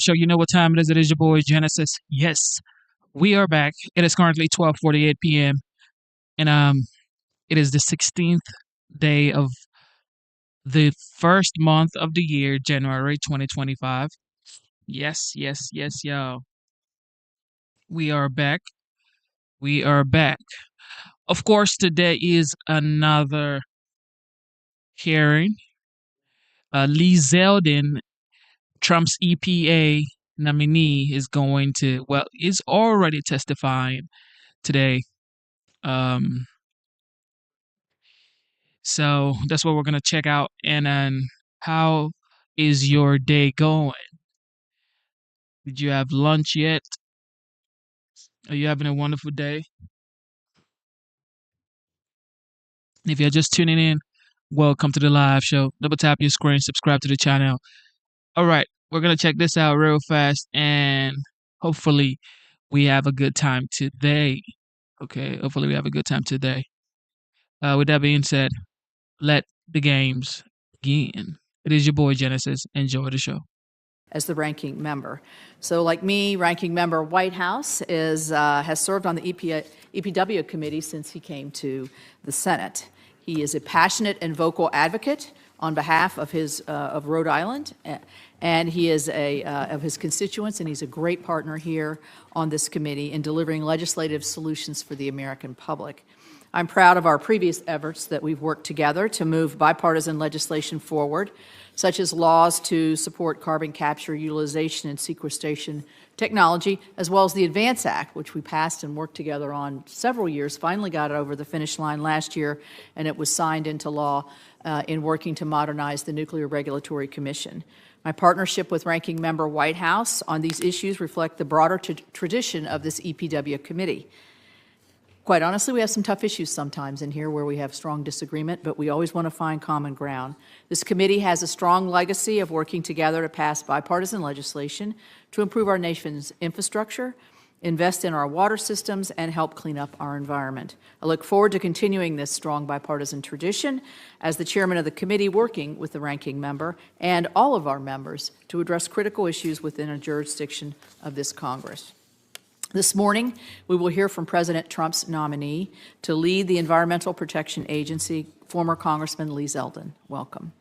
Show. You know what time it is? It is your boy Genesis. Yes, we are back. It is currently 12:48 p.m. and it is the 16th day of the first month of the year, January 2025. Yes, yes, yes, y'all. We are back. We are back. Of course, today is another hearing. Lee Zeldin, Trump's EPA nominee, is going to, well, is already testifying today. Um, So that's what we're gonna check out. And then, how is your day going? Did you have lunch yet? Are you having a wonderful day? If you're just tuning in, welcome to the live show. Double tap your screen, subscribe to the channel. All right, we're gonna check this out real fast, and hopefully we have a good time today. Okay, hopefully we have a good time today. With that being said, let the games begin. It is your boy Genesis. Enjoy the show. As the ranking member. So like me, ranking member Whitehouse has served on the EPW committee since he came to the Senate. He is a passionate and vocal advocate on behalf of of Rhode Island, and he is of his constituents, and he's a great partner here on this committee in delivering legislative solutions for the American public. I'm proud of our previous efforts that we've worked together to move bipartisan legislation forward, such as laws to support carbon capture, utilization, and sequestration technology, as well as the ADVANCE Act, which we passed and worked together on several years, finally got it over the finish line last year, and it was signed into law in working to modernize the Nuclear Regulatory Commission. My partnership with Ranking Member Whitehouse on these issues reflect the broader tradition of this EPW committee. Quite honestly, we have some tough issues sometimes in here where we have strong disagreement, but we always want to find common ground. This committee has a strong legacy of working together to pass bipartisan legislation to improve our nation's infrastructure, invest in our water systems, and help clean up our environment. I look forward to continuing this strong bipartisan tradition as the chairman of the committee, working with the ranking member and all of our members to address critical issues within a jurisdiction of this Congress. This morning, we will hear from President Trump's nominee to lead the Environmental Protection Agency, former Congressman Lee Zeldin. Welcome.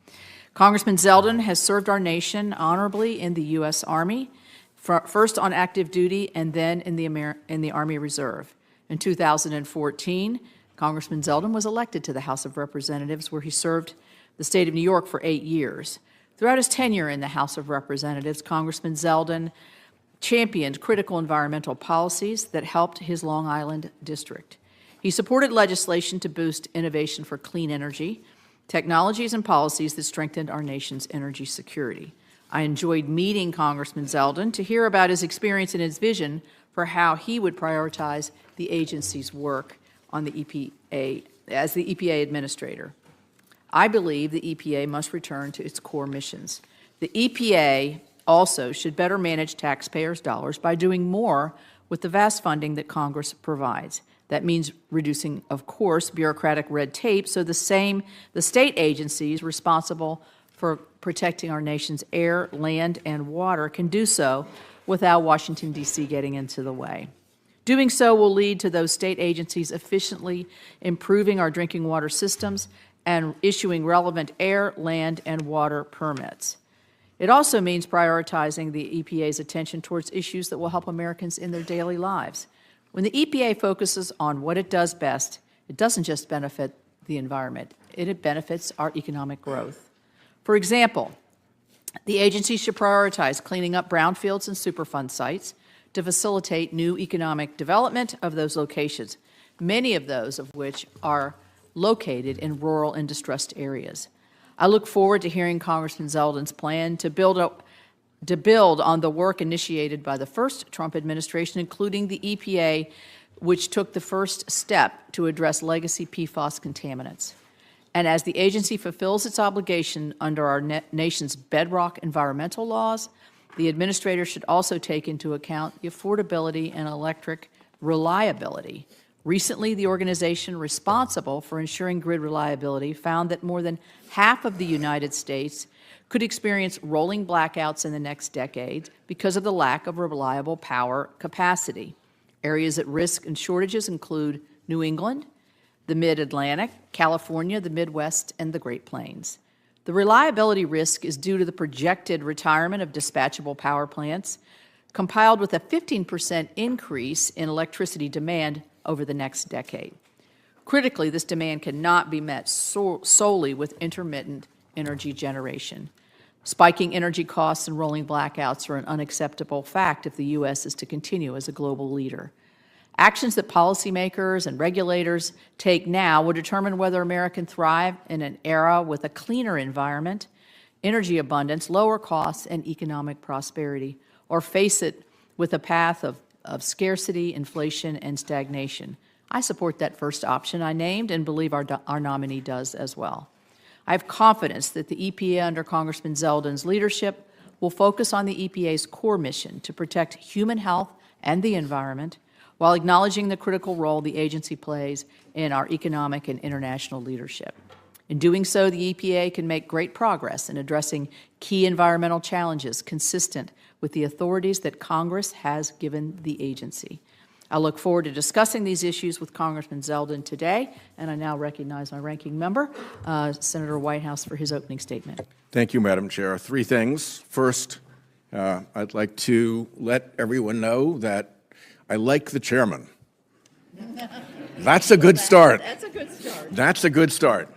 Congressman Zeldin has served our nation honorably in the U.S. Army, first on active duty and then in the Army Reserve. In 2014, Congressman Zeldin was elected to the House of Representatives, where he served the state of New York for 8 years. Throughout his tenure in the House of Representatives, Congressman Zeldin championed critical environmental policies that helped his Long Island district. He supported legislation to boost innovation for clean energy, technologies and policies that strengthened our nation's energy security. I enjoyed meeting Congressman Zeldin to hear about his experience and his vision for how he would prioritize the agency's work on the EPA as the EPA administrator. I believe the EPA must return to its core missions. The EPA also should better manage taxpayers' dollars by doing more with the vast funding that Congress provides. That means reducing, of course, bureaucratic red tape so the state agencies responsible for protecting our nation's air, land, and water can do so without Washington, D.C. getting into the way. Doing so will lead to those state agencies efficiently improving our drinking water systems and issuing relevant air, land, and water permits. It also means prioritizing the EPA's attention towards issues that will help Americans in their daily lives. When the EPA focuses on what it does best, it doesn't just benefit the environment, it benefits our economic growth. For example, the agency should prioritize cleaning up brownfields and Superfund sites to facilitate new economic development of those locations, many of those of which are located in rural and distressed areas. I look forward to hearing Congressman Zeldin's plan to build on the work initiated by the first Trump administration, including the EPA, which took the first step to address legacy PFAS contaminants. And as the agency fulfills its obligation under our nation's bedrock environmental laws, the administrator should also take into account the affordability and electric reliability. Recently, the organization responsible for ensuring grid reliability found that more than half of the United States could experience rolling blackouts in the next decade because of the lack of reliable power capacity. Areas at risk and shortages include New England, the Mid-Atlantic, California, the Midwest, and the Great Plains. The reliability risk is due to the projected retirement of dispatchable power plants, compiled with a 15% increase in electricity demand over the next decade. Critically, this demand cannot be met solely with intermittent energy generation. Spiking energy costs and rolling blackouts are an unacceptable fact if the U.S. is to continue as a global leader. Actions that policymakers and regulators take now will determine whether America can thrive in an era with a cleaner environment, energy abundance, lower costs, and economic prosperity, or face it with a path of scarcity, inflation, and stagnation. I support that first option I named and believe our nominee does as well. I have confidence that the EPA under Congressman Zeldin's leadership will focus on the EPA's core mission to protect human health and the environment while acknowledging the critical role the agency plays in our economic and international leadership. In doing so, the EPA can make great progress in addressing key environmental challenges consistent with the authorities that Congress has given the agency. I look forward to discussing these issues with Congressman Zeldin today, and I now recognize my ranking member, Senator Whitehouse, for his opening statement. Thank you, Madam Chair. Three things. First, I'd like to let everyone know that I like the chairman. That's a good start. That's a good start. That's a good start.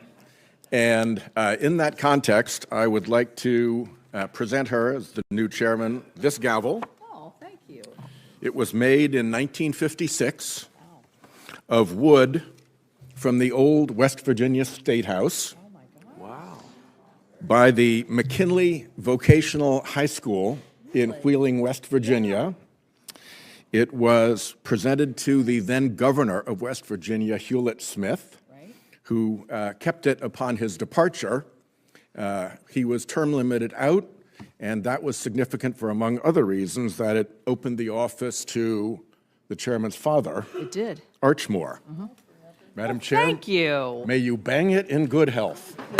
And in that context, I would like to present her as the new chairman this gavel. Oh, thank you. It was made in 1956 of wood from the old West Virginia State House. Oh, my God. Wow. By the McKinley Vocational High School in Wheeling, West Virginia. It was presented to the then governor of West Virginia, Hewlett Smith, who kept it upon his departure. He was term limited out, and that was significant for, among other reasons, that it opened the office to the chairman's father. It did. Archmore. Madam Chair. Thank you. May you bang it in good health. Very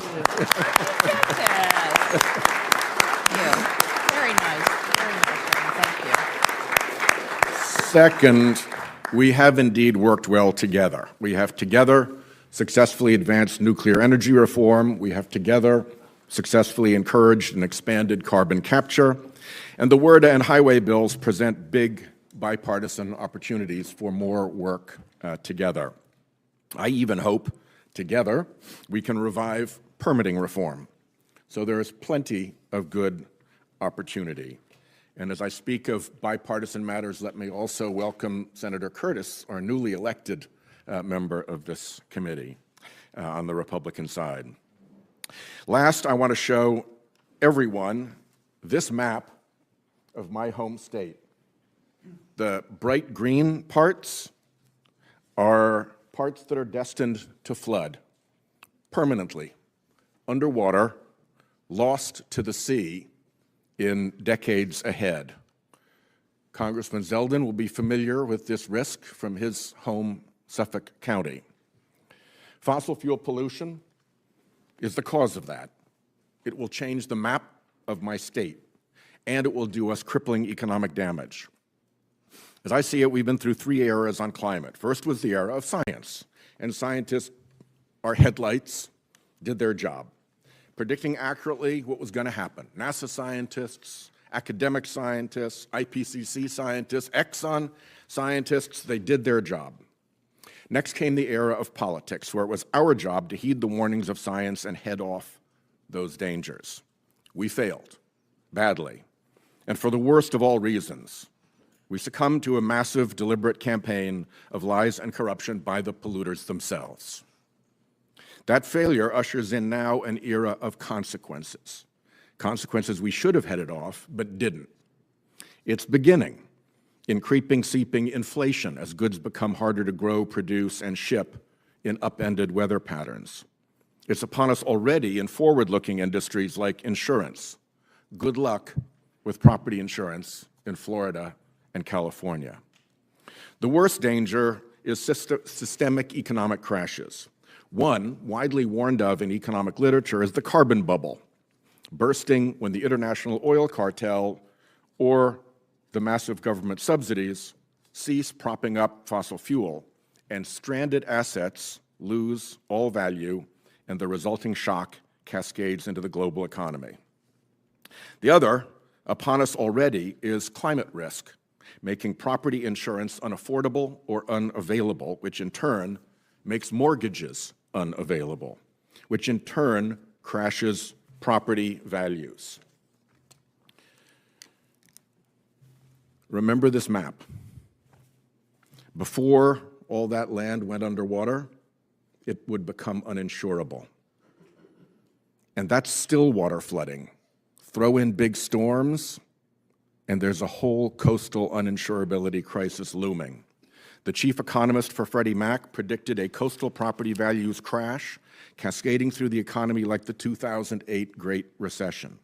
nice. Very nice. Thank you. Second, we have indeed worked well together. We have together successfully advanced nuclear energy reform. We have together successfully encouraged and expanded carbon capture. And the WRDA and highway bills present big bipartisan opportunities for more work together. I even hope together we can revive permitting reform. So there is plenty of good opportunity. And as I speak of bipartisan matters, let me also welcome Senator Curtis, our newly elected member of this committee on the Republican side. Last, I want to show everyone this map of my home state. The bright green parts are parts that are destined to flood permanently, underwater, lost to the sea in decades ahead. Congressman Zeldin will be familiar with this risk from his home, Suffolk County. Fossil fuel pollution is the cause of that. It will change the map of my state, and it will do us crippling economic damage. As I see it, we've been through three eras on climate. First was the era of science, and scientists, our headlights, did their job, predicting accurately what was going to happen. NASA scientists, academic scientists, IPCC scientists, Exxon scientists, they did their job. Next came the era of politics, where it was our job to heed the warnings of science and head off those dangers. We failed, badly, and for the worst of all reasons. We succumbed to a massive, deliberate campaign of lies and corruption by the polluters themselves. That failure ushers in now an era of consequences. Consequences we should have headed off, but didn't. It's beginning in creeping, seeping inflation as goods become harder to grow, produce, and ship in upended weather patterns. It's upon us already in forward-looking industries like insurance. Good luck with property insurance in Florida and California. The worst danger is systemic economic crashes. One, widely warned of in economic literature, is the carbon bubble. bursting when the international oil cartel or the massive government subsidies cease propping up fossil fuel and stranded assets lose all value and the resulting shock cascades into the global economy. The other, upon us already, is climate risk, making property insurance unaffordable or unavailable, which in turn makes mortgages unavailable, which in turn crashes property values. Remember this map. Before all that land went underwater, it would become uninsurable. And that's still water flooding. Throw in big storms, and there's a whole coastal uninsurability crisis looming. The chief economist for Freddie Mac predicted a coastal property values crash cascading through the economy like the 2008 Great Recession.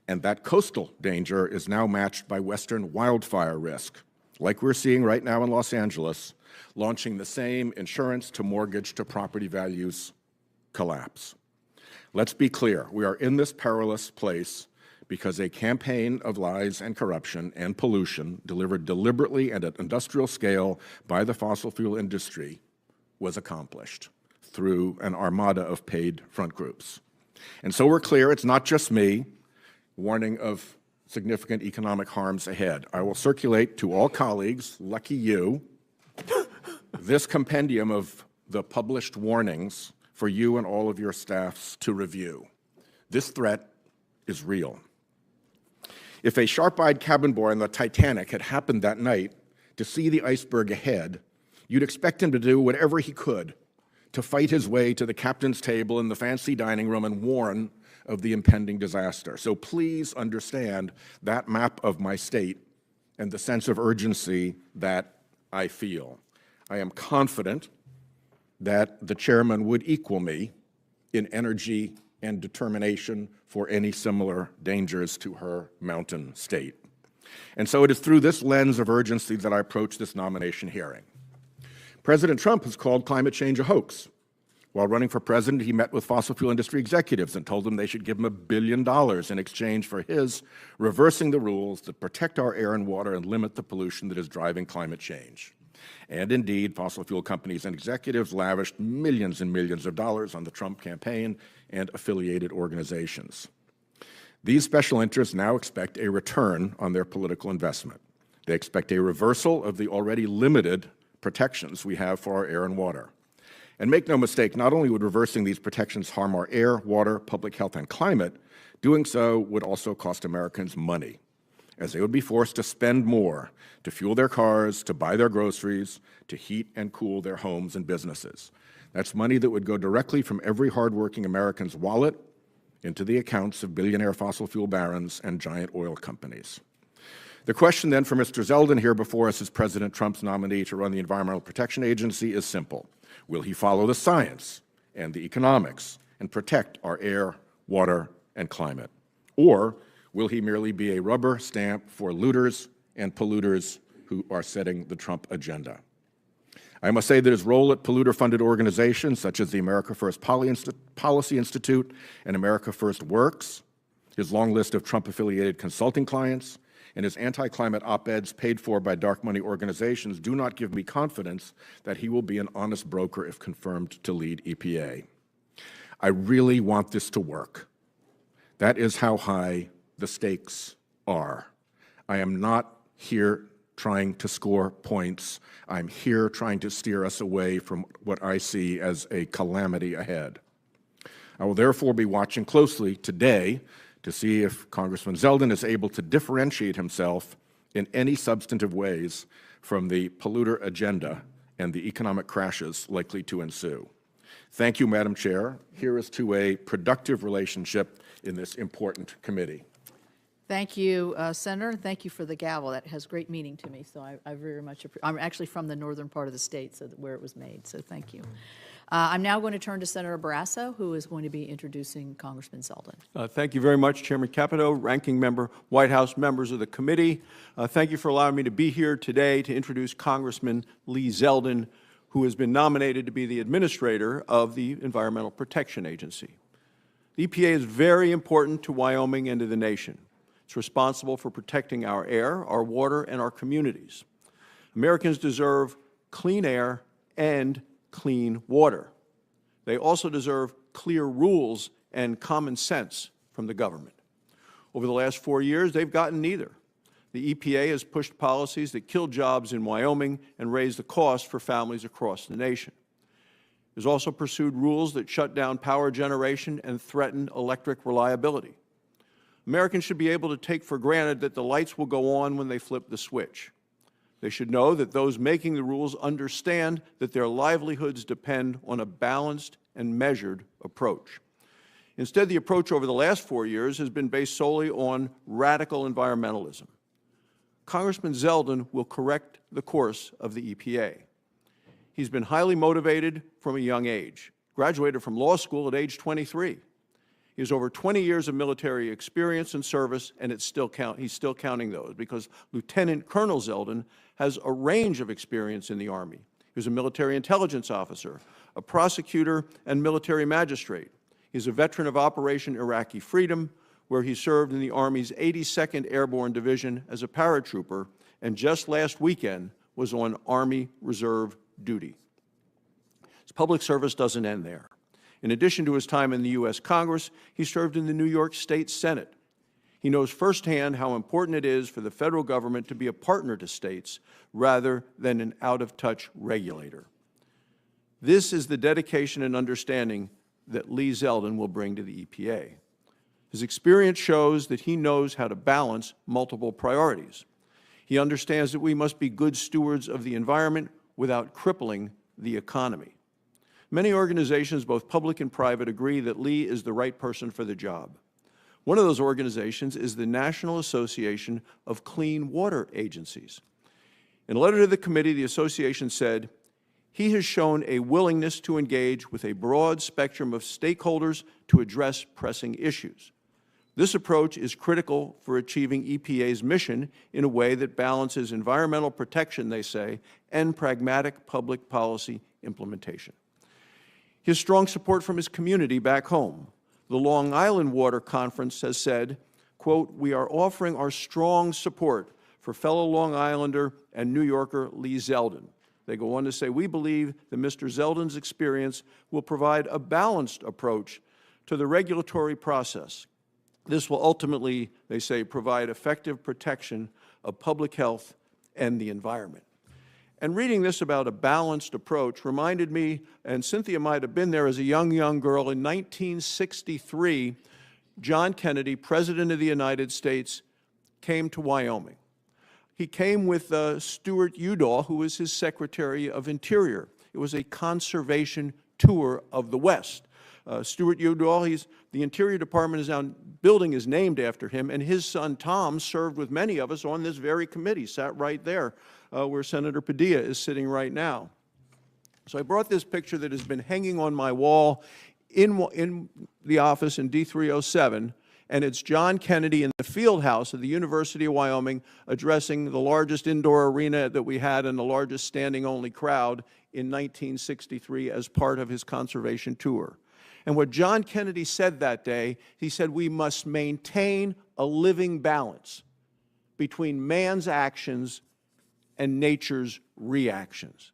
And that coastal danger is now matched by Western wildfire risk, like we're seeing right now in Los Angeles, launching the same insurance to mortgage to property values collapse. Let's be clear, we are in this perilous place because a campaign of lies and corruption and pollution delivered deliberately and at industrial scale by the fossil fuel industry was accomplished through an armada of paid front groups. And so we're clear, it's not just me warning of significant economic harms ahead. I will circulate to all colleagues, lucky you, this compendium of the published warnings for you and all of your staffs to review. This threat is real. If a sharp-eyed cabin boy on the Titanic had happened that night to see the iceberg ahead, you'd expect him to do whatever he could to fight his way to the captain's table in the fancy dining room and warn of the impending disaster. So please understand that map of my state and the sense of urgency that I feel. I am confident that the chairman would equal me in energy and determination for any similar dangers to her mountain state. And so it is through this lens of urgency that I approach this nomination hearing. President Trump has called climate change a hoax. While running for president, he met with fossil fuel industry executives and told them they should give him $1 billion in exchange for his reversing the rules that protect our air and water and limit the pollution that is driving climate change. And indeed, fossil fuel companies and executives lavished millions and millions of dollars on the Trump campaign and affiliated organizations. These special interests now expect a return on their political investment. They expect a reversal of the already limited protections we have for our air and water. And make no mistake, not only would reversing these protections harm our air, water, public health, and climate, doing so would also cost Americans money, as they would be forced to spend more to fuel their cars, to buy their groceries, to heat and cool their homes and businesses. That's money that would go directly from every hardworking American's wallet into the accounts of billionaire fossil fuel barons and giant oil companies. The question then for Mr. Zeldin here before us as President Trump's nominee to run the Environmental Protection Agency is simple. Will he follow the science and the economics and protect our air, water, and climate? Or will he merely be a rubber stamp for looters and polluters who are setting the Trump agenda? I must say that his role at polluter-funded organizations such as the America First Policy Institute and America First Works, his long list of Trump-affiliated consulting clients, and his anti-climate op-eds paid for by dark money organizations do not give me confidence that he will be an honest broker if confirmed to lead EPA. I really want this to work. That is how high the stakes are. I am not here trying to score points. I'm here trying to steer us away from what I see as a calamity ahead. I will therefore be watching closely today to see if Congressman Zeldin is able to differentiate himself in any substantive ways from the polluter agenda and the economic crashes likely to ensue. Thank you, Madam Chair. Here is to a productive relationship in this important committee. Thank you, Senator. Thank you for the gavel. That has great meaning to me, so I very much appreciate it. I'm actually from the northern part of the state, so where it was made, so thank you. I'm now going to turn to Senator Barrasso, who is going to be introducing Congressman Zeldin. Thank you very much, Chairman Capito, Ranking Member, White House members of the committee. Thank you for allowing me to be here today to introduce Congressman Lee Zeldin, who has been nominated to be the administrator of the Environmental Protection Agency. The EPA is very important to Wyoming and to the nation. It's responsible for protecting our air, our water, and our communities. Americans deserve clean air and clean water. They also deserve clear rules and common sense from the government. Over the last 4 years, they've gotten neither. The EPA has pushed policies that kill jobs in Wyoming and raise the cost for families across the nation. It has also pursued rules that shut down power generation and threaten electric reliability. Americans should be able to take for granted that the lights will go on when they flip the switch. They should know that those making the rules understand that their livelihoods depend on a balanced and measured approach. Instead, the approach over the last 4 years has been based solely on radical environmentalism. Congressman Zeldin will correct the course of the EPA. He's been highly motivated from a young age, graduated from law school at age 23. He has over 20 years of military experience and service, and he's still counting those, because Lieutenant Colonel Zeldin has a range of experience in the Army. He was a military intelligence officer, a prosecutor, and military magistrate. He's a veteran of Operation Iraqi Freedom, where he served in the Army's 82nd Airborne Division as a paratrooper, and just last weekend was on Army Reserve duty. His public service doesn't end there. In addition to his time in the U.S. Congress, he served in the New York State Senate. He knows firsthand how important it is for the federal government to be a partner to states rather than an out-of-touch regulator. This is the dedication and understanding that Lee Zeldin will bring to the EPA. His experience shows that he knows how to balance multiple priorities. He understands that we must be good stewards of the environment without crippling the economy. Many organizations, both public and private, agree that Lee is the right person for the job. One of those organizations is the National Association of Clean Water Agencies. In a letter to the committee, the association said, "He has shown a willingness to engage with a broad spectrum of stakeholders to address pressing issues. This approach is critical for achieving EPA's mission in a way that balances environmental protection," they say, "and pragmatic public policy implementation." His strong support from his community back home. The Long Island Water Conference has said, quote, "We are offering our strong support for fellow Long Islander and New Yorker Lee Zeldin." They go on to say, "We believe that Mr. Zeldin's experience will provide a balanced approach to the regulatory process. This will ultimately," they say, "provide effective protection of public health and the environment." And reading this about a balanced approach reminded me, and Cynthia might have been there as a young girl, in 1963, John Kennedy, President of the United States, came to Wyoming. He came with Stuart Udall, who was his Secretary of Interior. It was a conservation tour of the West. Stuart Udall, the Interior Department is now, building is named after him, and his son Tom served with many of us on this very committee, sat right there where Senator Padilla is sitting right now. So I brought this picture that has been hanging on my wall in the office in D307, and it's John Kennedy in the field house of the University of Wyoming addressing the largest indoor arena that we had and the largest standing-only crowd in 1963 as part of his conservation tour. And what John Kennedy said that day, he said, "We must maintain a living balance between man's actions and nature's reactions."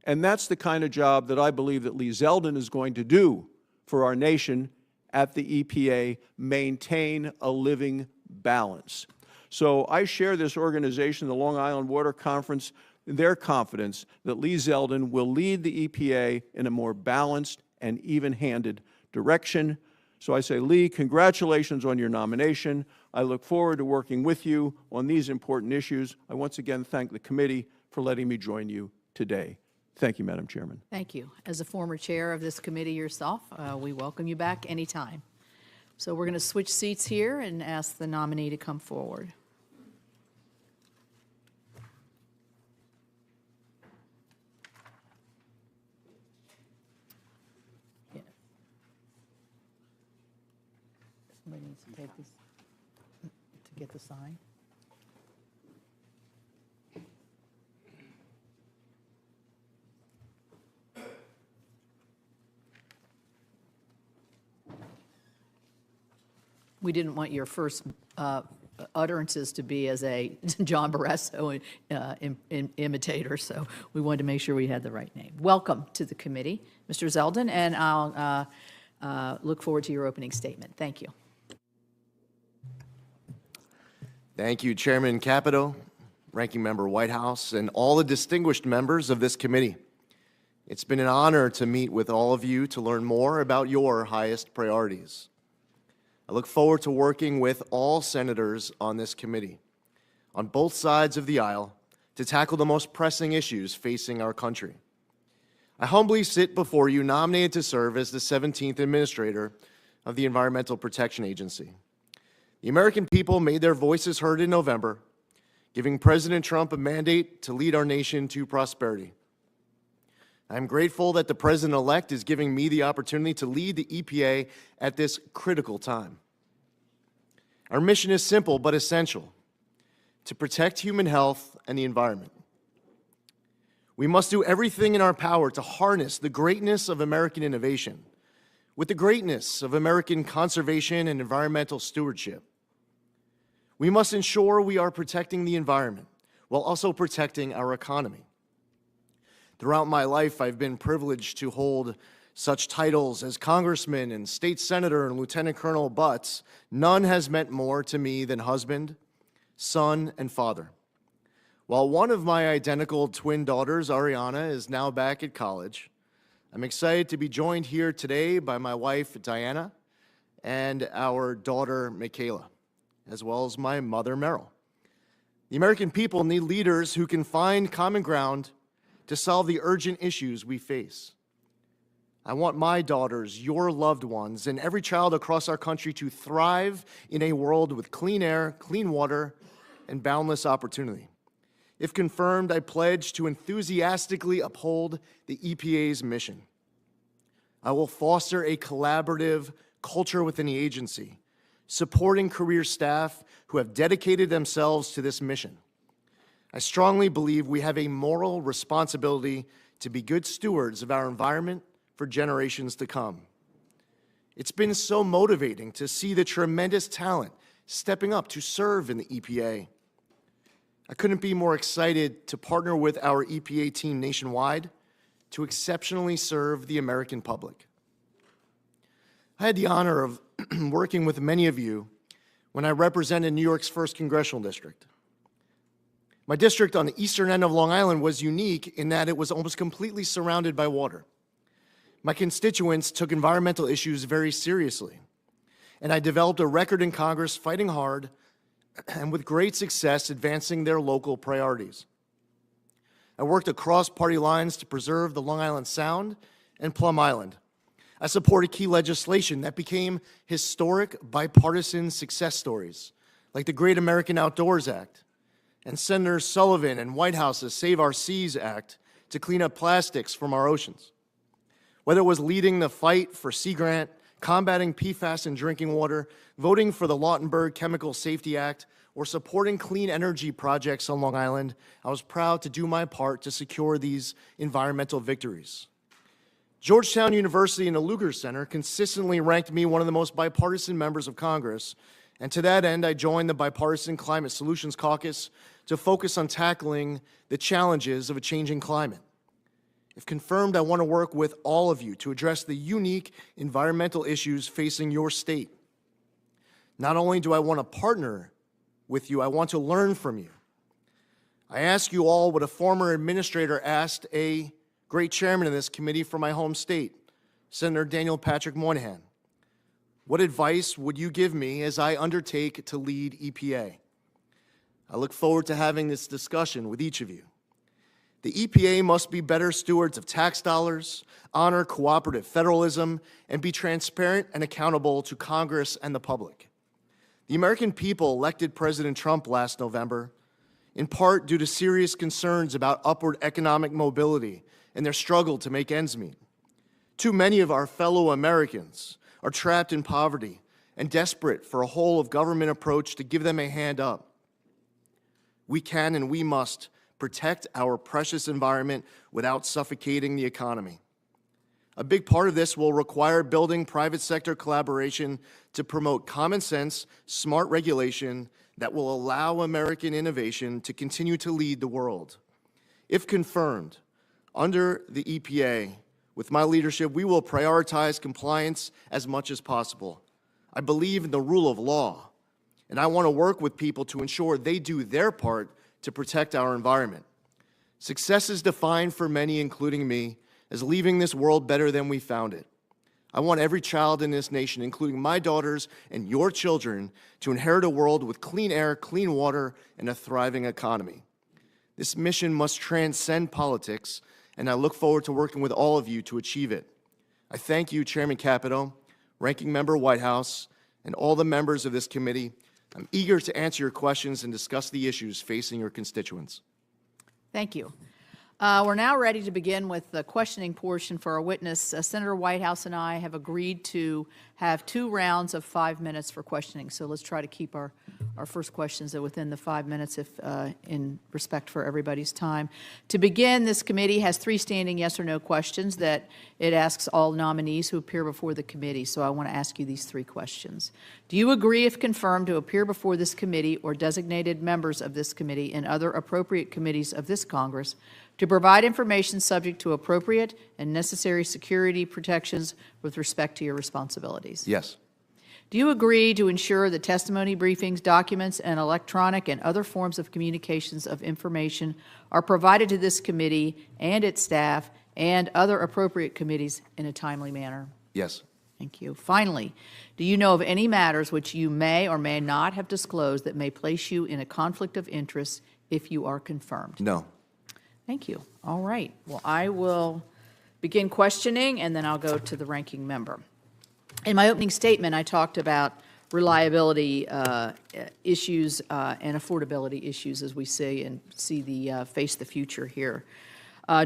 And that's the kind of job that I believe that Lee Zeldin is going to do for our nation at the EPA, maintain a living balance. So I share this organization, the Long Island Water Conference, their confidence that Lee Zeldin will lead the EPA in a more balanced and even-handed direction. So I say, Lee, congratulations on your nomination. I look forward to working with you on these important issues. I once again thank the committee for letting me join you today. Thank you, Madam Chairman. Thank you. As a former chair of this committee yourself, we welcome you back anytime. So we're going to switch seats here and ask the nominee to come forward. Yeah. Somebody needs to take this to get the sign. we didn't want your first utterances to be as a John Barresso imitator, so we wanted to make sure we had the right name. Welcome to the committee, Mr. Zeldin, and I'll look forward to your opening statement. Thank you. Thank you, Chairman Capito, Ranking Member Whitehouse, and all the distinguished members of this committee. It's been an honor to meet with all of you to learn more about your highest priorities. I look forward to working with all senators on this committee, on both sides of the aisle, to tackle the most pressing issues facing our country. I humbly sit before you nominated to serve as the 17th Administrator of the Environmental Protection Agency. The American people made their voices heard in November, giving President Trump a mandate to lead our nation to prosperity. I'm grateful that the President-elect is giving me the opportunity to lead the EPA at this critical time. Our mission is simple but essential: to protect human health and the environment. We must do everything in our power to harness the greatness of American innovation with the greatness of American conservation and environmental stewardship. We must ensure we are protecting the environment while also protecting our economy. Throughout my life, I've been privileged to hold such titles as Congressman and State Senator and Lieutenant Colonel, but none has meant more to me than husband, son, and father. While one of my identical twin daughters, Ariana, is now back at college, I'm excited to be joined here today by my wife, Diana, and our daughter, Michaela, as well as my mother, Meryl. The American people need leaders who can find common ground to solve the urgent issues we face. I want my daughters, your loved ones, and every child across our country to thrive in a world with clean air, clean water, and boundless opportunity. If confirmed, I pledge to enthusiastically uphold the EPA's mission. I will foster a collaborative culture within the agency, supporting career staff who have dedicated themselves to this mission. I strongly believe we have a moral responsibility to be good stewards of our environment for generations to come. It's been so motivating to see the tremendous talent stepping up to serve in the EPA. I couldn't be more excited to partner with our EPA team nationwide to exceptionally serve the American public. I had the honor of working with many of you when I represented New York's 1st Congressional District. My district on the eastern end of Long Island was unique in that it was almost completely surrounded by water. My constituents took environmental issues very seriously, and I developed a record in Congress fighting hard and with great success advancing their local priorities. I worked across party lines to preserve the Long Island Sound and Plum Island. I supported key legislation that became historic bipartisan success stories, like the Great American Outdoors Act, and Senator Sullivan and Whitehouse's Save Our Seas Act to clean up plastics from our oceans. Whether it was leading the fight for Sea Grant, combating PFAS in drinking water, voting for the Lautenberg Chemical Safety Act, or supporting clean energy projects on Long Island, I was proud to do my part to secure these environmental victories. Georgetown University and the Lugar Center consistently ranked me one of the most bipartisan members of Congress, and to that end, I joined the Bipartisan Climate Solutions Caucus to focus on tackling the challenges of a changing climate. If confirmed, I want to work with all of you to address the unique environmental issues facing your state. Not only do I want to partner with you, I want to learn from you. I ask you all what a former administrator asked a great chairman of this committee from my home state, Senator Daniel Patrick Moynihan. What advice would you give me as I undertake to lead EPA? I look forward to having this discussion with each of you. The EPA must be better stewards of tax dollars, honor cooperative federalism, and be transparent and accountable to Congress and the public. The American people elected President Trump last November, in part due to serious concerns about upward economic mobility and their struggle to make ends meet. Too many of our fellow Americans are trapped in poverty and desperate for a whole-of-government approach to give them a hand up. We can and we must protect our precious environment without suffocating the economy. A big part of this will require building private sector collaboration to promote common sense, smart regulation that will allow American innovation to continue to lead the world. If confirmed, under the EPA, with my leadership, we will prioritize compliance as much as possible. I believe in the rule of law, and I want to work with people to ensure they do their part to protect our environment. Success is defined for many, including me, as leaving this world better than we found it. I want every child in this nation, including my daughters and your children, to inherit a world with clean air, clean water, and a thriving economy. This mission must transcend politics, and I look forward to working with all of you to achieve it. I thank you, Chairman Capito, Ranking Member Whitehouse, and all the members of this committee. I'm eager to answer your questions and discuss the issues facing your constituents. Thank you. We're now ready to begin with the questioning portion for our witness. Senator Whitehouse and I have agreed to have 2 rounds of 5 minutes for questioning. So let's try to keep our first questions within the 5 minutes if in respect for everybody's time. To begin, this committee has 3 standing yes or no questions that it asks all nominees who appear before the committee. So I want to ask you these 3 questions. Do you agree, if confirmed, to appear before this committee or designated members of this committee and other appropriate committees of this Congress to provide information subject to appropriate and necessary security protections with respect to your responsibilities? Yes. Do you agree to ensure that testimony, briefings, documents, and electronic and other forms of communications of information are provided to this committee and its staff and other appropriate committees in a timely manner? Yes. Thank you. Finally, do you know of any matters which you may or may not have disclosed that may place you in a conflict of interest if you are confirmed? No. Thank you. All right. Well, I will begin questioning, and then I'll go to the ranking member. In my opening statement, I talked about reliability issues and affordability issues as we see the face the future here.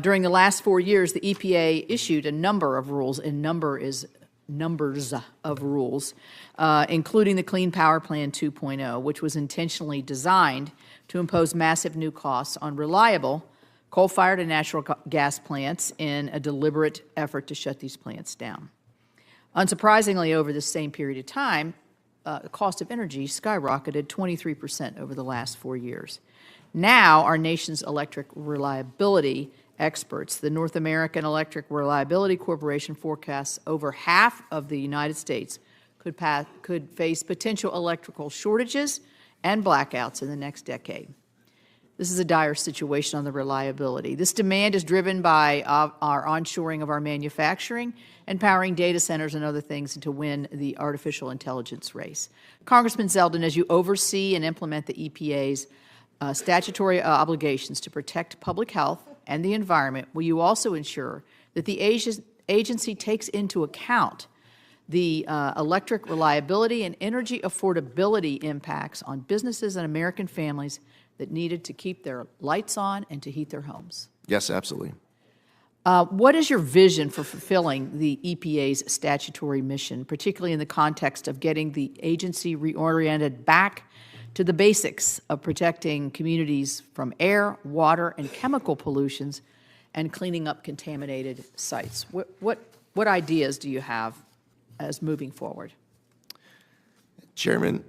During the last 4 years, the EPA issued a number of rules, and numbers of rules, including the Clean Power Plan 2.0, which was intentionally designed to impose massive new costs on reliable coal-fired and natural gas plants in a deliberate effort to shut these plants down. Unsurprisingly, over this same period of time, the cost of energy skyrocketed 23% over the last 4 years. Now, our nation's electric reliability experts, the North American Electric Reliability Corporation, forecasts over half of the United States could face potential electrical shortages and blackouts in the next decade. This is a dire situation on the reliability. This demand is driven by our onshoring of our manufacturing and powering data centers and other things to win the artificial intelligence race. Congressman Zeldin, as you oversee and implement the EPA's statutory obligations to protect public health and the environment, will you also ensure that the agency takes into account the electric reliability and energy affordability impacts on businesses and American families that needed to keep their lights on and to heat their homes? Yes, absolutely. What is your vision for fulfilling the EPA's statutory mission, particularly in the context of getting the agency reoriented back to the basics of protecting communities from air, water, and chemical pollutions and cleaning up contaminated sites? What ideas do you have as moving forward? Chairman,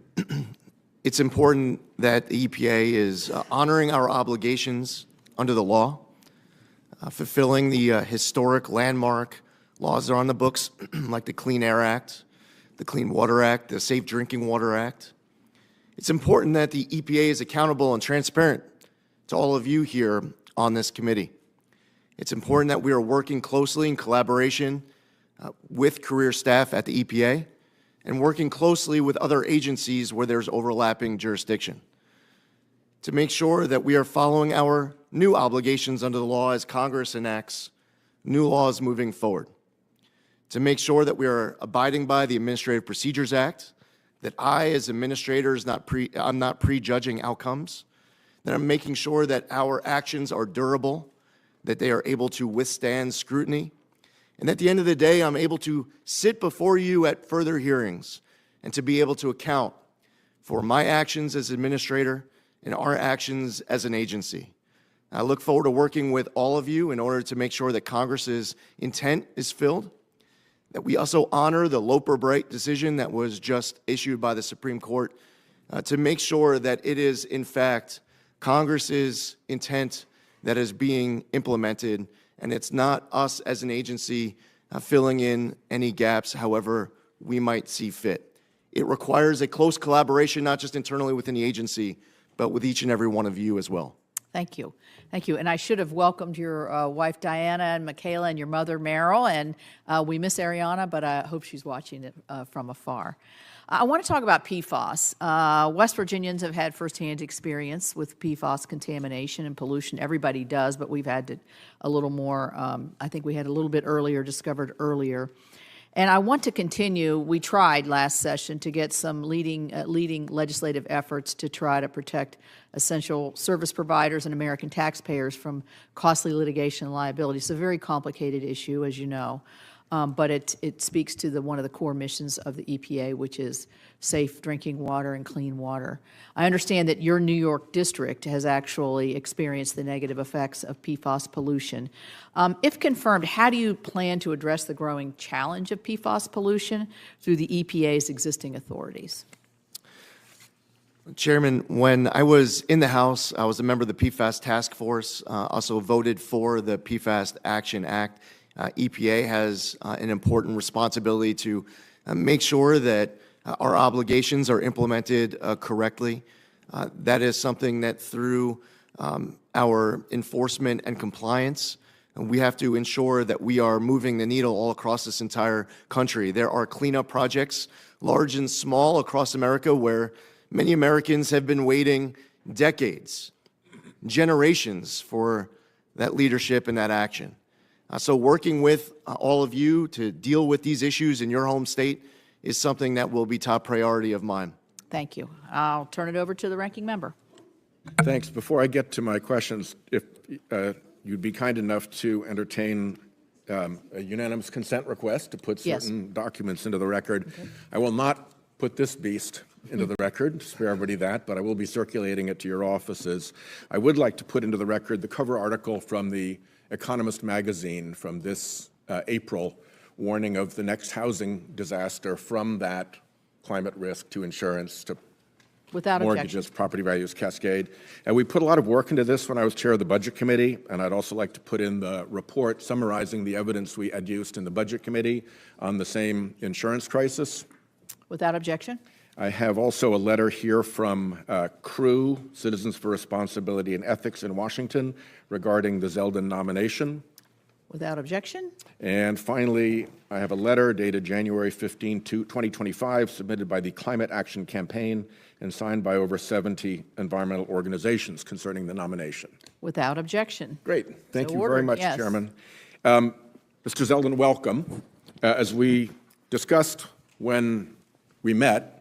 it's important that the EPA is honoring our obligations under the law, fulfilling the historic landmark laws that are on the books, like the Clean Air Act, the Clean Water Act, the Safe Drinking Water Act. It's important that the EPA is accountable and transparent to all of you here on this committee. It's important that we are working closely in collaboration with career staff at the EPA and working closely with other agencies where there's overlapping jurisdiction to make sure that we are following our new obligations under the law as Congress enacts new laws moving forward, to make sure that we are abiding by the Administrative Procedures Act, that I, as administrator, I'm not prejudging outcomes, that I'm making sure that our actions are durable, that they are able to withstand scrutiny, and at the end of the day, I'm able to sit before you at further hearings and to be able to account for my actions as administrator and our actions as an agency. I look forward to working with all of you in order to make sure that Congress's intent is filled, that we also honor the Loper-Bright decision that was just issued by the Supreme Court to make sure that it is, in fact, Congress's intent that is being implemented, and it's not us as an agency filling in any gaps however we might see fit. It requires a close collaboration, not just internally within the agency, but with each and every one of you as well. Thank you. Thank you. And I should have welcomed your wife, Diana, and Michaela, and your mother, Meryl. And we miss Ariana, but I hope she's watching it from afar. I want to talk about PFAS. West Virginians have had firsthand experience with PFAS contamination and pollution. Everybody does, but we've had a little more. I think we had a little bit earlier, discovered earlier. And I want to continue. We tried last session to get some leading legislative efforts to try to protect essential service providers and American taxpayers from costly litigation and liability. It's a very complicated issue, as you know, but it speaks to one of the core missions of the EPA, which is safe drinking water and clean water. I understand that your New York district has actually experienced the negative effects of PFAS pollution. If confirmed, how do you plan to address the growing challenge of PFAS pollution through the EPA's existing authorities? Chairman, when I was in the House, I was a member of the PFAS task force, also voted for the PFAS Action Act. EPA has an important responsibility to make sure that our obligations are implemented correctly. That is something that through our enforcement and compliance, we have to ensure that we are moving the needle all across this entire country. There are cleanup projects, large and small, across America where many Americans have been waiting decades, generations for that leadership and that action. So working with all of you to deal with these issues in your home state is something that will be top priority of mine. Thank you. I'll turn it over to the ranking member. Thanks. Before I get to my questions, if you'd be kind enough to entertain a unanimous consent request to put certain documents into the record. Okay. I will not put this beast into the record, spare everybody that, but I will be circulating it to your offices. I would like to put into the record the cover article from the Economist magazine from this April, warning of the next housing disaster from that climate risk to insurance to without mortgages, objection. Property values cascade. And we put a lot of work into this when I was chair of the Budget Committee, and I'd also like to put in the report summarizing the evidence we adduced in the Budget Committee on the same insurance crisis. Without objection. I have also a letter here from CREW, Citizens for Responsibility and Ethics in Washington, regarding the Zeldin nomination. Without objection. And finally, I have a letter dated January 15, 2025, submitted by the Climate Action Campaign and signed by over 70 environmental organizations concerning the nomination. Without objection. Great. Thank So you ordered, very much, yes. Chairman. Mr. Zeldin, welcome. As we discussed when we met,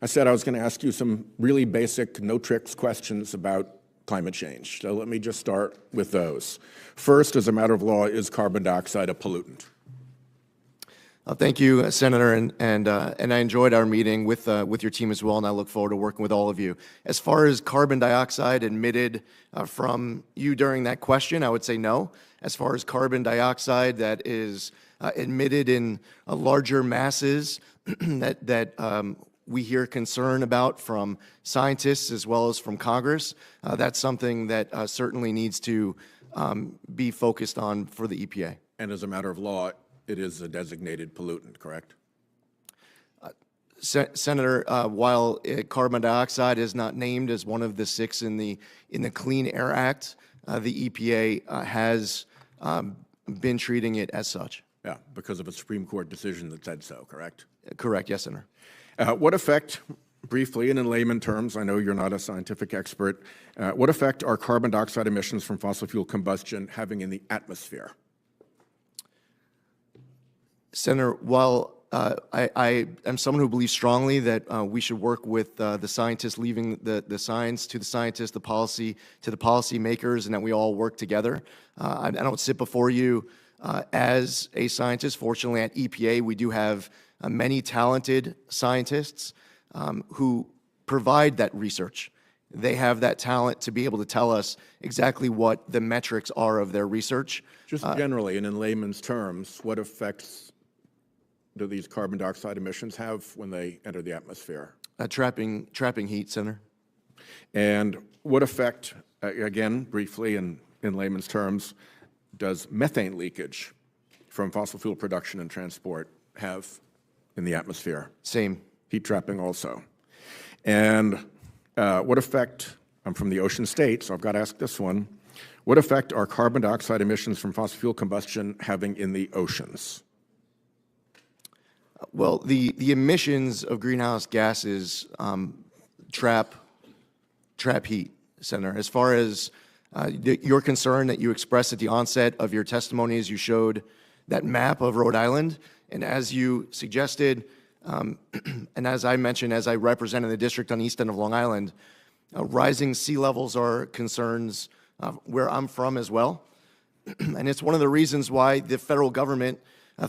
I said I was going to ask you some really basic, no-tricks questions about climate change. So let me just start with those. First, as a matter of law, is carbon dioxide a pollutant? Thank you, Senator, and I enjoyed our meeting with your team as well, and I look forward to working with all of you. As far as carbon dioxide emitted from you during that question, I would say no. As far as carbon dioxide that is emitted in larger masses that we hear concern about from scientists as well as from Congress, that's something that certainly needs to be focused on for the EPA. And as a matter of law, it is a designated pollutant, correct? Senator, while carbon dioxide is not named as one of the 6 in the Clean Air Act, the EPA has been treating it as such. Yeah, because of a Supreme Court decision that said so, correct? Correct, yes, Senator. What effect, briefly and in layman terms, I know you're not a scientific expert, what effect are carbon dioxide emissions from fossil fuel combustion having in the atmosphere? Senator, while I am someone who believes strongly that we should work with the scientists, leaving the science to the scientists, the policy to the policymakers, and that we all work together. I don't sit before you as a scientist. Fortunately, at EPA, we do have many talented scientists who provide that research. they have that talent to be able to tell us exactly what the metrics are of their research. Just generally, and in layman's terms, what effects do these carbon dioxide emissions have when they enter the atmosphere? Trapping heat, Senator. And what effect, again, briefly in layman's terms, does methane leakage from fossil fuel production and transport have in the atmosphere? Same. Heat trapping also. And what effect, I'm from the ocean state, so I've got to ask this one, what effect are carbon dioxide emissions from fossil fuel combustion having in the oceans? Well, the emissions of greenhouse gases trap heat, Senator. As far as your concern that you expressed at the onset of your testimony as you showed that map of Rhode Island, and as you suggested, and as I mentioned, as I represented the district on the east end of Long Island, rising sea levels are concerns where I'm from as well. And it's one of the reasons why the federal government,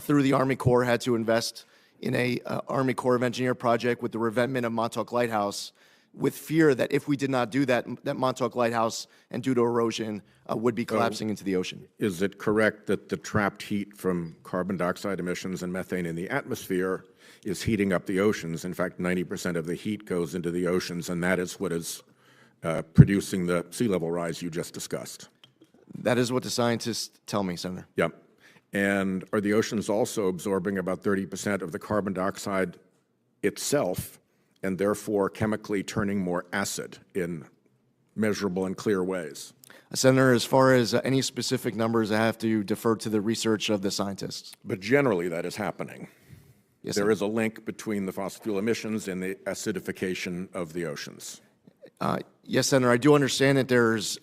through the Army Corps, had to invest in a Army Corps of Engineer project with the revetment of Montauk Lighthouse, with fear that if we did not do that, that Montauk Lighthouse, and due to erosion, would be collapsing into the ocean. Is it correct that the trapped heat from carbon dioxide emissions and methane in the atmosphere is heating up the oceans? In fact, 90% of the heat goes into the oceans, and that is what is producing the sea level rise you just discussed. That is what the scientists tell me, Senator. Yep. And are the oceans also absorbing about 30% of the carbon dioxide itself, and therefore chemically turning more acid in measurable and clear ways? Senator, as far as any specific numbers, I have to defer to the research of the scientists. But generally that is happening. Yes, There is a link between the fossil fuel emissions and the acidification of the oceans. Yes, Senator, I do understand that there's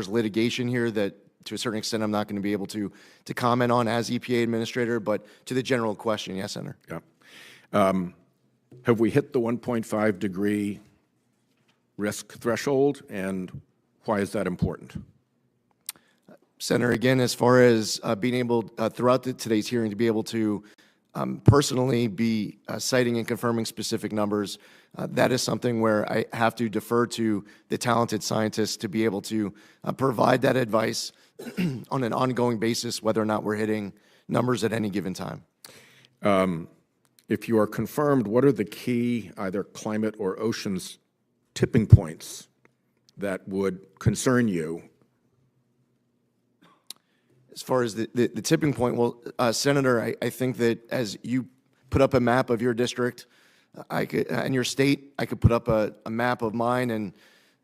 litigation here that, to a certain extent, I'm not going to be able to comment on as EPA administrator, but to the general question, yes, Senator. Yeah. Have we hit the 1.5 degree risk threshold, and why is that important? Senator, again, as far as being able, throughout today's hearing, to be able to personally be citing and confirming specific numbers, that is something where I have to defer to the talented scientists to be able to provide that advice on an ongoing basis, whether or not we're hitting numbers at any given time. If you are confirmed, what are the key either climate or oceans tipping points that would concern you? As far as the tipping point, well, Senator, I think that as you put up a map of your district, and your state, I could put up a map of mine, and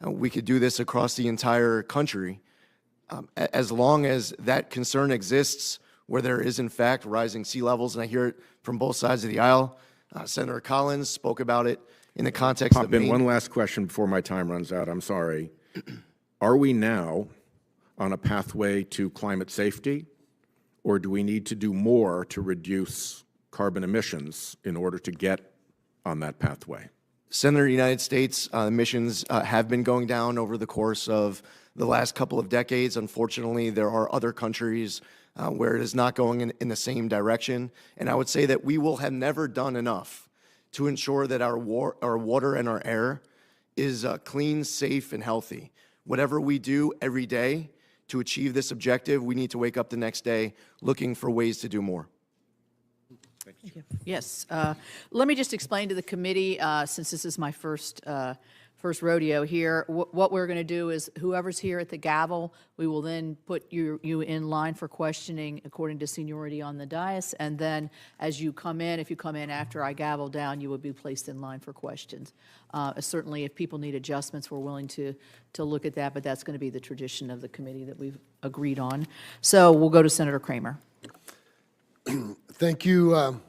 we could do this across the entire country. As long as that concern exists, where there is in fact rising sea levels, and I hear it from both sides of the aisle. Senator Collins spoke about it in the context of Maine. One last question before my time runs out. I'm sorry. Are we now on a pathway to climate safety, or do we need to do more to reduce carbon emissions in order to get on that pathway? Senator, United States emissions have been going down over the course of the last couple of decades. Unfortunately, there are other countries where it is not going in the same direction. And I would say that we will have never done enough to ensure that our water and our air is clean, safe, and healthy. Whatever we do every day to achieve this objective, we need to wake up the next day looking for ways to do more. Yes. Let me just explain to the committee, since this is my first rodeo here, what we're going to do is whoever's here at the gavel, we will then put you in line for questioning according to seniority on the dais, and then as you come in, if you come in after I gavel down, you will be placed in line for questions. Certainly, if people need adjustments, we're willing to look at that, but that's going to be the tradition of the committee that we've agreed on. So we'll go to Senator Kramer. Thank you.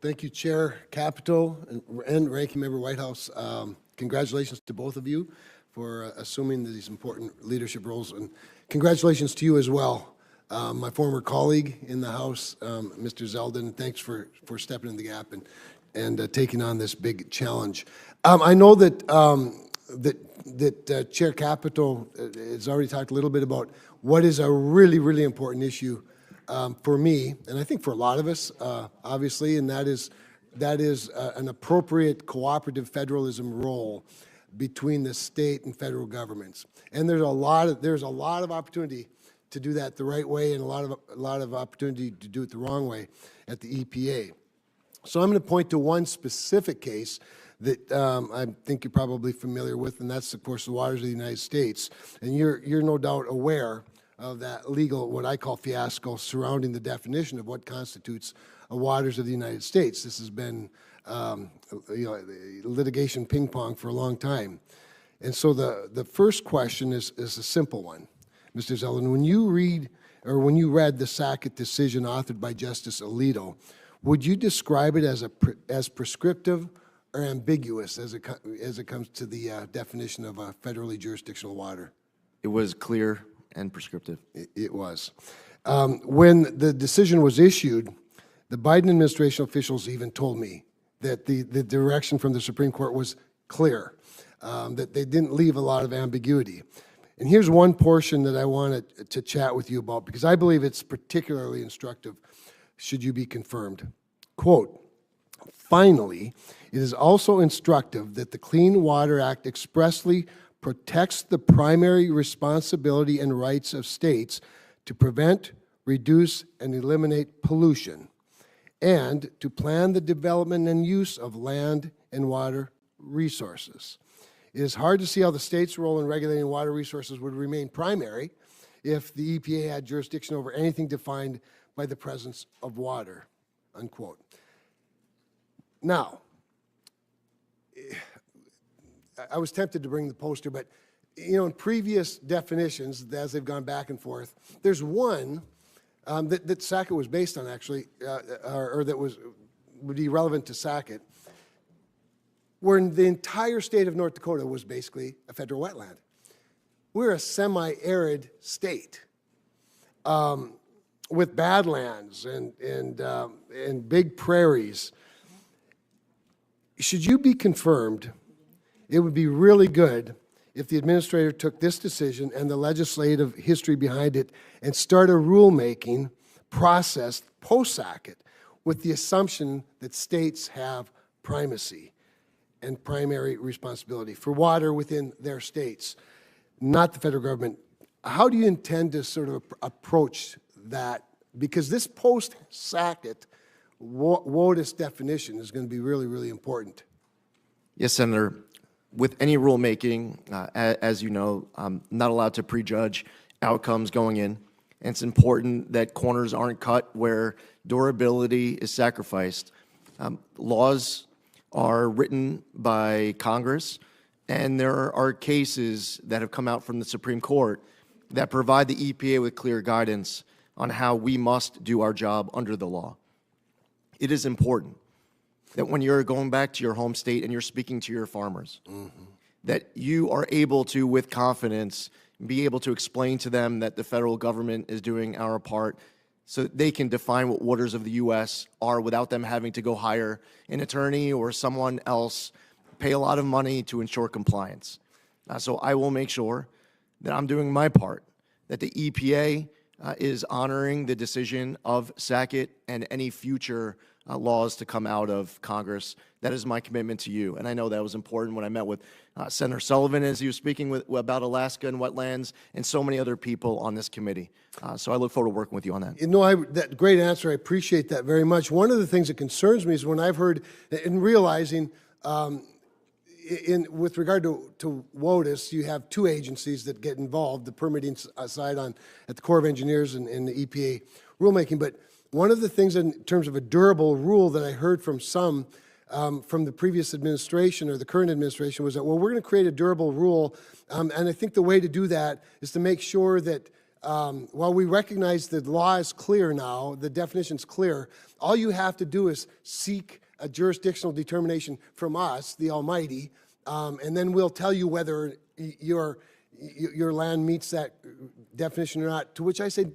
Thank you, Chair Capito and Ranking Member Whitehouse. Congratulations to both of you for assuming these important leadership roles, and congratulations to you as well. My former colleague in the House, Mr. Zeldin, thanks for stepping in the gap and taking on this big challenge. I know that Chair Capito has already talked a little bit about what is a really, really important issue for me, and I think for a lot of us, obviously, and that is an appropriate cooperative federalism role between the state and federal governments. And there's a lot of opportunity to do that the right way, and a lot of opportunity to do it the wrong way at the EPA. So I'm going to point to one specific case that I think you're probably familiar with, and that's, of course, the waters of the United States. And you're no doubt aware of that legal, what I call fiasco, surrounding the definition of what constitutes a waters of the United States. This has been litigation ping pong for a long time. And so the first question is a simple one. Mr. Zeldin, when you read the Sackett decision authored by Justice Alito, would you describe it as prescriptive or ambiguous as it comes to the definition of a federally jurisdictional water? It was clear and prescriptive. It was. When the decision was issued, the Biden administration officials even told me that the direction from the Supreme Court was clear, that they didn't leave a lot of ambiguity. And here's one portion that I wanted to chat with you about, because I believe it's particularly instructive should you be confirmed. Quote, "Finally, it is also instructive that the Clean Water Act expressly protects the primary responsibility and rights of states to prevent, reduce, and eliminate pollution, and to plan the development and use of land and water resources. It is hard to see how the state's role in regulating water resources would remain primary if the EPA had jurisdiction over anything defined by the presence of water," unquote. Now, I was tempted to bring the poster, but in previous definitions, as they've gone back and forth, there's one that Sackett was based on, actually, or that would be relevant to Sackett, where the entire state of North Dakota was basically a federal wetland. We're a semi-arid state with badlands and big prairies. Should you be confirmed, it would be really good if the administrator took this decision and the legislative history behind it and start a rulemaking process post-Sackett with the assumption that states have primacy and primary responsibility for water within their states, not the federal government. How do you intend to sort of approach that? Because this post-Sackett WOTUS definition is going to be really, really important. Yes, Senator. With any rulemaking, as you know, I'm not allowed to prejudge outcomes going in. And it's important that corners aren't cut where durability is sacrificed. Laws are written by Congress, and there are cases that have come out from the Supreme Court that provide the EPA with clear guidance on how we must do our job under the law. It is important that when you're going back to your home state and you're speaking to your farmers, that you are able to, with confidence, be able to explain to them that the federal government is doing our part so that they can define what waters of the U.S. are without them having to go hire an attorney or someone else, pay a lot of money to ensure compliance. So I will make sure that I'm doing my part, that the EPA is honoring the decision of Sackett and any future laws to come out of Congress. That is my commitment to you. And I know that was important when I met with Senator Sullivan as he was speaking about Alaska and wetlands and so many other people on this committee. So I look forward to working with you on that. That great answer. I appreciate that very much. One of the things that concerns me is when I've heard, in realizing, with regard to WOTUS, you have two agencies that get involved, the permitting side at the Corps of Engineers and the EPA rulemaking. But one of the things in terms of a durable rule that I heard from some from the previous administration or the current administration was that, well, we're going to create a durable rule. And I think the way to do that is to make sure that while we recognize the law is clear now, the definition's clear, all you have to do is seek a jurisdictional determination from us, the Almighty, and then we'll tell you whether your land meets that definition or not, to which I say,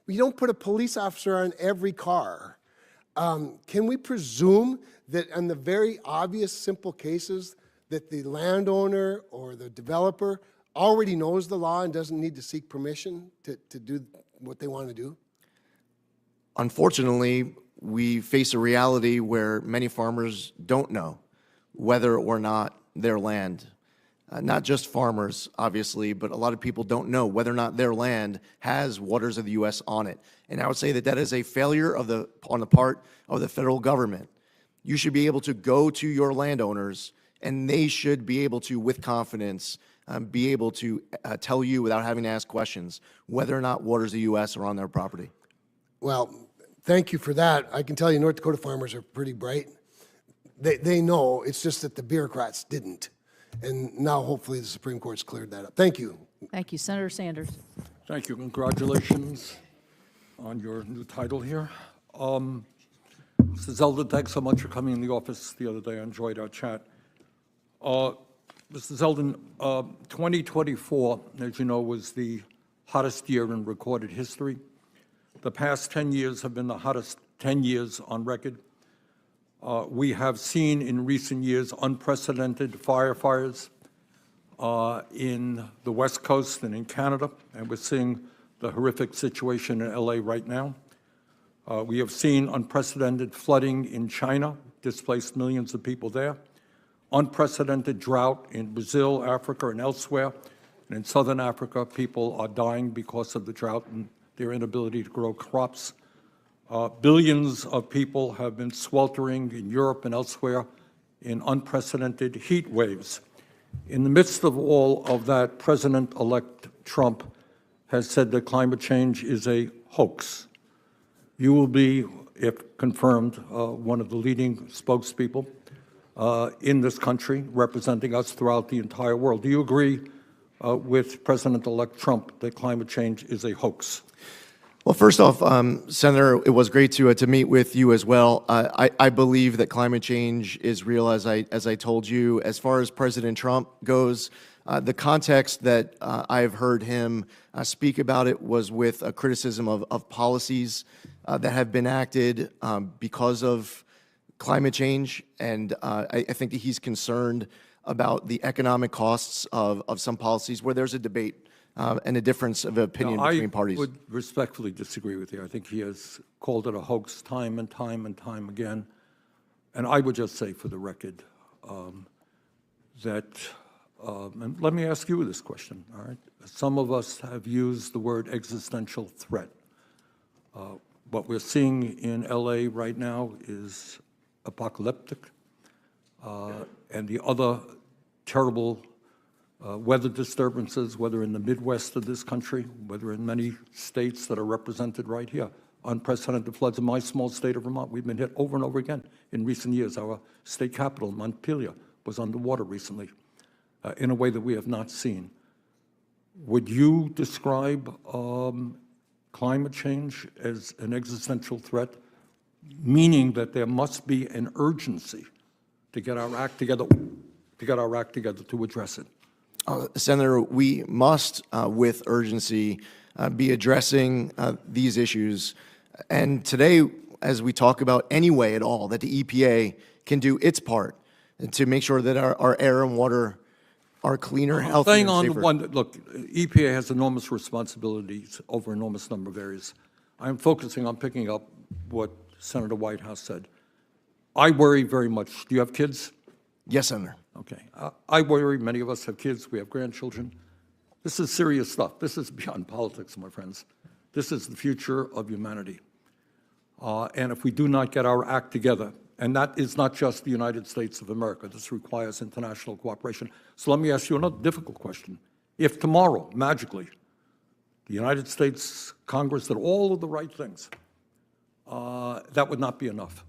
you don't put a police officer on every car. Can we presume that in the very obvious, simple cases that the landowner or the developer already knows the law and doesn't need to seek permission to do what they want to do? Unfortunately, we face a reality where many farmers don't know whether or not their land not just farmers, obviously, but a lot of people don't know whether or not their land has waters of the U.S. on it. And I would say that that is a failure on the part of the federal government. You should be able to go to your landowners, and they should be able to, with confidence, be able to tell you without having to ask questions whether or not waters of the U.S. are on their property. Well, thank you for that. I can tell you North Dakota farmers are pretty bright. They know, it's just that the bureaucrats didn't. And now hopefully the Supreme Court's cleared that up. Thank you. Thank you, Senator Sanders. Thank you. Congratulations on your new title here. Mr. Zeldin, thanks so much for coming in the office the other day. I enjoyed our chat. Mr. Zeldin, 2024, as you know, was the hottest year in recorded history. The past 10 years have been the hottest 10 years on record. We have seen in recent years unprecedented fires in the West Coast and in Canada, and we're seeing the horrific situation in LA right now. We have seen unprecedented flooding in China, displaced millions of people there, unprecedented drought in Brazil, Africa, and elsewhere. And in Southern Africa, people are dying because of the drought and their inability to grow crops. Billions of people have been sweltering in Europe and elsewhere in unprecedented heat waves. In the midst of all of that, President-elect Trump has said that climate change is a hoax. You will be, if confirmed, one of the leading spokespeople in this country, representing us throughout the entire world. Do you agree with President-elect Trump that climate change is a hoax? Well, first off, Senator, it was great to meet with you as well. I believe that climate change is real, as I told you. As far as President Trump goes, the context that I've heard him speak about it was with a criticism of policies that have been acted because of climate change, and I think that he's concerned about the economic costs of some policies where there's a debate and a difference of opinion between parties. I would respectfully disagree with you. I think he has called it a hoax time and time and time again. And I would just say for the record that, and let me ask you this question, all right? Some of us have used the word existential threat. What we're seeing in LA right now is apocalyptic, and the other terrible weather disturbances, whether in the Midwest of this country, whether in many states that are represented right here, unprecedented floods in my small state of Vermont. We've been hit over and over again in recent years. Our state capital, Montpelier, was underwater recently in a way that we have not seen. Would you describe climate change as an existential threat, meaning that there must be an urgency to get our act together, to address it? Senator, we must, with urgency, be addressing these issues. And today, as we talk about any way at all that the EPA can do its part to make sure that our air and water are cleaner, healthier, Staying and on safer. one, look, EPA has enormous responsibilities over an enormous number of areas. I'm focusing on picking up what Senator Whitehouse said. I worry very much. Do you have kids? Yes, Senator. Okay. I worry. Many of us have kids. We have grandchildren. This is serious stuff. This is beyond politics, my friends. This is the future of humanity. And if we do not get our act together, and that is not just the United States of America, this requires international cooperation. So let me ask you another difficult question. If tomorrow, magically, the United States Congress did all of the right things, that would not be enough.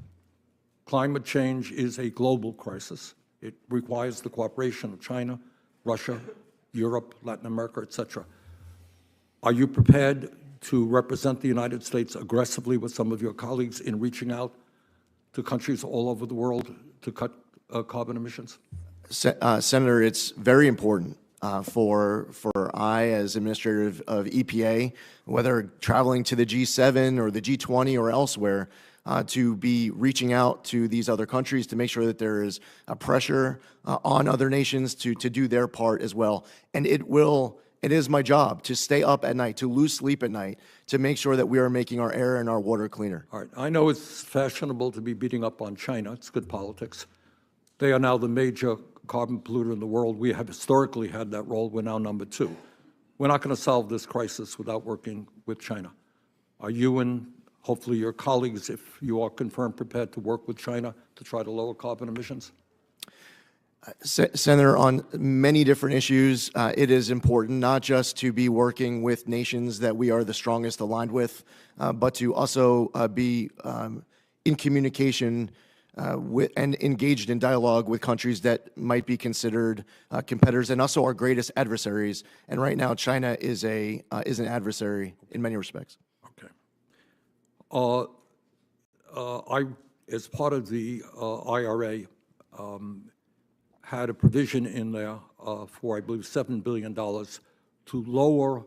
Climate change is a global crisis. It requires the cooperation of China, Russia, Europe, Latin America, etc. Are you prepared to represent the United States aggressively with some of your colleagues in reaching out to countries all over the world to cut carbon emissions? Senator, it's very important for I, as administrator of EPA, whether traveling to the G7 or the G20 or elsewhere, to be reaching out to these other countries to make sure that there is a pressure on other nations to do their part as well. And it is my job to stay up at night, to lose sleep at night, to make sure that we are making our air and our water cleaner. All right. I know it's fashionable to be beating up on China. It's good politics. They are now the major carbon polluter in the world. We have historically had that role. We're now number 2. We're not going to solve this crisis without working with China. Are you and hopefully your colleagues, if you are confirmed, prepared to work with China to try to lower carbon emissions? Senator, on many different issues, it is important not just to be working with nations that we are the strongest aligned with, but to also be in communication and engaged in dialogue with countries that might be considered competitors and also our greatest adversaries. And right now, China is an adversary in many respects. Okay. As part of the IRA, had a provision in there for, I believe, $7 billion to lower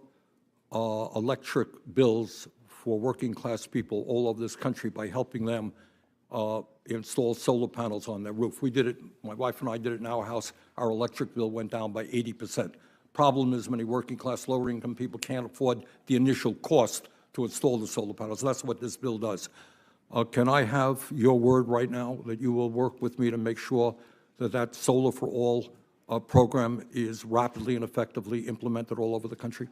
electric bills for working class people all over this country by helping them install solar panels on their roof. We did it, my wife and I did it in our house. Our electric bill went down by 80%. Problem is many working class, lower income people can't afford the initial cost to install the solar panels. That's what this bill does. Can I have your word right now that you will work with me to make sure that Solar for All program is rapidly and effectively implemented all over the country?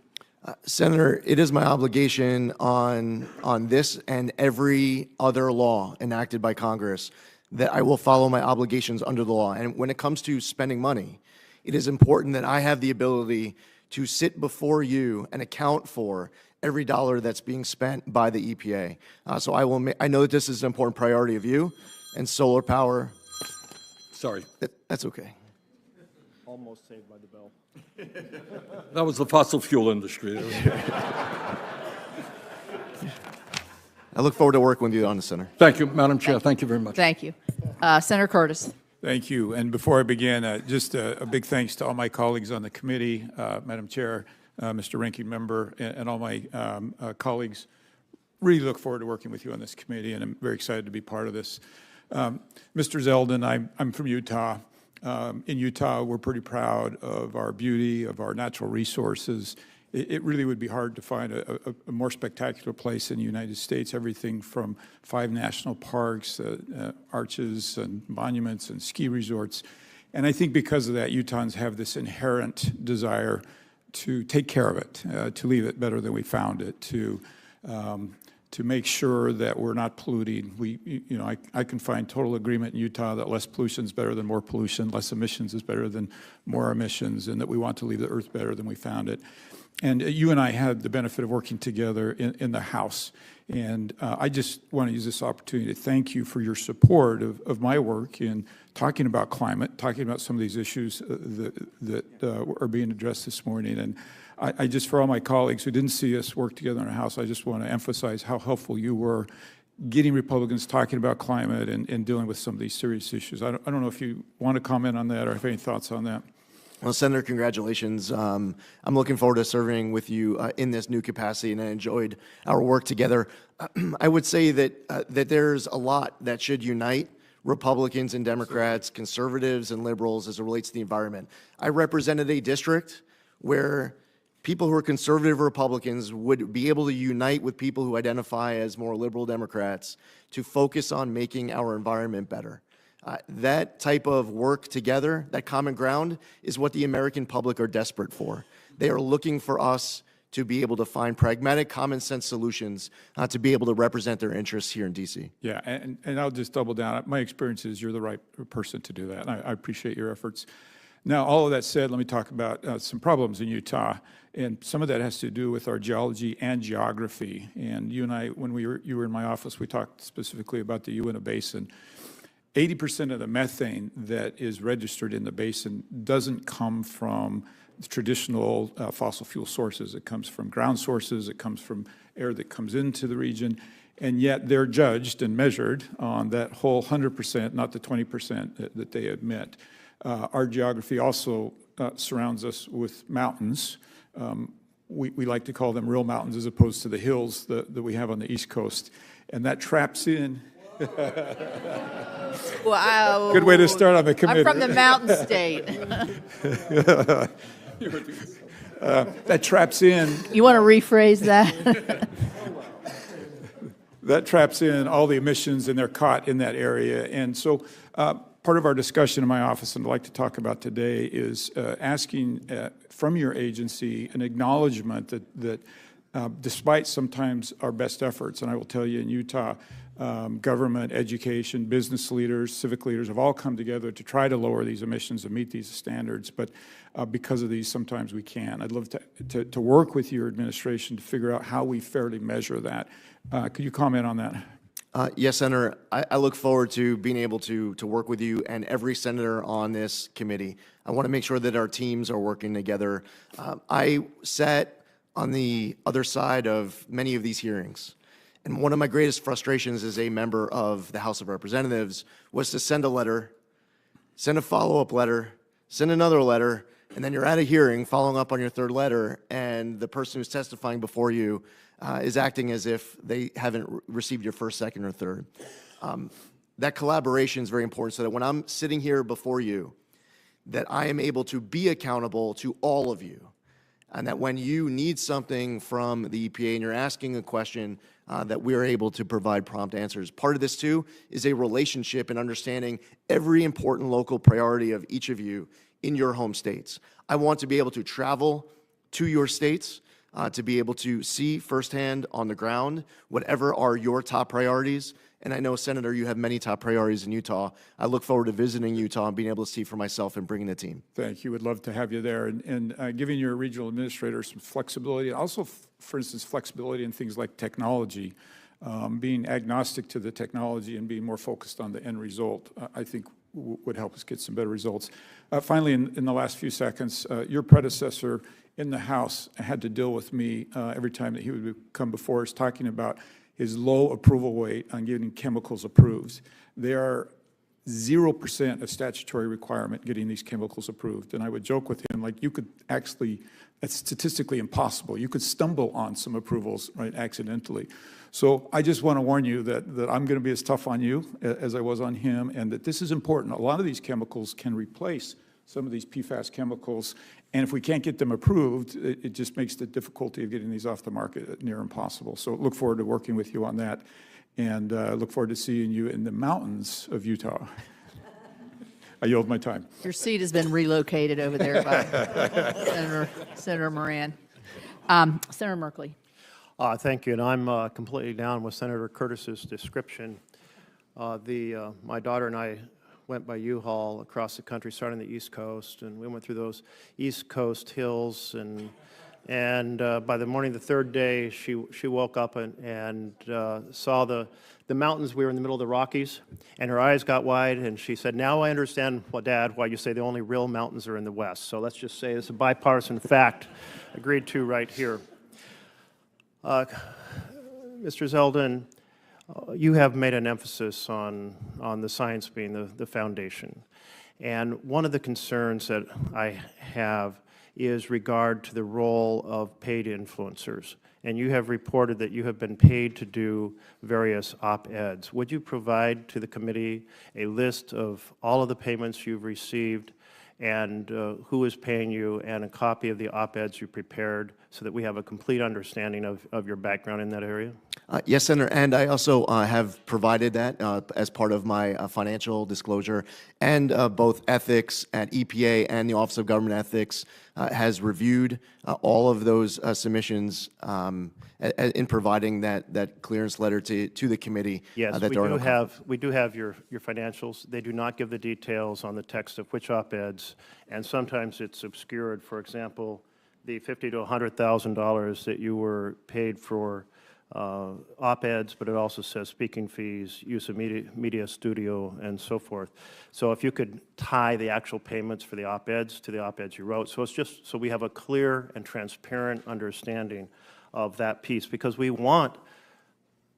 Senator, it is my obligation on this and every other law enacted by Congress that I will follow my obligations under the law. And when it comes to spending money, it is important that I have the ability to sit before you and account for every dollar that's being spent by the EPA. So I know that this is an important priority of you and solar power. Sorry. That's okay. Almost saved by the bell. That was the fossil fuel industry. I look forward to working with you on the Senator. Thank you, Madam Chair. Thank you very much. Thank you. Senator Curtis. Thank you. And before I begin, just a big thanks to all my colleagues on the committee, Madam Chair, Mr. Ranking Member, and all my colleagues. Really look forward to working with you on this committee, and I'm very excited to be part of this. Mr. Zeldin, I'm from Utah. In Utah, we're pretty proud of our beauty, of our natural resources. It really would be hard to find a more spectacular place in the United States. Everything from 5 national parks, arches and monuments and ski resorts. And I think because of that, Utahns have this inherent desire to take care of it, to leave it better than we found it, to make sure that we're not polluting. I can find total agreement in Utah that less pollution is better than more pollution, less emissions is better than more emissions, and that we want to leave the earth better than we found it. And you and I had the benefit of working together in the House. And I just want to use this opportunity to thank you for your support of my work in talking about climate, talking about some of these issues that are being addressed this morning. And I just, for all my colleagues who didn't see us work together in the House, I just want to emphasize how helpful you were getting Republicans talking about climate and dealing with some of these serious issues. I don't know if you want to comment on that or have any thoughts on that. Well, Senator, congratulations. I'm looking forward to serving with you in this new capacity, and I enjoyed our work together. I would say that there's a lot that should unite Republicans and Democrats, conservatives and liberals as it relates to the environment. I represented a district where people who are conservative Republicans would be able to unite with people who identify as more liberal Democrats to focus on making our environment better. That type of work together, that common ground, is what the American public are desperate for. They are looking for us to be able to find pragmatic, common sense solutions to be able to represent their interests here in D.C. Yeah, and I'll just double down. My experience is you're the right person to do that, and I appreciate your efforts. Now, all of that said, let me talk about some problems in Utah, and some of that has to do with our geology and geography. And you and I, when you were in my office, we talked specifically about the Uinta Basin. 80% of the methane that is registered in the basin doesn't come from traditional fossil fuel sources. It comes from ground sources. It comes from air that comes into the region. And yet they're judged and measured on that whole 100%, not the 20% that they admit. Our geography also surrounds us with mountains. We like to call them real mountains as opposed to the hills that we have on the East Coast. And that traps in... Wow. Good way to start on the committee. I'm from the mountain state. That traps in. You want to rephrase that? That traps in all the emissions, and they're caught in that area. And so Part of our discussion in my office, and I'd like to talk about today, is asking from your agency an acknowledgement that despite sometimes our best efforts, and I will tell you in Utah, government, education, business leaders, civic leaders have all come together to try to lower these emissions and meet these standards, but because of these, sometimes we can't. I'd love to work with your administration to figure out how we fairly measure that. Could you comment on that? Yes, Senator. I look forward to being able to work with you and every senator on this committee. I want to make sure that our teams are working together. I sat on the other side of many of these hearings, and one of my greatest frustrations as a member of the House of Representatives was to send a letter, send a follow-up letter, send another letter, and then you're at a hearing following up on your third letter, and the person who's testifying before you is acting as if they haven't received your first, second, or third. That collaboration is very important so that when I'm sitting here before you, that I am able to be accountable to all of you, and that when you need something from the EPA and you're asking a question, that we're able to provide prompt answers. Part of this, too, is a relationship and understanding every important local priority of each of you in your home states. I want to be able to travel to your states, to be able to see firsthand on the ground whatever are your top priorities. And I know, Senator, you have many top priorities in Utah. I look forward to visiting Utah and being able to see for myself and bringing a team. Thank you. Would love to have you there. And giving your regional administrator some flexibility, also, for instance, flexibility in things like technology, being agnostic to the technology and being more focused on the end result, I think would help us get some better results. Finally, in the last few seconds, your predecessor in the House had to deal with me every time that he would come before us talking about his low approval rate on getting chemicals approved. They are 0% of statutory requirement getting these chemicals approved. And I would joke with him, like, you could actually, that's statistically impossible. You could stumble on some approvals, right, accidentally. So I just want to warn you that I'm going to be as tough on you as I was on him, and that this is important. A lot of these chemicals can replace some of these PFAS chemicals, and if we can't get them approved, it just makes the difficulty of getting these off the market near impossible. So look forward to working with you on that, and look forward to seeing you in the mountains of Utah. I yield my time. Your seat has been relocated over there by Senator Moran. Senator Merkley. Thank you, and I'm completely down with Senator Curtis's description. My daughter and I went by U-Haul across the country, starting on the East Coast, and we went through those East Coast hills, and by the morning of the third day, she woke up and saw the mountains. We were in the middle of the Rockies, and her eyes got wide, and she said, "Now I understand, Dad, why you say the only real mountains are in the West." So let's just say it's a bipartisan fact, agreed to right here. Mr. Zeldin, you have made an emphasis on the science being the foundation. And one of the concerns that I have is regard to the role of paid influencers. And you have reported that you have been paid to do various op-eds. Would you provide to the committee a list of all of the payments you've received and who is paying you, and a copy of the op-eds you prepared so that we have a complete understanding of your background in that area? Yes, Senator, and I also have provided that as part of my financial disclosure, and both ethics at EPA and the Office of Government Ethics has reviewed all of those submissions in providing that clearance letter to the committee. Yes, we do have your financials. They do not give the details on the text of which op-eds, and sometimes it's obscured. For example, the $50,000 to $100,000 that you were paid for op-eds, but it also says speaking fees, use of media studio, and so forth. So if you could tie the actual payments for the op-eds to the op-eds you wrote, so it's just so we have a clear and transparent understanding of that piece, because we want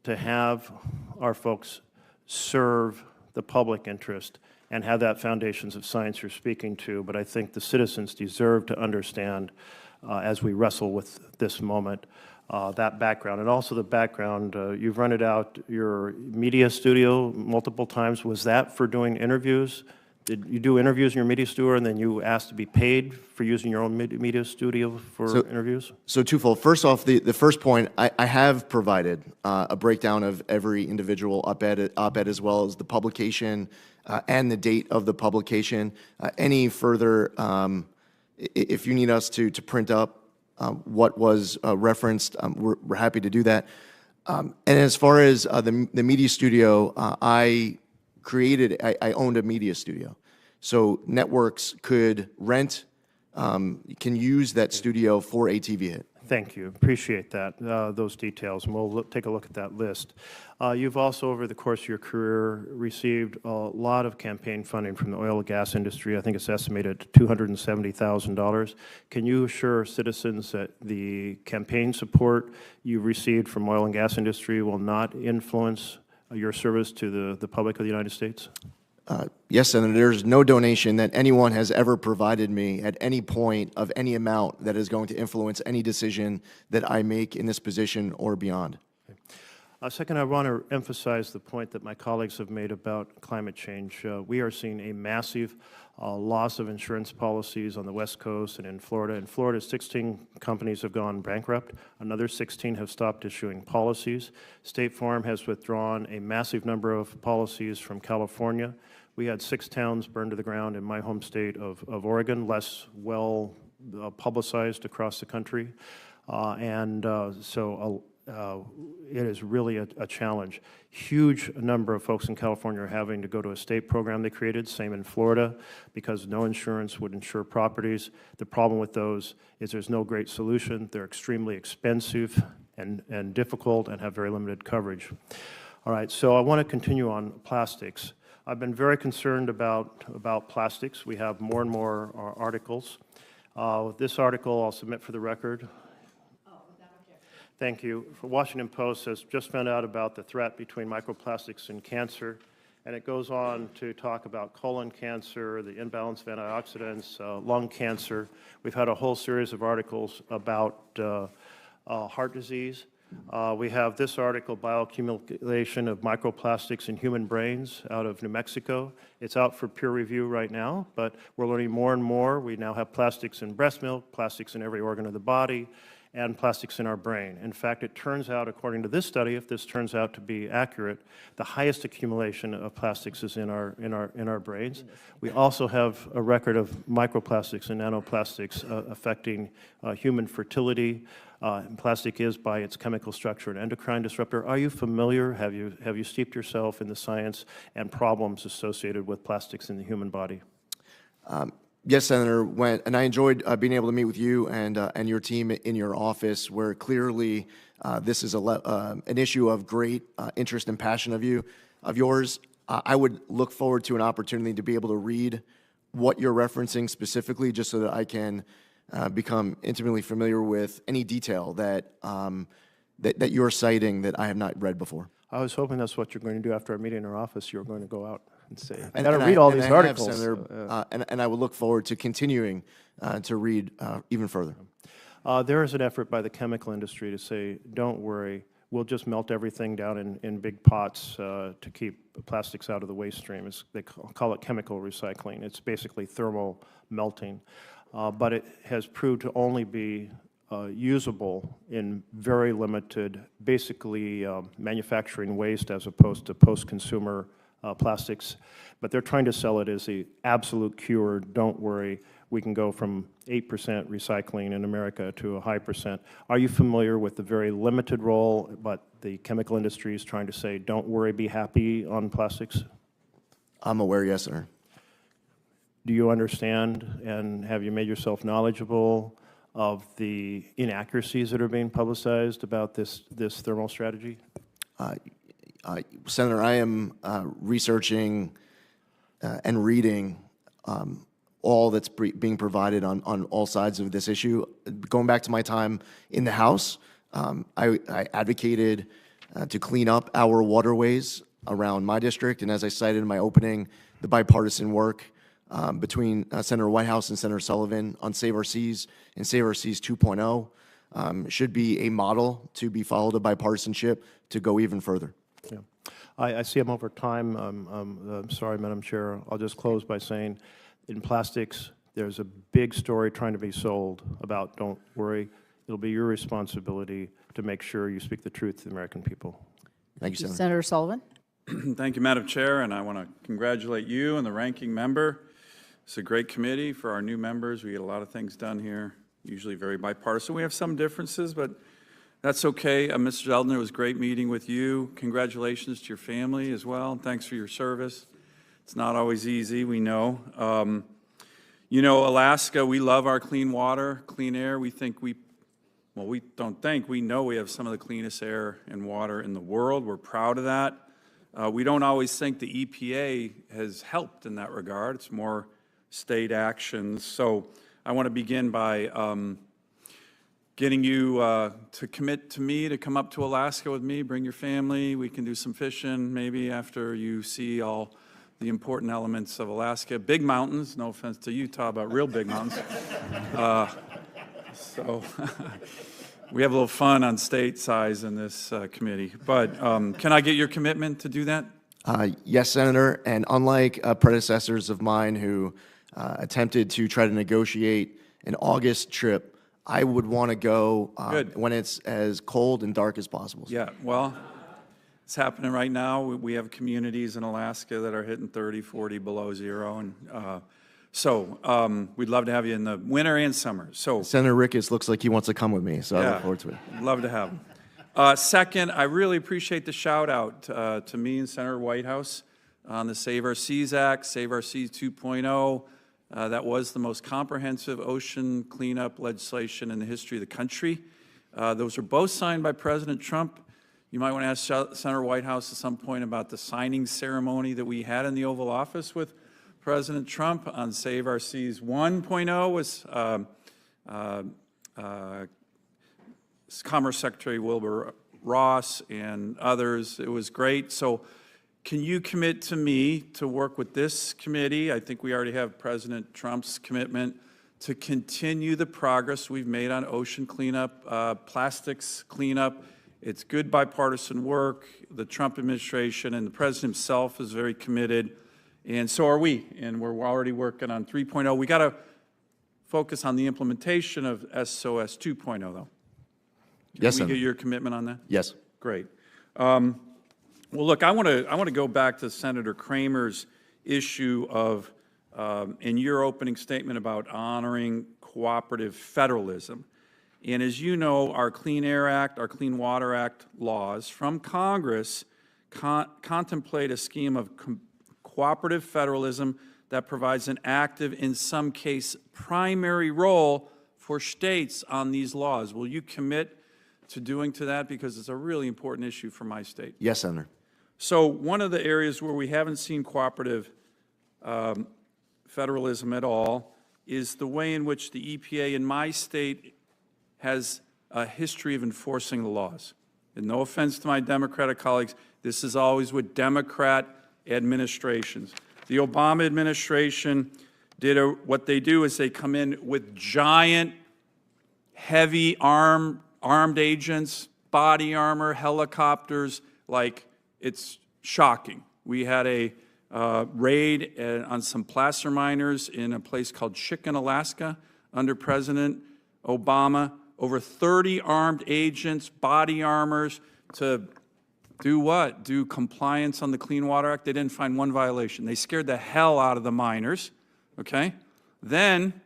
to have our folks serve the public interest and have that foundations of science you're speaking to, but I think the citizens deserve to understand as we wrestle with this moment, that background. And also the background, you've rented out your media studio multiple times. Was that for doing interviews? Did you do interviews in your media studio and then you asked to be paid for using your own media studio for interviews? So twofold. First off, the first point, I have provided a breakdown of every individual op-ed as well as the publication and the date of the publication. Any further, if you need us to print up what was referenced, we're happy to do that. And as far as the media studio, I owned a media studio. So networks could rent, can use that studio for a TV hit. Thank you. Appreciate that, those details, and we'll take a look at that list. You've also, over the course of your career, received a lot of campaign funding from the oil and gas industry. I think it's estimated at $270,000. Can you assure citizens that the campaign support you received from oil and gas industry will not influence your service to the public of the United States? Yes, Senator, there's no donation that anyone has ever provided me at any point of any amount that is going to influence any decision that I make in this position or beyond. Second, I want to emphasize the point that my colleagues have made about climate change. We are seeing a massive loss of insurance policies on the West Coast and in Florida. In Florida, 16 companies have gone bankrupt. Another 16 have stopped issuing policies. State Farm has withdrawn a massive number of policies from California. We had 6 towns burned to the ground in my home state of Oregon, less well publicized across the country. It is really a challenge. Huge number of folks in California are having to go to a state program they created, same in Florida, because no insurance would insure properties. The problem with those is there's no great solution. They're extremely expensive and difficult and have very limited coverage. All right, so I want to continue on plastics. I've been very concerned about plastics. We have more and more articles. This article I'll submit for the record. Thank you. Washington Post has just found out about the threat between microplastics and cancer, and it goes on to talk about colon cancer, the imbalance of antioxidants, lung cancer. We've had a whole series of articles about heart disease. We have this article, Bioaccumulation of Microplastics in Human Brains, out of New Mexico. It's out for peer review right now, but we're learning more and more. We now have plastics in breast milk, plastics in every organ of the body, and plastics in our brain. In fact, it turns out, according to this study, if this turns out to be accurate, the highest accumulation of plastics is in our brains. We also have a record of microplastics and nanoplastics affecting human fertility. Plastic is, by its chemical structure, an endocrine disruptor. Are you familiar? Have you steeped yourself in the science and problems associated with plastics in the human body? Yes, Senator, and I enjoyed being able to meet with you and your team in your office, where clearly this is an issue of great interest and passion of yours. I would look forward to an opportunity to be able to read what you're referencing specifically, just so that I can become intimately familiar with any detail that you're citing that I have not read before. I was hoping that's what you're going to do after our meeting in our office. You're going to go out and say, I got to read all these articles. Senator, and I would look forward to continuing to read even further. There is an effort by the chemical industry to say, don't worry, we'll just melt everything down in big pots to keep plastics out of the waste stream. They call it chemical recycling. It's basically thermal melting. But it has proved to only be usable in very limited, basically manufacturing waste as opposed to post-consumer plastics. But they're trying to sell it as the absolute cure. Don't worry, we can go from 8% recycling in America to a high percent. Are you familiar with the very limited role, but the chemical industry is trying to say, don't worry, be happy on plastics? I'm aware, yes, sir. Do you understand, and have you made yourself knowledgeable of the inaccuracies that are being publicized about this thermal strategy? Senator, I am researching and reading all that's being provided on all sides of this issue. Going back to my time in the House, I advocated to clean up our waterways around my district, and as I cited in my opening, the bipartisan work between Senator Whitehouse and Senator Sullivan on Save Our Seas and Save Our Seas 2.0 should be a model to be followed of bipartisanship to go even further. Yeah. I see I'm over time. I'm sorry, Madam Chair. I'll just close by saying, in plastics, there's a big story trying to be sold about don't worry. It'll be your responsibility to make sure you speak the truth to the American people. Thank you, Senator. Senator Sullivan? Thank you, Madam Chair, and I want to congratulate you and the ranking member. It's a great committee for our new members. We get a lot of things done here, usually very bipartisan. We have some differences, but that's okay. Mr. Zeldin, it was great meeting with you. Congratulations to your family as well. Thanks for your service. It's not always easy, we know. You know, Alaska, we love our clean water, clean air. We don't think, we know we have some of the cleanest air and water in the world. We're proud of that. We don't always think the EPA has helped in that regard. It's more state actions. So I want to begin by getting you to commit to me to come up to Alaska with me, bring your family. We can do some fishing maybe after you see all the important elements of Alaska. Big mountains, no offense to Utah, but real big mountains. So we have a little fun on state size in this committee. But can I get your commitment to do that? Yes, Senator, and unlike predecessors of mine who attempted to try to negotiate an August trip, I would want to go when it's as cold and dark as possible. Yeah, well, it's happening right now. We have communities in Alaska that are hitting 30, 40 below zero, and so we'd love to have you in the winter and summer. So Senator Ricketts looks like he wants to come with me, so I look forward to it. Love to have him. Second, I really appreciate the shout out to me and Senator Whitehouse on the Save Our Seas Act, Save Our Seas 2.0. That was the most comprehensive ocean cleanup legislation in the history of the country. Those were both signed by President Trump. You might want to ask Senator Whitehouse at some point about the signing ceremony that we had in the Oval Office with President Trump on Save Our Seas 1.0 was Commerce Secretary Wilbur Ross and others. It was great. So can you commit to me to work with this committee? I think we already have President Trump's commitment to continue the progress we've made on ocean cleanup, plastics cleanup. It's good bipartisan work. The Trump administration and the president himself is very committed, and so are we. And we're already working on 3.0. We got to focus on the implementation of SOS 2.0, though. Yes, Can we get your commitment on that? Yes. Great. Well, look, I want to go back to Senator Kramer's issue of, in your opening statement about honoring cooperative federalism. And as you know, our Clean Air Act, our Clean Water Act laws from Congress contemplate a scheme of cooperative federalism that provides an active, in some case, primary role for states on these laws. Will you commit to doing to that? Because it's a really important issue for my state. Yes, Senator. So one of the areas where we haven't seen cooperative federalism at all is the way in which the EPA in my state has a history of enforcing the laws. And no offense to my Democratic colleagues, this is always with Democrat administrations. The Obama administration did what they do is they come in with giant, heavy armed agents, body armor, helicopters, like it's shocking. We had a raid on some placer miners in a place called Chicken, Alaska, under President Obama. Over 30 armed agents, body armors, to do what? Do compliance on the Clean Water Act. They didn't find one violation. They scared the hell out of the miners, okay? Then,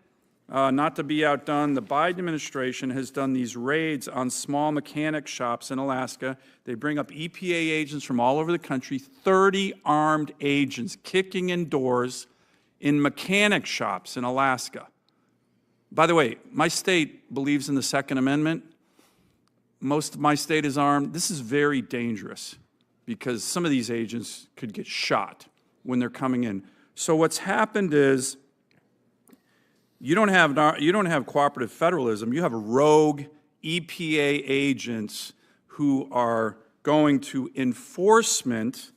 not to be outdone, the Biden administration has done these raids on small mechanic shops in Alaska. They bring up EPA agents from all over the country, 30 armed agents kicking in doors in mechanic shops in Alaska. By the way, my state believes in the Second Amendment. Most of my state is armed. This is very dangerous because some of these agents could get shot when they're coming in. So what's happened is you don't have cooperative federalism. You have rogue EPA agents who are going to enforcement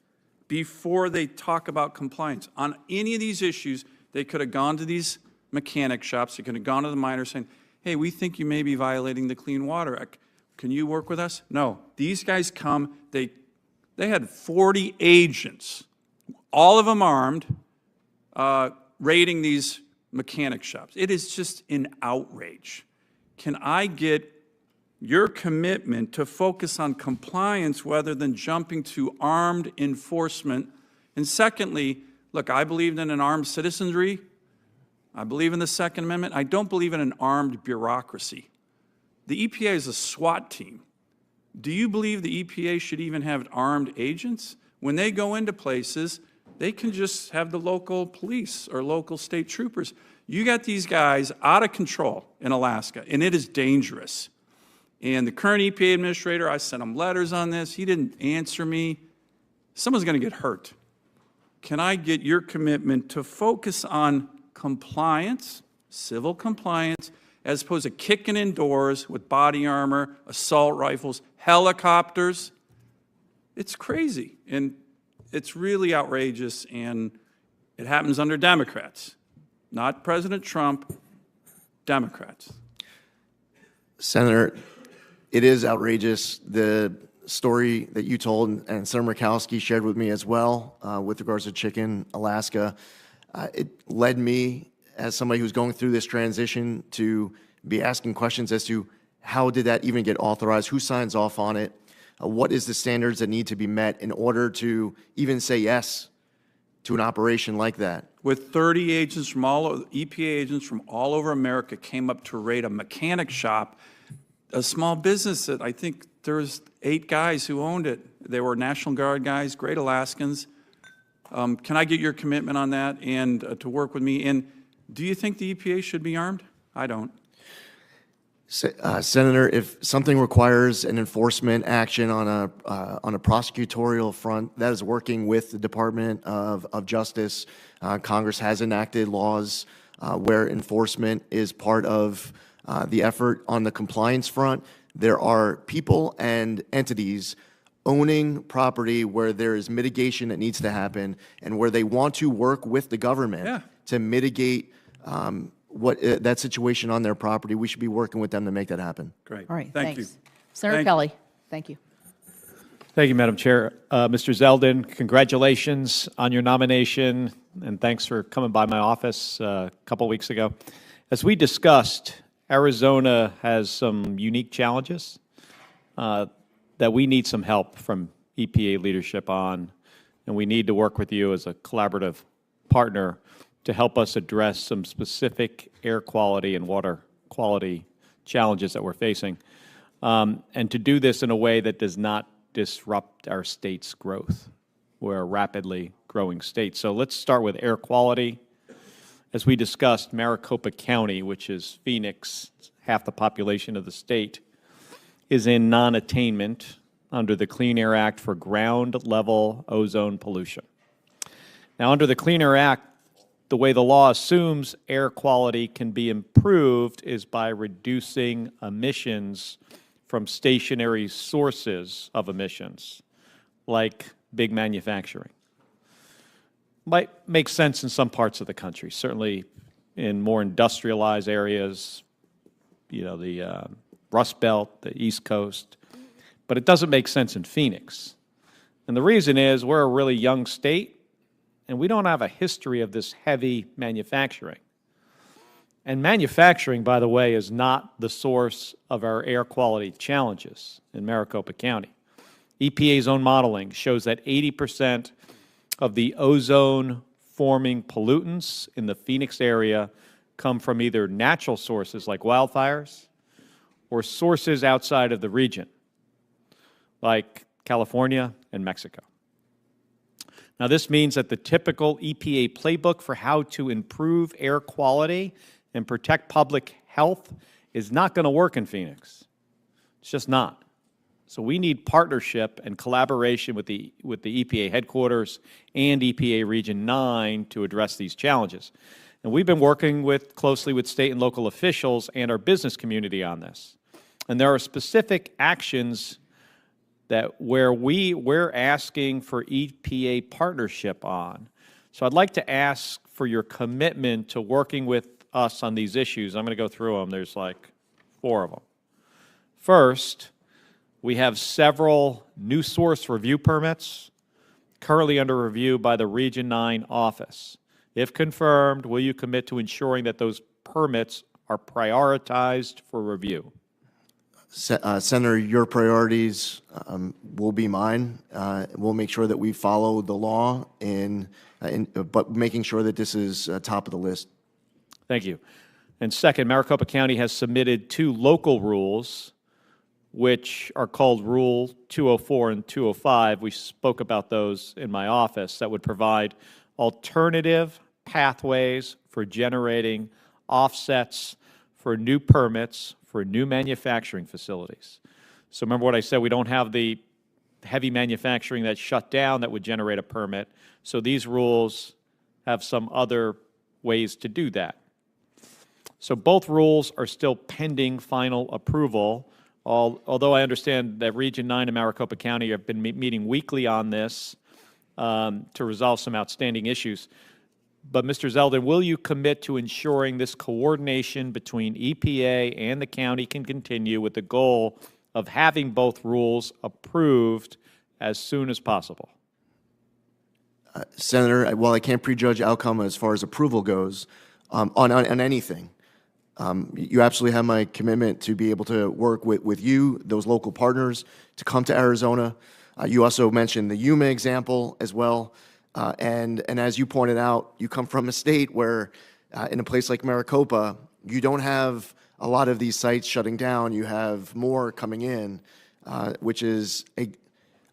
before they talk about compliance. On any of these issues, they could have gone to these mechanic shops. They could have gone to the miners saying, hey, we think you may be violating the Clean Water Act. Can you work with us? No. These guys come. They had 40 agents, all of them armed, raiding these mechanic shops. It is just an outrage. Can I get your commitment to focus on compliance rather than jumping to armed enforcement. And secondly, look, I believe in an armed citizenry. I believe in the Second Amendment. I don't believe in an armed bureaucracy. The EPA is a SWAT team. Do you believe the EPA should even have armed agents? When they go into places, they can just have the local police or local state troopers. You got these guys out of control in Alaska, and it is dangerous. And the current EPA administrator, I sent him letters on this. He didn't answer me. Someone's going to get hurt. Can I get your commitment to focus on compliance, civil compliance, as opposed to kicking in doors with body armor, assault rifles, helicopters? It's crazy, and it's really outrageous, and it happens under Democrats, not President Trump, Democrats. Senator, it is outrageous, the story that you told and Senator Murkowski shared with me as well with regards to Chicken, Alaska. It led me, as somebody who's going through this transition, to be asking questions as to how did that even get authorized, who signs off on it, what is the standards that need to be met in order to even say yes to an operation like that? With 30 agents from EPA agents from all over America came up to raid a mechanic shop, a small business that I think there was 8 guys who owned it. They were National Guard guys, great Alaskans. Can I get your commitment on that and to work with me? And do you think the EPA should be armed? I don't. Senator, if something requires an enforcement action on a prosecutorial front, that is working with the Department of Justice. Congress has enacted laws where enforcement is part of the effort. On the compliance front, there are people and entities owning property where there is mitigation that needs to happen and where they want to work with the government to mitigate that situation on their property. We should be working with them to make that happen. Great. All right, Thank thanks. you. Senator Kelly, thank you. Thank you, Madam Chair. Mr. Zeldin, congratulations on your nomination, and thanks for coming by my office a couple weeks ago. As we discussed, Arizona has some unique challenges that we need some help from EPA leadership on, and we need to work with you as a collaborative partner to help us address some specific air quality and water quality challenges that we're facing, and to do this in a way that does not disrupt our state's growth. We're a rapidly growing state. So let's start with air quality. As we discussed, Maricopa County, which is Phoenix, half the population of the state, is in non-attainment under the Clean Air Act for ground-level ozone pollution. Now, under the Clean Air Act, the way the law assumes air quality can be improved is by reducing emissions from stationary sources of emissions, like big manufacturing. Might make sense in some parts of the country, certainly in more industrialized areas, you know, the Rust Belt, the East Coast, but it doesn't make sense in Phoenix. And the reason is we're a really young state, and we don't have a history of this heavy manufacturing. And manufacturing, by the way, is not the source of our air quality challenges in Maricopa County. EPA's own modeling shows that 80% of the ozone-forming pollutants in the Phoenix area come from either natural sources like wildfires or sources outside of the region, like California and Mexico. Now, this means that the typical EPA playbook for how to improve air quality and protect public health is not going to work in Phoenix. It's just not. So we need partnership and collaboration with the EPA headquarters and EPA Region 9 to address these challenges. And we've been working closely with state and local officials and our business community on this. And there are specific actions where we're asking for EPA partnership on. So I'd like to ask for your commitment to working with us on these issues. I'm going to go through them. There's like 4 of them. First, we have several new source review permits currently under review by the Region 9 office. If confirmed, will you commit to ensuring that those permits are prioritized for review? Senator, your priorities will be mine. We'll make sure that we follow the law, but making sure that this is top of the list. Thank you. And second, Maricopa County has submitted 2 local rules, which are called Rule 204 and 205. We spoke about those in my office, that would provide alternative pathways for generating offsets for new permits for new manufacturing facilities. So remember what I said, we don't have the heavy manufacturing that's shut down that would generate a permit. So these rules have some other ways to do that. So both rules are still pending final approval, although I understand that Region 9 and Maricopa County have been meeting weekly on this to resolve some outstanding issues. But Mr. Zeldin, will you commit to ensuring this coordination between EPA and the county can continue with the goal of having both rules approved as soon as possible? Senator, while I can't prejudge outcome as far as approval goes on anything, you absolutely have my commitment to be able to work with you, those local partners, to come to Arizona. You also mentioned the Yuma example as well. And as you pointed out, you come from a state where, in a place like Maricopa, you don't have a lot of these sites shutting down. You have more coming in, which is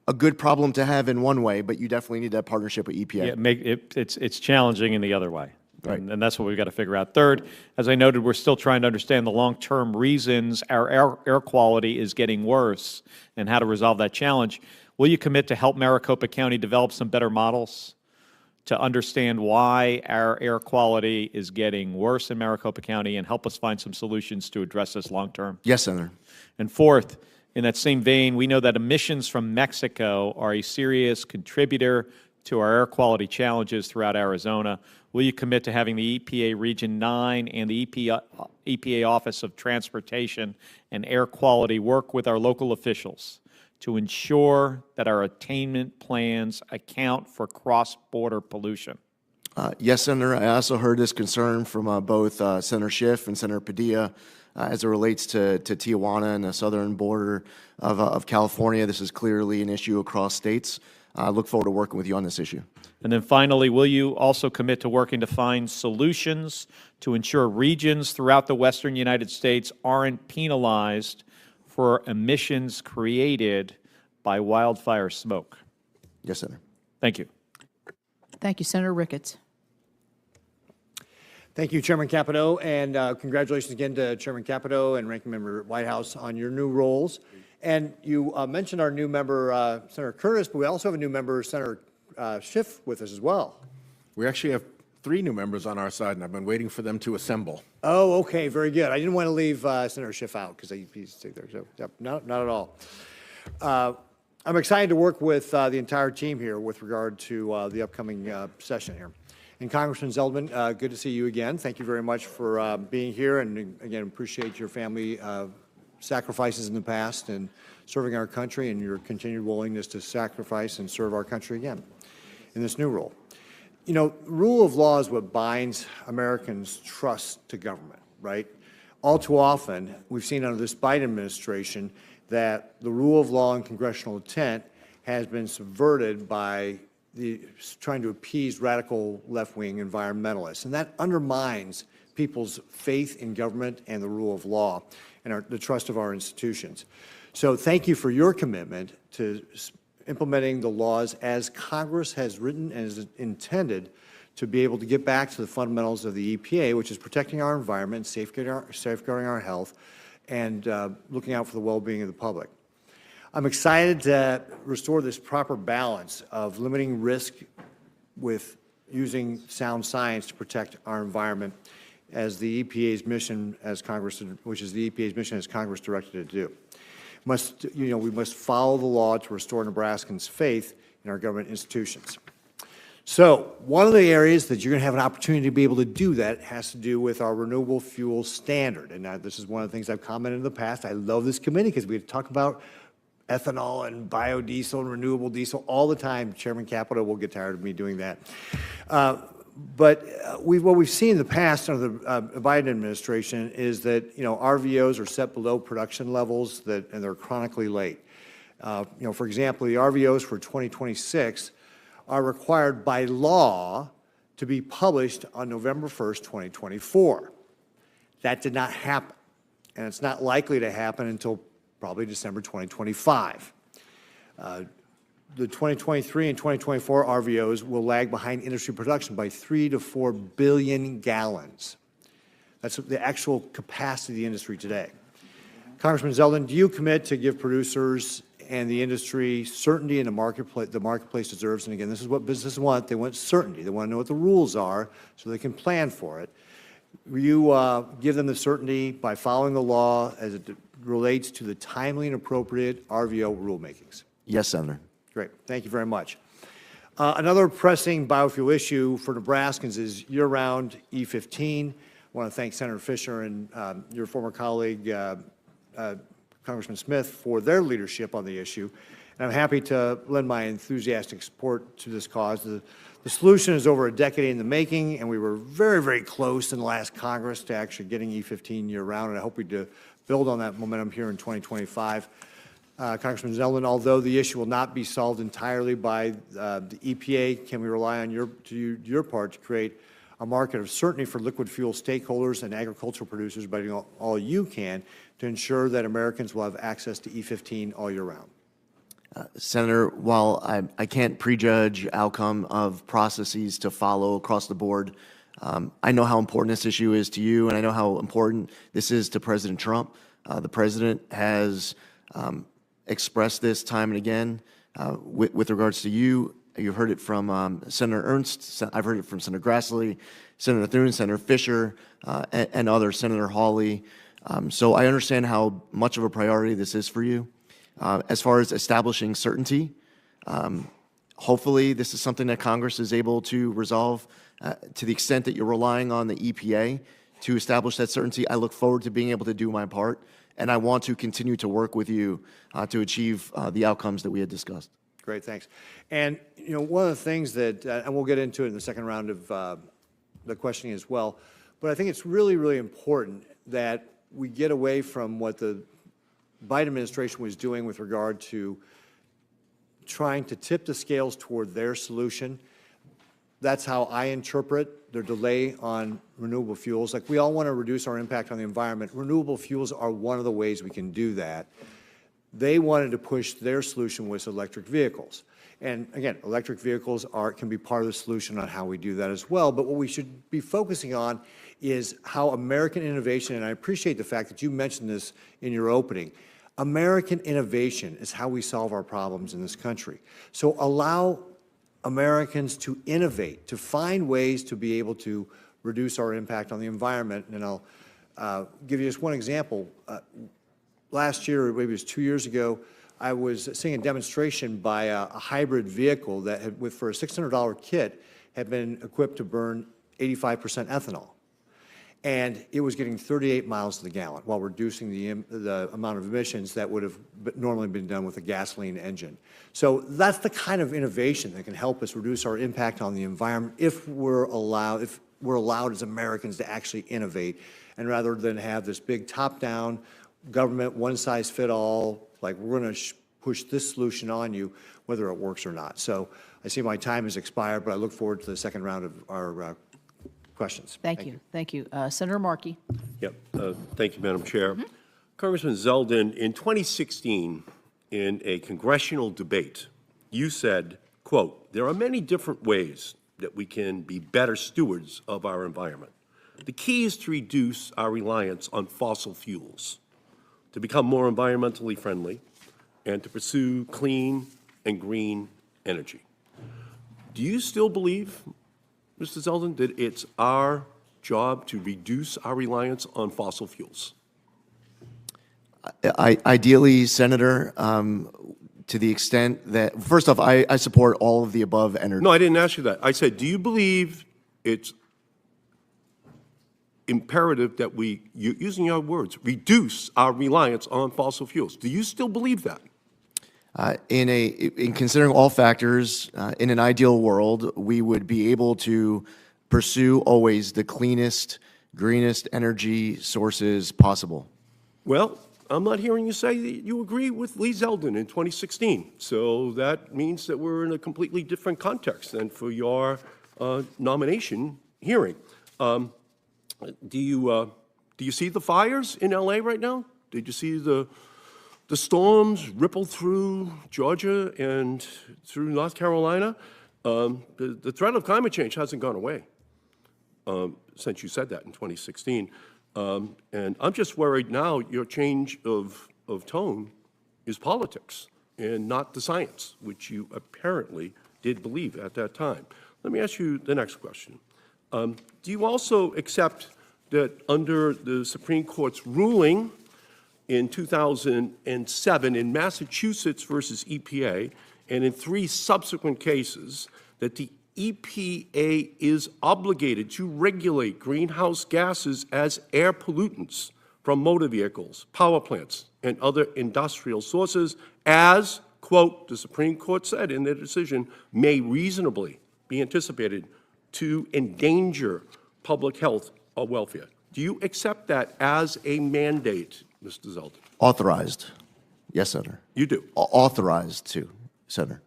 a good problem to have in one way, but you definitely need that partnership with EPA. Yeah, it's challenging in the other way. Right. And that's what we've got to figure out. Third, as I noted, we're still trying to understand the long-term reasons our air quality is getting worse and how to resolve that challenge. Will you commit to help Maricopa County develop some better models to understand why our air quality is getting worse in Maricopa County and help us find some solutions to address this long-term? Yes, Senator. And fourth, in that same vein, we know that emissions from Mexico are a serious contributor to our air quality challenges throughout Arizona. Will you commit to having the EPA Region 9 and the EPA Office of Transportation and Air Quality work with our local officials to ensure that our attainment plans account for cross-border pollution? Yes, Senator. I also heard this concern from both Senator Schiff and Senator Padilla as it relates to Tijuana and the southern border of California. This is clearly an issue across states. I look forward to working with you on this issue. And then finally, will you also commit to working to find solutions to ensure regions throughout the western United States aren't penalized for emissions created by wildfire smoke? Yes, Senator. Thank you. Thank you, Senator Ricketts. Thank you, Chairman Capito, and congratulations again to Chairman Capito and Ranking Member Whitehouse on your new roles. And you mentioned our new member, Senator Curtis, but we also have a new member, Senator Schiff, with us as well. We actually have 3 new members on our side, and I've been waiting for them to assemble. Oh, okay, very good. I didn't want to leave Senator Schiff out because he's there. So, yep, not at all. I'm excited to work with the entire team here with regard to the upcoming session here. And Congressman Zeldin, good to see you again. Thank you very much for being here, and again, appreciate your family sacrifices in the past and serving our country, and your continued willingness to sacrifice and serve our country again in this new role. You know, rule of law is what binds Americans' trust to government, right? All too often, we've seen under this Biden administration that the rule of law and congressional intent has been subverted by trying to appease radical left-wing environmentalists. And that undermines people's faith in government and the rule of law and the trust of our institutions. So thank you for your commitment to implementing the laws as Congress has written and is intended to be able to get back to the fundamentals of the EPA, which is protecting our environment, safeguarding our health, and looking out for the well-being of the public. I'm excited to restore this proper balance of limiting risk with using sound science to protect our environment as the EPA's mission as Congress, which is the EPA's mission as Congress directed it to do. We must follow the law to restore Nebraskans' faith in our government institutions. So one of the areas that you're going to have an opportunity to be able to do that has to do with our renewable fuel standard. And this is one of the things I've commented in the past. I love this committee because we talk about ethanol and biodiesel and renewable diesel all the time. Chairman Capito will get tired of me doing that. What we've seen in the past under the Biden administration is that, RVOs are set below production levels and they're chronically late. For example, the RVOs for 2026 are required by law to be published on November 1st, 2024. That did not happen, and it's not likely to happen until probably December 2025. The 2023 and 2024 RVOs will lag behind industry production by 3 to 4 billion gallons. That's the actual capacity of the industry today. Congressman Zeldin, do you commit to give producers and the industry certainty in the marketplace deserves? And again, this is what businesses want. They want certainty. They want to know what the rules are so they can plan for it. Will you give them the certainty by following the law as it relates to the timely and appropriate RVO rulemakings? Yes, Senator. Great. Thank you very much. Another pressing biofuel issue for Nebraskans is year-round E15. I want to thank Senator Fisher and your former colleague, Congressman Smith, for their leadership on the issue. And I'm happy to lend my enthusiastic support to this cause. The solution is over a decade in the making, and we were very, very close in the last Congress to actually getting E15 year-round, and I hope we build on that momentum here in 2025. Congressman Zeldin, although the issue will not be solved entirely by the EPA, can we rely on your part to create a market of certainty for liquid fuel stakeholders and agricultural producers by doing all you can to ensure that Americans will have access to E15 all year round? Senator, while I can't prejudge outcome of processes to follow across the board, I know how important this issue is to you, and I know how important this is to President Trump. The president has expressed this time and again with regards to you. You've heard it from Senator Ernst. I've heard it from Senator Grassley, Senator Thune, Senator Fisher, and others, Senator Hawley. So I understand how much of a priority this is for you. As far as establishing certainty, hopefully this is something that Congress is able to resolve to the extent that you're relying on the EPA to establish that certainty. I look forward to being able to do my part, and I want to continue to work with you to achieve the outcomes that we had discussed. Great, thanks. And one of the things that, and we'll get into it in the second round of the questioning as well, but I think it's really, really important that we get away from what the Biden administration was doing with regard to trying to tip the scales toward their solution. That's how I interpret their delay on renewable fuels. Like, we all want to reduce our impact on the environment. Renewable fuels are one of the ways we can do that. They wanted to push their solution with electric vehicles. And again, electric vehicles can be part of the solution on how we do that as well. But what we should be focusing on is how American innovation, and I appreciate the fact that you mentioned this in your opening, American innovation is how we solve our problems in this country. So allow Americans to innovate, to find ways to be able to reduce our impact on the environment. And I'll give you just one example. Last year, or maybe it was 2 years ago, I was seeing a demonstration by a hybrid vehicle that had, for a $600 kit, had been equipped to burn 85% ethanol. And it was getting 38 miles to the gallon while reducing the amount of emissions that would have normally been done with a gasoline engine. So that's the kind of innovation that can help us reduce our impact on the environment if we're allowed as Americans to actually innovate, and rather than have this big top-down government, one-size-fit-all, like, we're going to push this solution on you, whether it works or not. So I see my time has expired, but I look forward to the second round of our questions. Thank you. Thank you. Senator Markey. Yep. Thank you, Madam Chair. Congressman Zeldin, in 2016, in a congressional debate, you said, quote, "There are many different ways that we can be better stewards of our environment. The key is to reduce our reliance on fossil fuels, to become more environmentally friendly, and to pursue clean and green energy." Do you still believe, Mr. Zeldin, that it's our job to reduce our reliance on fossil fuels? Ideally, Senator, to the extent that, first off, I support all of the above energy. No, I didn't ask you that. I said, do you believe it's imperative that we, using your words, reduce our reliance on fossil fuels? Do you still believe that? In considering all factors, in an ideal world, we would be able to pursue always the cleanest, greenest energy sources possible? Well, I'm not hearing you say that you agree with Lee Zeldin in 2016. So that means that we're in a completely different context than for your nomination hearing. Do you see the fires in LA right now? Did you see the storms ripple through Georgia and through North Carolina? The threat of climate change hasn't gone away since you said that in 2016. And I'm just worried now your change of tone is politics and not the science, which you apparently did believe at that time. Let me ask you the next question. Do you also accept that under the Supreme Court's ruling in 2007 in Massachusetts versus EPA, and in 3 subsequent cases, that the EPA is obligated to regulate greenhouse gases as air pollutants from motor vehicles, power plants, and other industrial sources as, quote, the Supreme Court said in their decision, may reasonably be anticipated to endanger public health or welfare? Do you accept that as a mandate, Mr. Zeldin? Authorized. Yes, Senator. You do? Authorized to, Senator.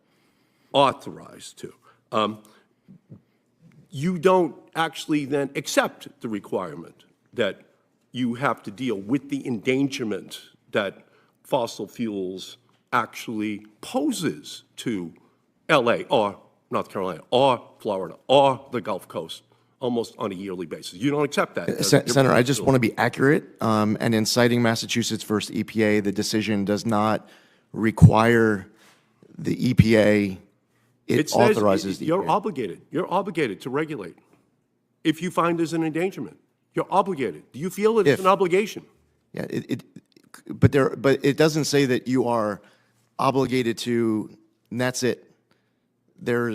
Authorized to. You don't actually then accept the requirement that you have to deal with the endangerment that fossil fuels actually poses to LA or North Carolina or Florida or the Gulf Coast almost on a yearly basis. You don't accept that. Senator, I just want to be accurate. And in citing Massachusetts versus EPA, the decision does not require the EPA. It says authorizes the you're EPA. obligated. You're obligated to regulate. If you find there's an endangerment, you're obligated. Do you feel that it's an obligation? Yeah, but it doesn't say that you are obligated to, and that's it. There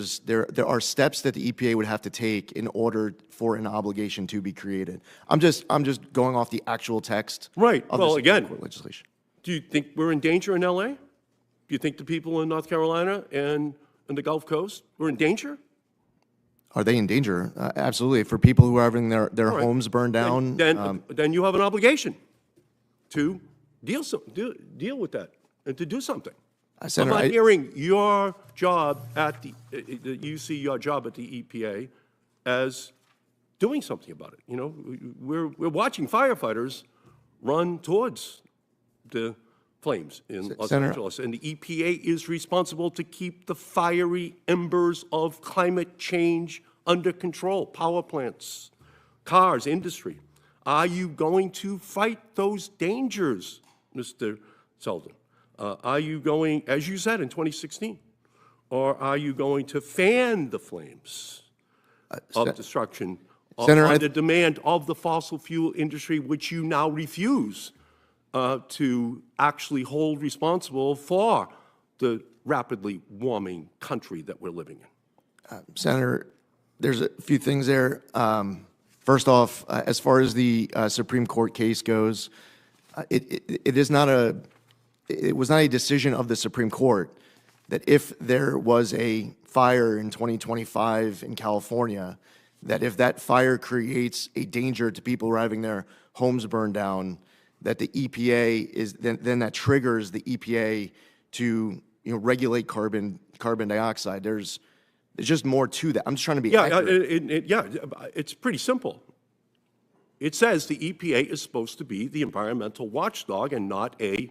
are steps that the EPA would have to take in order for an obligation to be created. I'm just going off the actual text. Right. Of Well, the Supreme again, Court legislation. Do you think we're in danger in LA? Do you think the people in North Carolina and the Gulf Coast were in danger? Are they in danger? Absolutely. For people who are having their right. homes burned down. Then you have an obligation to deal with that and to do something. Senator, I'm not hearing your job at you see your job at the EPA as doing something about it. You know, we're watching firefighters run towards the flames in Los Angeles, and the EPA is responsible to keep the fiery embers of climate change under control. Power plants, cars, industry. Are you going to fight those dangers, Mr. Zeldin? Are you going, as you said in 2016, or are you going to fan the flames of destruction on the demand of the fossil fuel industry, which you now refuse to actually hold responsible for the rapidly warming country that we're living in? Senator, there's a few things there. First off, as far as the Supreme Court case goes, it was not a decision of the Supreme Court that if there was a fire in 2025 in California, that if that fire creates a danger to people who are having their homes burned down, that the EPA is then that triggers the EPA to regulate carbon dioxide. There's just more to that. I'm just trying to be accurate. It's pretty simple. It says the EPA is supposed to be the environmental watchdog and not a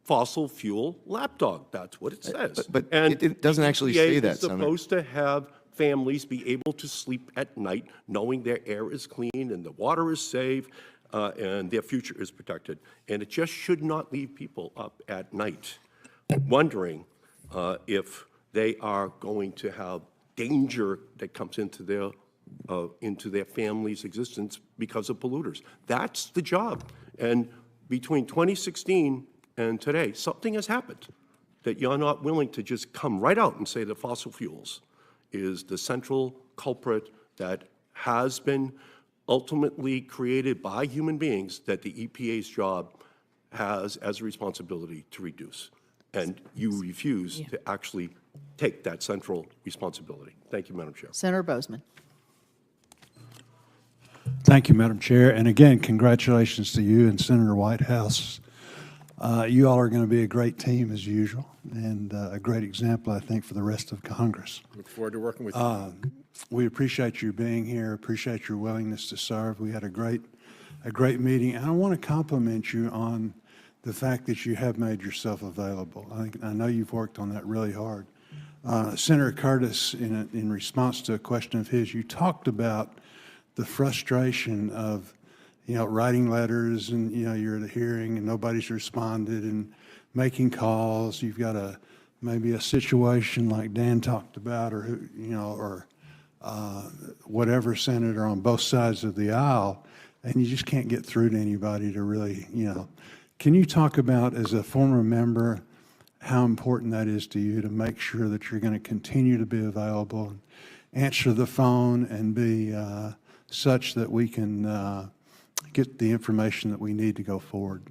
fossil fuel lapdog. That's what it says. But it doesn't actually say that, Senator. It's supposed to have families be able to sleep at night knowing their air is clean and the water is safe and their future is protected. And it just should not leave people up at night wondering if they are going to have danger that comes into their family's existence because of polluters. That's the job. And between 2016 and today, something has happened that you're not willing to just come right out and say that fossil fuels is the central culprit that has been ultimately created by human beings that the EPA's job has as a responsibility to reduce. And you refuse to actually take that central responsibility. Thank you, Madam Chair. Senator Bozeman. Thank you, Madam Chair. And again, congratulations to you and Senator Whitehouse. You all are going to be a great team as usual, and a great example, I think, for the rest of Congress. Look forward to working with you. We appreciate you being here, appreciate your willingness to serve. We had a great meeting, and I want to compliment you on the fact that you have made yourself available. I know you've worked on that really hard. Senator Curtis, in response to a question of his, you talked about the frustration of, writing letters and, you're at a hearing and nobody's responded and making calls. You've got maybe a situation like Dan talked about or whatever senator on both sides of the aisle, and you just can't get through to anybody to really, Can you talk about, as a former member, how important that is to you to make sure that you're going to continue to be available, and answer the phone, and be such that we can get the information that we need to go forward?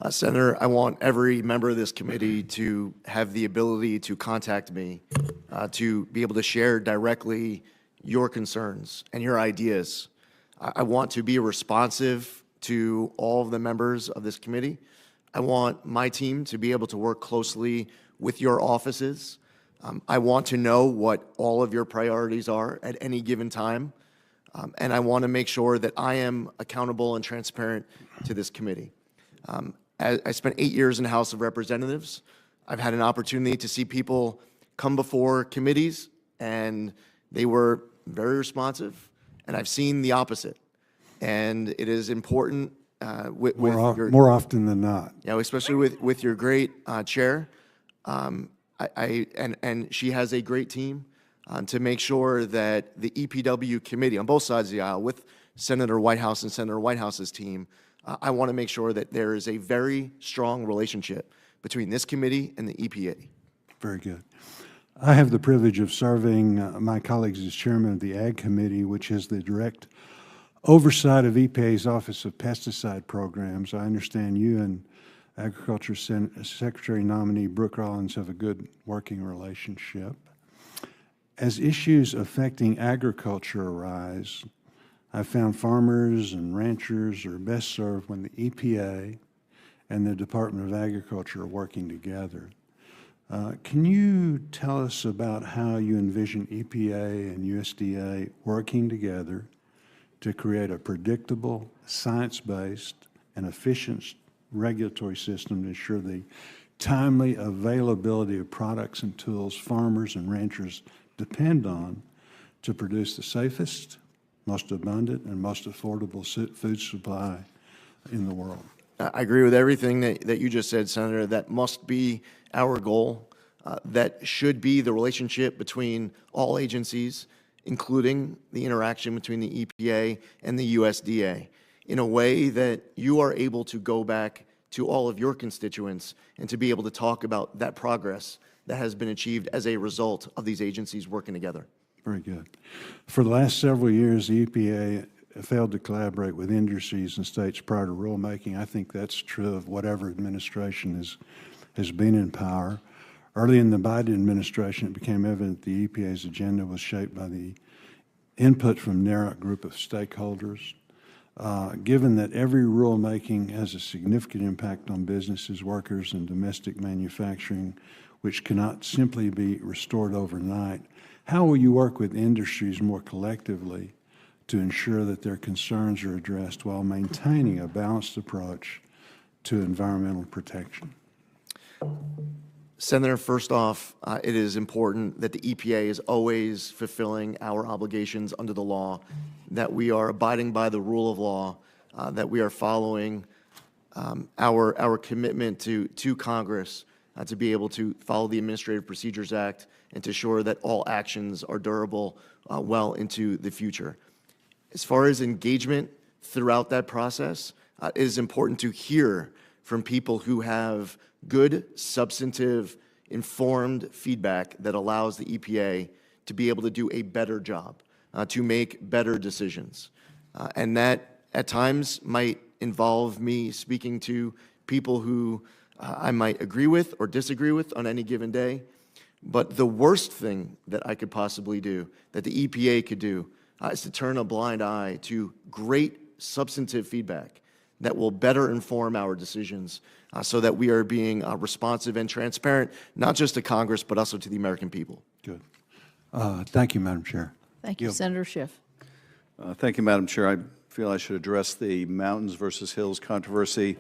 Senator, I want every member of this committee to have the ability to contact me, to be able to share directly your concerns and your ideas. I want to be responsive to all of the members of this committee. I want my team to be able to work closely with your offices. I want to know what all of your priorities are at any given time. And I want to make sure that I am accountable and transparent to this committee. I spent 8 years in the House of Representatives. I've had an opportunity to see people come before committees, and they were very responsive, and I've seen the opposite. And it is important more often than not. Especially with your great chair, and she has a great team to make sure that the EPW committee on both sides of the aisle, with Senator Whitehouse and Senator Whitehouse's team, I want to make sure that there is a very strong relationship between this committee and the EPA. Very good. I have the privilege of serving my colleagues as chairman of the Ag Committee, which is the direct oversight of EPA's Office of Pesticide Programs. I understand you and Agriculture Secretary nominee Brooke Rollins have a good working relationship. As issues affecting agriculture arise, I found farmers and ranchers are best served when the EPA and the Department of Agriculture are working together. Can you tell us about how you envision EPA and USDA working together to create a predictable, science-based, and efficient regulatory system to ensure the timely availability of products and tools farmers and ranchers depend on to produce the safest, most abundant, and most affordable food supply in the world? I agree with everything that you just said, Senator. That must be our goal. That should be the relationship between all agencies, including the interaction between the EPA and the USDA, in a way that you are able to go back to all of your constituents and to be able to talk about that progress that has been achieved as a result of these agencies working together. Very good. For the last several years, the EPA failed to collaborate with industries and states prior to rulemaking. I think that's true of whatever administration has been in power. Early in the Biden administration, it became evident the EPA's agenda was shaped by the input from a narrow group of stakeholders. Given that every rulemaking has a significant impact on businesses, workers, and domestic manufacturing, which cannot simply be restored overnight, how will you work with industries more collectively to ensure that their concerns are addressed while maintaining a balanced approach to environmental protection? Senator, first off, it is important that the EPA is always fulfilling our obligations under the law, that we are abiding by the rule of law, that we are following our commitment to Congress to be able to follow the Administrative Procedures Act and to ensure that all actions are durable well into the future. As far as engagement throughout that process, it is important to hear from people who have good, substantive, informed feedback that allows the EPA to be able to do a better job, to make better decisions. And that, at times, might involve me speaking to people who I might agree with or disagree with on any given day. But the worst thing that I could possibly do, that the EPA could do, is to turn a blind eye to great substantive feedback that will better inform our decisions so that we are being responsive and transparent, not just to Congress, but also to the American people. Good. Thank you, Madam Chair. Thank you, Senator Schiff. Thank you, Madam Chair. I feel I should address the mountains versus hills controversy.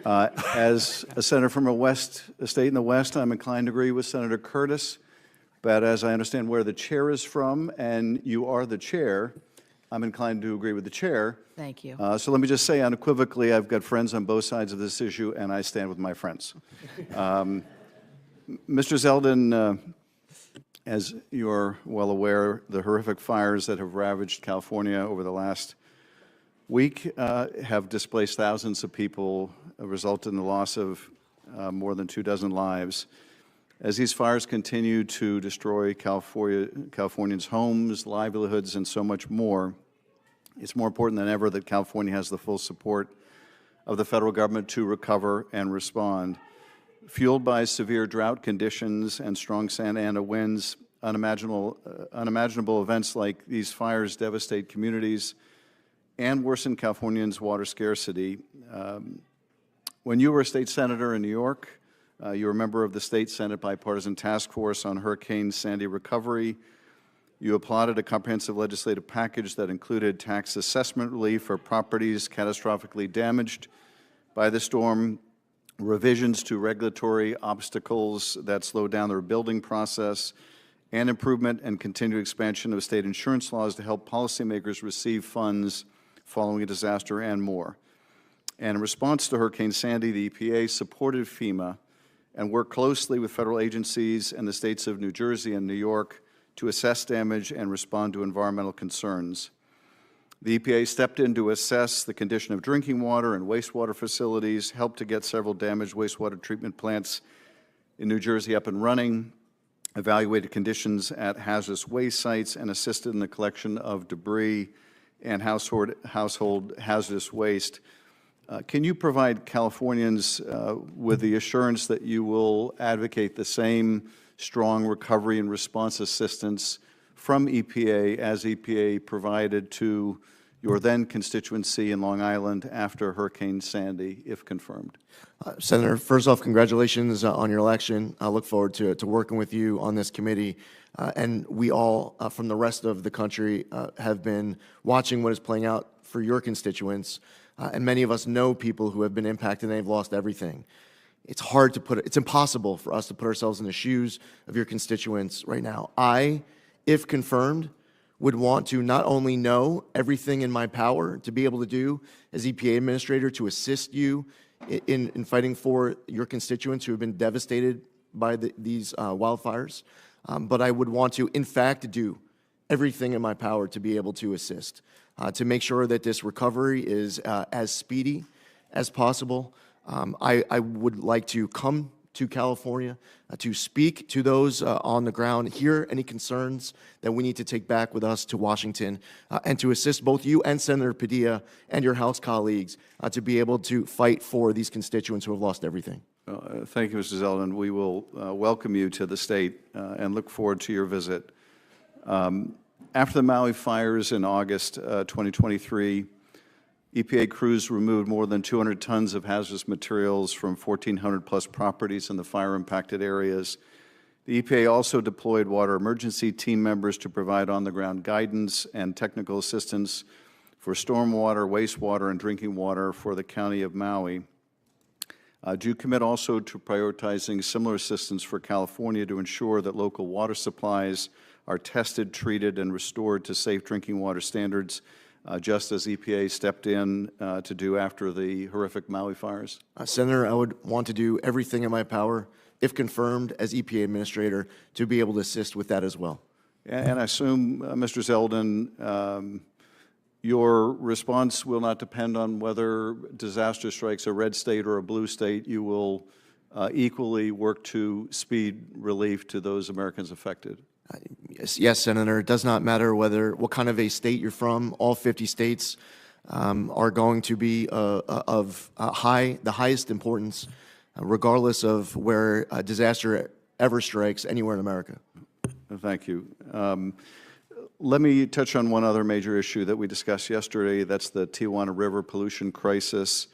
As a senator from a state in the West, I'm inclined to agree with Senator Curtis. But as I understand where the chair is from, and you are the chair, I'm inclined to agree with the chair. Thank you. So let me just say unequivocally, I've got friends on both sides of this issue, and I stand with my friends. Mr. Zeldin, as you're well aware, the horrific fires that have ravaged California over the last week have displaced thousands of people, resulted in the loss of more than 24 lives. As these fires continue to destroy Californians' homes, livelihoods, and so much more, it's more important than ever that California has the full support of the federal government to recover and respond. Fueled by severe drought conditions and strong Santa Ana winds, unimaginable events like these fires devastate communities and worsen Californians' water scarcity. When you were a state senator in New York, you were a member of the State Senate Bipartisan Task Force on Hurricane Sandy recovery. You applauded a comprehensive legislative package that included tax assessment relief for properties catastrophically damaged by the storm, revisions to regulatory obstacles that slow down the rebuilding process, and improvement and continued expansion of state insurance laws to help policymakers receive funds following a disaster, and more. And in response to Hurricane Sandy, the EPA supported FEMA and worked closely with federal agencies and the states of New Jersey and New York to assess damage and respond to environmental concerns. The EPA stepped in to assess the condition of drinking water and wastewater facilities, helped to get several damaged wastewater treatment plants in New Jersey up and running, evaluated conditions at hazardous waste sites, and assisted in the collection of debris and household hazardous waste. Can you provide Californians with the assurance that you will advocate the same strong recovery and response assistance from EPA as EPA provided to your then constituency in Long Island after Hurricane Sandy, if confirmed? Senator, first off, congratulations on your election. I look forward to working with you on this committee. And we all, from the rest of the country, have been watching what is playing out for your constituents. And many of us know people who have been impacted and they've lost everything. It's hard to it's impossible for us to put ourselves in the shoes of your constituents right now. I, if confirmed, would want to not only know everything in my power to be able to do as EPA administrator to assist you in fighting for your constituents who have been devastated by these wildfires, but I would want to, in fact, do everything in my power to be able to assist, to make sure that this recovery is as speedy as possible. I would like to come to California to speak to those on the ground, hear any concerns that we need to take back with us to Washington, and to assist both you and Senator Padilla and your House colleagues to be able to fight for these constituents who have lost everything. Thank you, Mr. Zeldin. We will welcome you to the state and look forward to your visit. After the Maui fires in August 2023, EPA crews removed more than 200 tons of hazardous materials from 1,400 plus properties in the fire-impacted areas. The EPA also deployed water emergency team members to provide on-the-ground guidance and technical assistance for stormwater, wastewater, and drinking water for the county of Maui. Do you commit also to prioritizing similar assistance for California to ensure that local water supplies are tested, treated, and restored to safe drinking water standards, just as EPA stepped in to do after the horrific Maui fires? Senator, I would want to do everything in my power, if confirmed as EPA administrator, to be able to assist with that as well. And I assume, Mr. Zeldin, your response will not depend on whether disaster strikes a red state or a blue state. You will equally work to speed relief to those Americans affected. Yes, Senator. It does not matter what kind of a state you're from. All 50 states are going to be of the highest importance, regardless of where a disaster ever strikes anywhere in America. Thank you. let me touch on one other major issue that we discussed yesterday. That's the Tijuana River pollution crisis.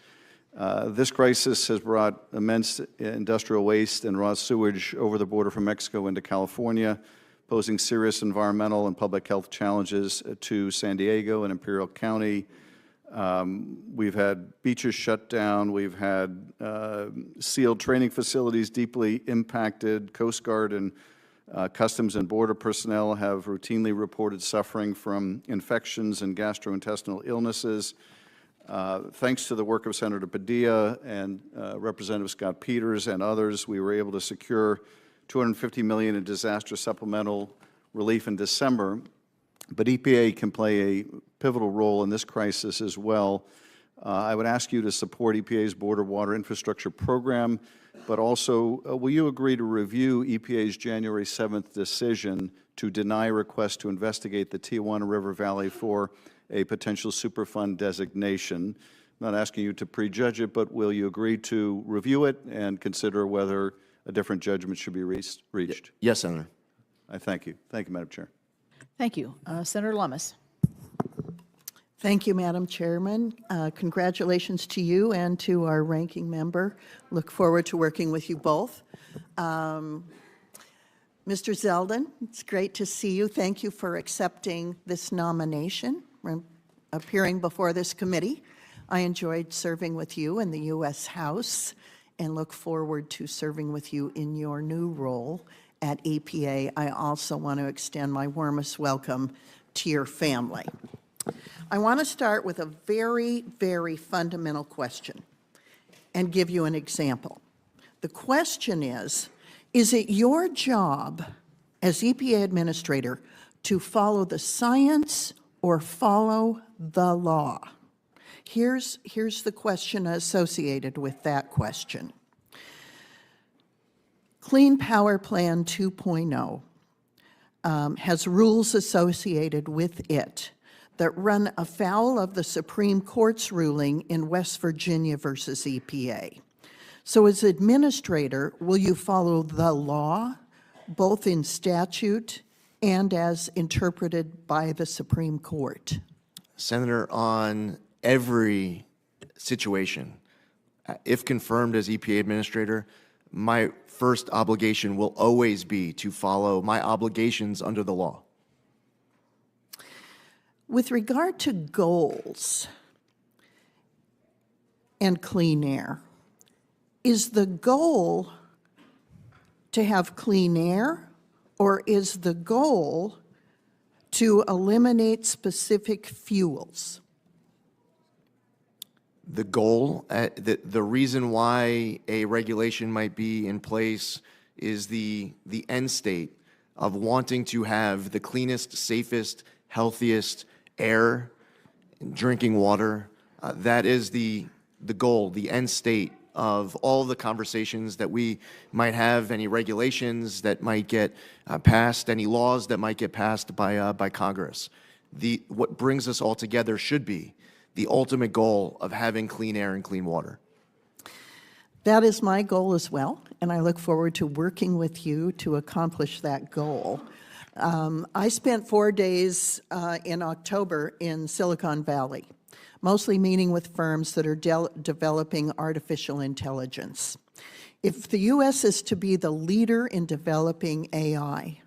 This crisis has brought immense industrial waste and raw sewage over the border from Mexico into California, posing serious environmental and public health challenges to San Diego and Imperial County. We've had beaches shut down. We've had sealed training facilities deeply impacted. Coast Guard and Customs and Border personnel have routinely reported suffering from infections and gastrointestinal illnesses. Thanks to the work of Senator Padilla and Representative Scott Peters and others, we were able to secure $250 million in disaster supplemental relief in December. But EPA can play a pivotal role in this crisis as well. I would ask you to support EPA's Border Water Infrastructure Program, but also will you agree to review EPA's January 7th decision to deny requests to investigate the Tijuana River Valley for a potential Superfund designation? I'm not asking you to prejudge it, but will you agree to review it and consider whether a different judgment should be reached? Yes, Senator. I thank you. Thank you, Madam Chair. Thank you. Senator Lummis. Thank you, Madam Chairman. Congratulations to you and to our ranking member. Look forward to working with you both. Mr. Zeldin, it's great to see you. Thank you for accepting this nomination and appearing before this committee. I enjoyed serving with you in the U.S. House and look forward to serving with you in your new role at EPA. I also want to extend my warmest welcome to your family. I want to start with a very, very fundamental question and give you an example. The question is it your job as EPA administrator to follow the science or follow the law? Here's the question associated with that question. Clean Power Plan 2.0 has rules associated with it that run afoul of the Supreme Court's ruling in West Virginia versus EPA. So as administrator, will you follow the law, both in statute and as interpreted by the Supreme Court? Senator, on every situation, if confirmed as EPA administrator, my first obligation will always be to follow my obligations under the law. With regard to goals and clean air, is the goal to have clean air, or is the goal to eliminate specific fuels? The goal, the reason why a regulation might be in place is the end state of wanting to have the cleanest, safest, healthiest air, drinking water. That is the goal, the end state of all the conversations that we might have, any regulations that might get passed, any laws that might get passed by Congress. What brings us all together should be the ultimate goal of having clean air and clean water. That is my goal as well, and I look forward to working with you to accomplish that goal. I spent 4 days in October in Silicon Valley, mostly meeting with firms that are developing artificial intelligence. If the U.S. is to be the leader in developing AI,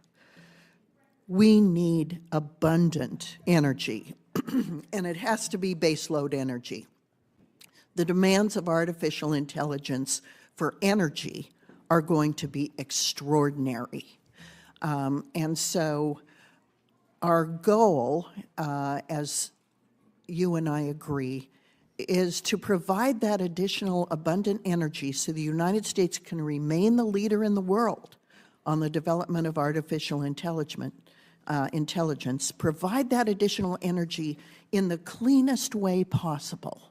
we need abundant energy, and it has to be baseload energy. The demands of artificial intelligence for energy are going to be extraordinary. And so our goal, as you and I agree, is to provide that additional abundant energy so the United States can remain the leader in the world on the development of artificial intelligence, provide that additional energy in the cleanest way possible.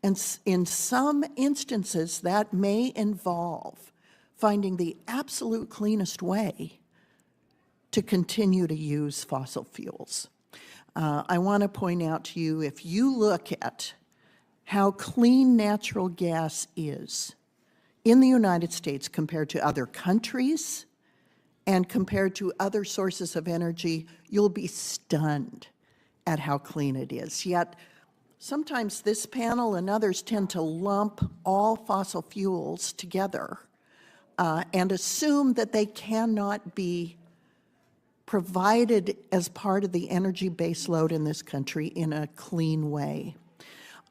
And in some instances, that may involve finding the absolute cleanest way to continue to use fossil fuels. I want to point out to you, if you look at how clean natural gas is in the United States compared to other countries and compared to other sources of energy, you'll be stunned at how clean it is. Yet, sometimes this panel and others tend to lump all fossil fuels together and assume that they cannot be provided as part of the energy base load in this country in a clean way.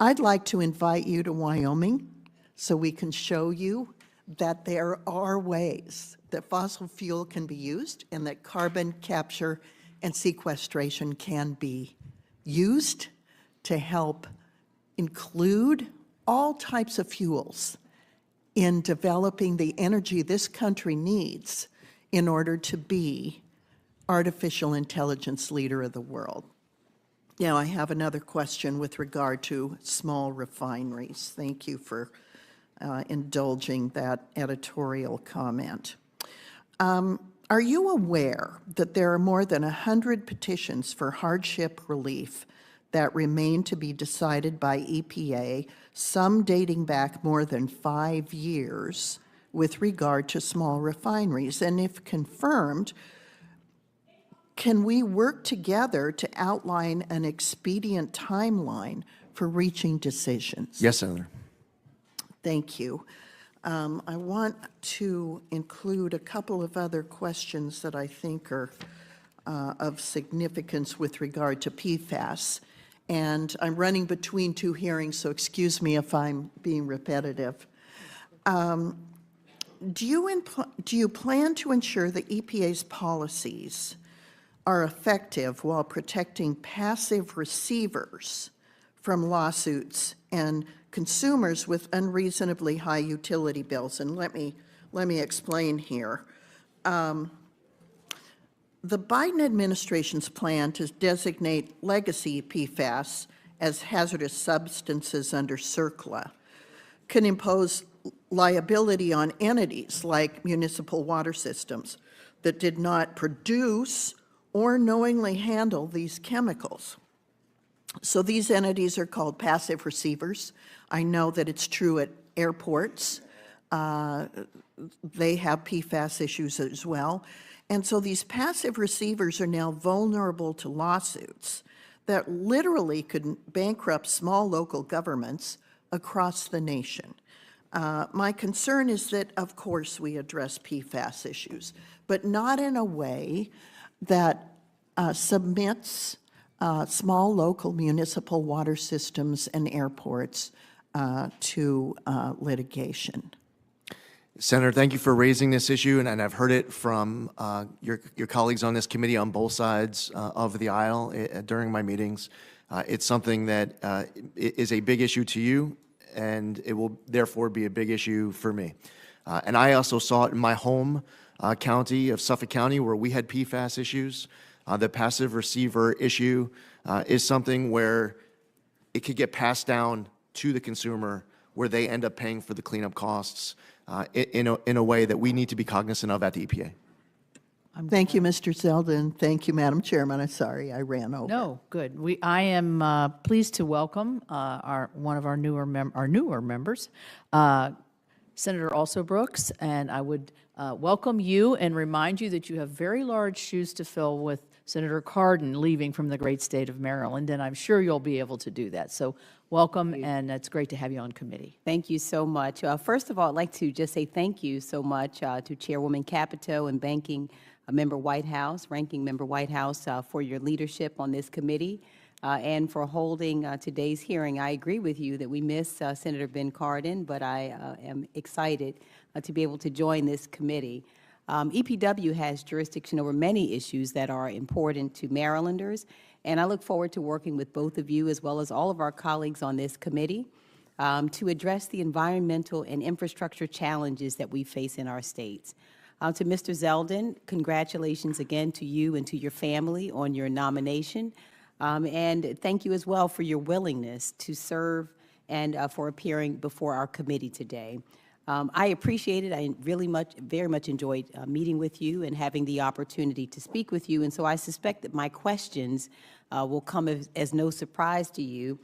I'd like to invite you to Wyoming so we can show you that there are ways that fossil fuel can be used and that carbon capture and sequestration can be used to help include all types of fuels in developing the energy this country needs in order to be artificial intelligence leader of the world. Now, I have another question with regard to small refineries. Thank you for indulging that editorial comment. Are you aware that there are more than 100 petitions for hardship relief that remain to be decided by EPA, some dating back more than 5 years with regard to small refineries? And if confirmed, can we work together to outline an expedient timeline for reaching decisions? Yes, Senator. Thank you. I want to include a couple of other questions that I think are of significance with regard to PFAS. And I'm running between two hearings, so excuse me if I'm being repetitive. Do you plan to ensure that EPA's policies are effective while protecting passive receivers from lawsuits and consumers with unreasonably high utility bills? And let me explain here. The Biden administration's plan to designate legacy PFAS as hazardous substances under CERCLA can impose liability on entities like municipal water systems that did not produce or knowingly handle these chemicals. So these entities are called passive receivers. I know that it's true at airports. They have PFAS issues as well. And so these passive receivers are now vulnerable to lawsuits that literally could bankrupt small local governments across the nation. My concern is that, of course, we address PFAS issues, but not in a way that submits small local municipal water systems and airports to litigation. Senator, thank you for raising this issue, and I've heard it from your colleagues on this committee on both sides of the aisle during my meetings. It's something that is a big issue to you, and it will therefore be a big issue for me. And I also saw it in my home county of Suffolk County, where we had PFAS issues. The passive receiver issue is something where it could get passed down to the consumer, where they end up paying for the cleanup costs in a way that we need to be cognizant of at the EPA. Thank you, Mr. Zeldin. Thank you, Madam Chairman. I'm sorry I ran over. No, good. I am pleased to welcome one of our newer members, Senator Also Brooks, and I would welcome you and remind you that you have very large shoes to fill with Senator Cardin leaving from the great state of Maryland, and I'm sure you'll be able to do that. So welcome, and it's great to have you on committee. Thank you so much. First of all, I'd like to just say thank you so much to Chairwoman Capito and Ranking Member Whitehouse, for your leadership on this committee and for holding today's hearing. I agree with you that we miss Senator Ben Cardin, but I am excited to be able to join this committee. EPW has jurisdiction over many issues that are important to Marylanders, and I look forward to working with both of you as well as all of our colleagues on this committee to address the environmental and infrastructure challenges that we face in our states. To Mr. Zeldin, congratulations again to you and to your family on your nomination, and thank you as well for your willingness to serve and for appearing before our committee today. I appreciate it. I very much enjoyed meeting with you and having the opportunity to speak with you. And so I suspect that my questions will come as no surprise to you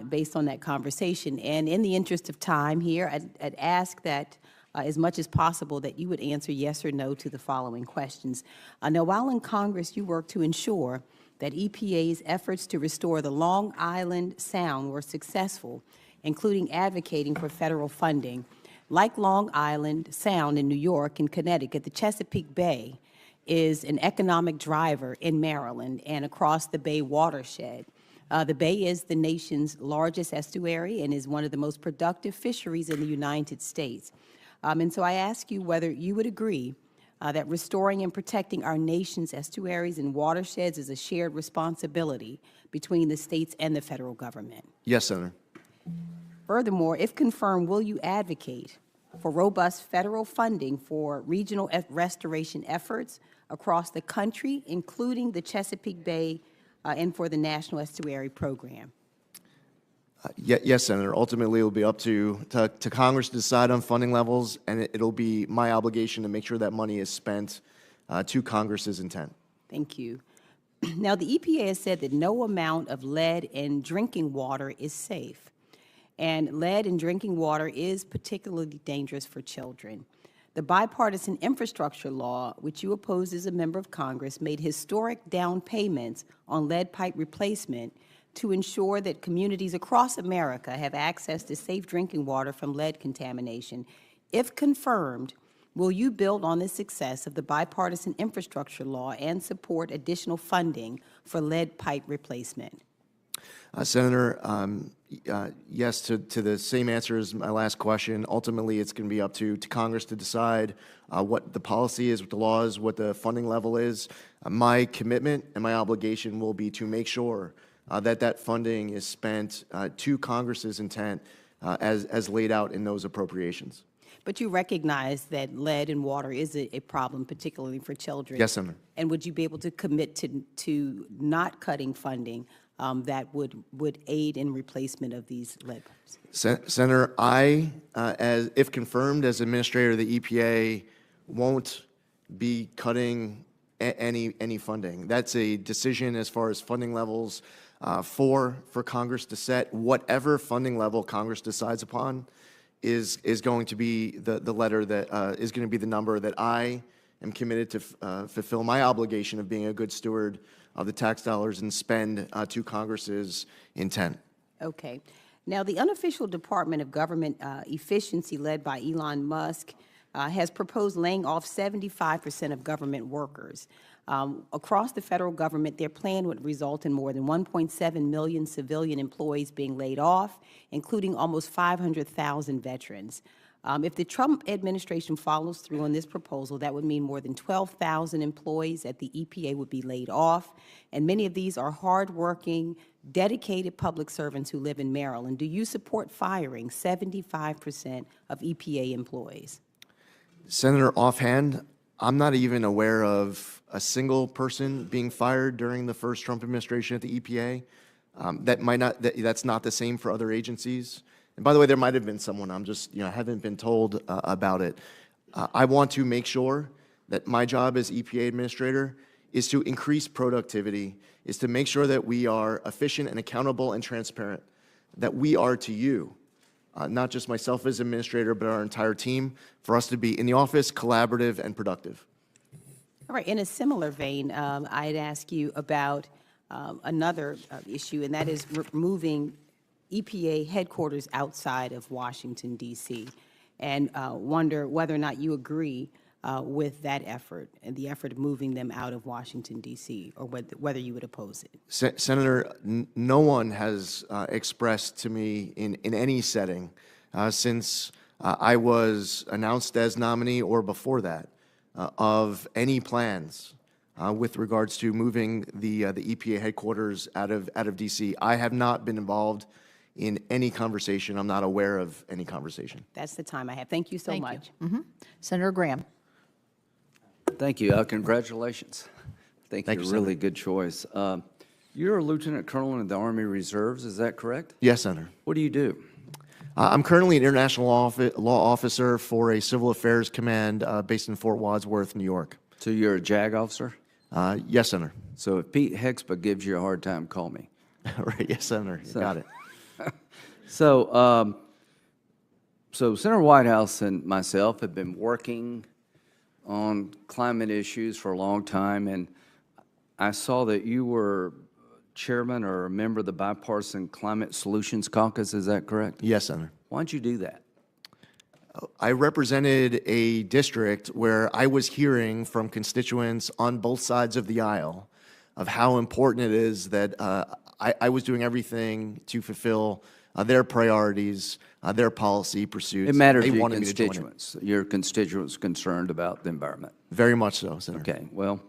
based on that conversation. And in the interest of time here, I'd ask that as much as possible that you would answer yes or no to the following questions. Now, while in Congress, you worked to ensure that EPA's efforts to restore the Long Island Sound were successful, including advocating for federal funding. Like Long Island Sound in New York and Connecticut, the Chesapeake Bay is an economic driver in Maryland and across the Bay watershed. The Bay is the nation's largest estuary and is one of the most productive fisheries in the United States. And so I ask you whether you would agree that restoring and protecting our nation's estuaries and watersheds is a shared responsibility between the states and the federal government. Yes, Senator. Furthermore, if confirmed, will you advocate for robust federal funding for regional restoration efforts across the country, including the Chesapeake Bay and for the National Estuary Program? Yes, Senator. Ultimately, it will be up to Congress to decide on funding levels, and it'll be my obligation to make sure that money is spent to Congress's intent. Thank you. Now, the EPA has said that no amount of lead in drinking water is safe, and lead in drinking water is particularly dangerous for children. The bipartisan infrastructure law, which you opposed as a member of Congress, made historic down payments on lead pipe replacement to ensure that communities across America have access to safe drinking water from lead contamination. If confirmed, will you build on the success of the bipartisan infrastructure law and support additional funding for lead pipe replacement? Senator, yes to the same answer as my last question. Ultimately, it's going to be up to Congress to decide what the policy is, what the law is, what the funding level is. My commitment and my obligation will be to make sure that funding is spent to Congress's intent as laid out in those appropriations. But you recognize that lead in water is a problem, particularly for children. Yes, Senator. And would you be able to commit to not cutting funding that would aid in replacement of these lead pipes? Senator, if confirmed as administrator of the EPA, won't be cutting any funding. That's a decision as far as funding levels for Congress to set. Whatever funding level Congress decides upon is going to be the letter that is going to be the number that I am committed to fulfill my obligation of being a good steward of the tax dollars and spend to Congress's intent. Okay. Now, the unofficial Department of Government Efficiency, led by Elon Musk, has proposed laying off 75% of government workers. Across the federal government, their plan would result in more than 1.7 million civilian employees being laid off, including almost 500,000 veterans. If the Trump administration follows through on this proposal, that would mean more than 12,000 employees at the EPA would be laid off, and many of these are hardworking, dedicated public servants who live in Maryland. Do you support firing 75% of EPA employees? Senator, offhand, I'm not even aware of a single person being fired during the first Trump administration at the EPA. That's not the same for other agencies. And by the way, there might have been someone. I'm just, haven't been told about it. I want to make sure that my job as EPA administrator is to increase productivity, is to make sure that we are efficient and accountable and transparent, that we are to you, not just myself as administrator, but our entire team, for us to be in the office, collaborative and productive. All right. In a similar vein, I'd ask you about another issue, and that is moving EPA headquarters outside of Washington, D.C., and wonder whether or not you agree with that effort and the effort of moving them out of Washington, D.C., or whether you would oppose it. Senator, no one has expressed to me in any setting since I was announced as nominee or before that of any plans with regards to moving the EPA headquarters out of D.C. I have not been involved in any conversation. I'm not aware of any conversation. That's the time I have. Thank you so much. Senator Graham. Thank you. Congratulations. Thank you. Really good choice. You're a lieutenant colonel in the Army Reserves, is that correct? Yes, Senator. What do you do? I'm currently an international law officer for a civil affairs command based in Fort Wadsworth, New York. So you're a JAG officer? Yes, Senator. So if Pete Hexba gives you a hard time, call me. Right. Yes, Senator. Got it. So So Senator Whitehouse and myself have been working on climate issues for a long time, and I saw that you were chairman or a member of the Bipartisan Climate Solutions Caucus. Is that correct? Yes, Senator. Why'd you do that? I represented a district where I was hearing from constituents on both sides of the aisle of how important it is that I was doing everything to fulfill their priorities, their policy pursuits. It matters They to your wanted me to join it. constituents. Your constituents concerned about the environment. Very much so, Senator. Okay, well,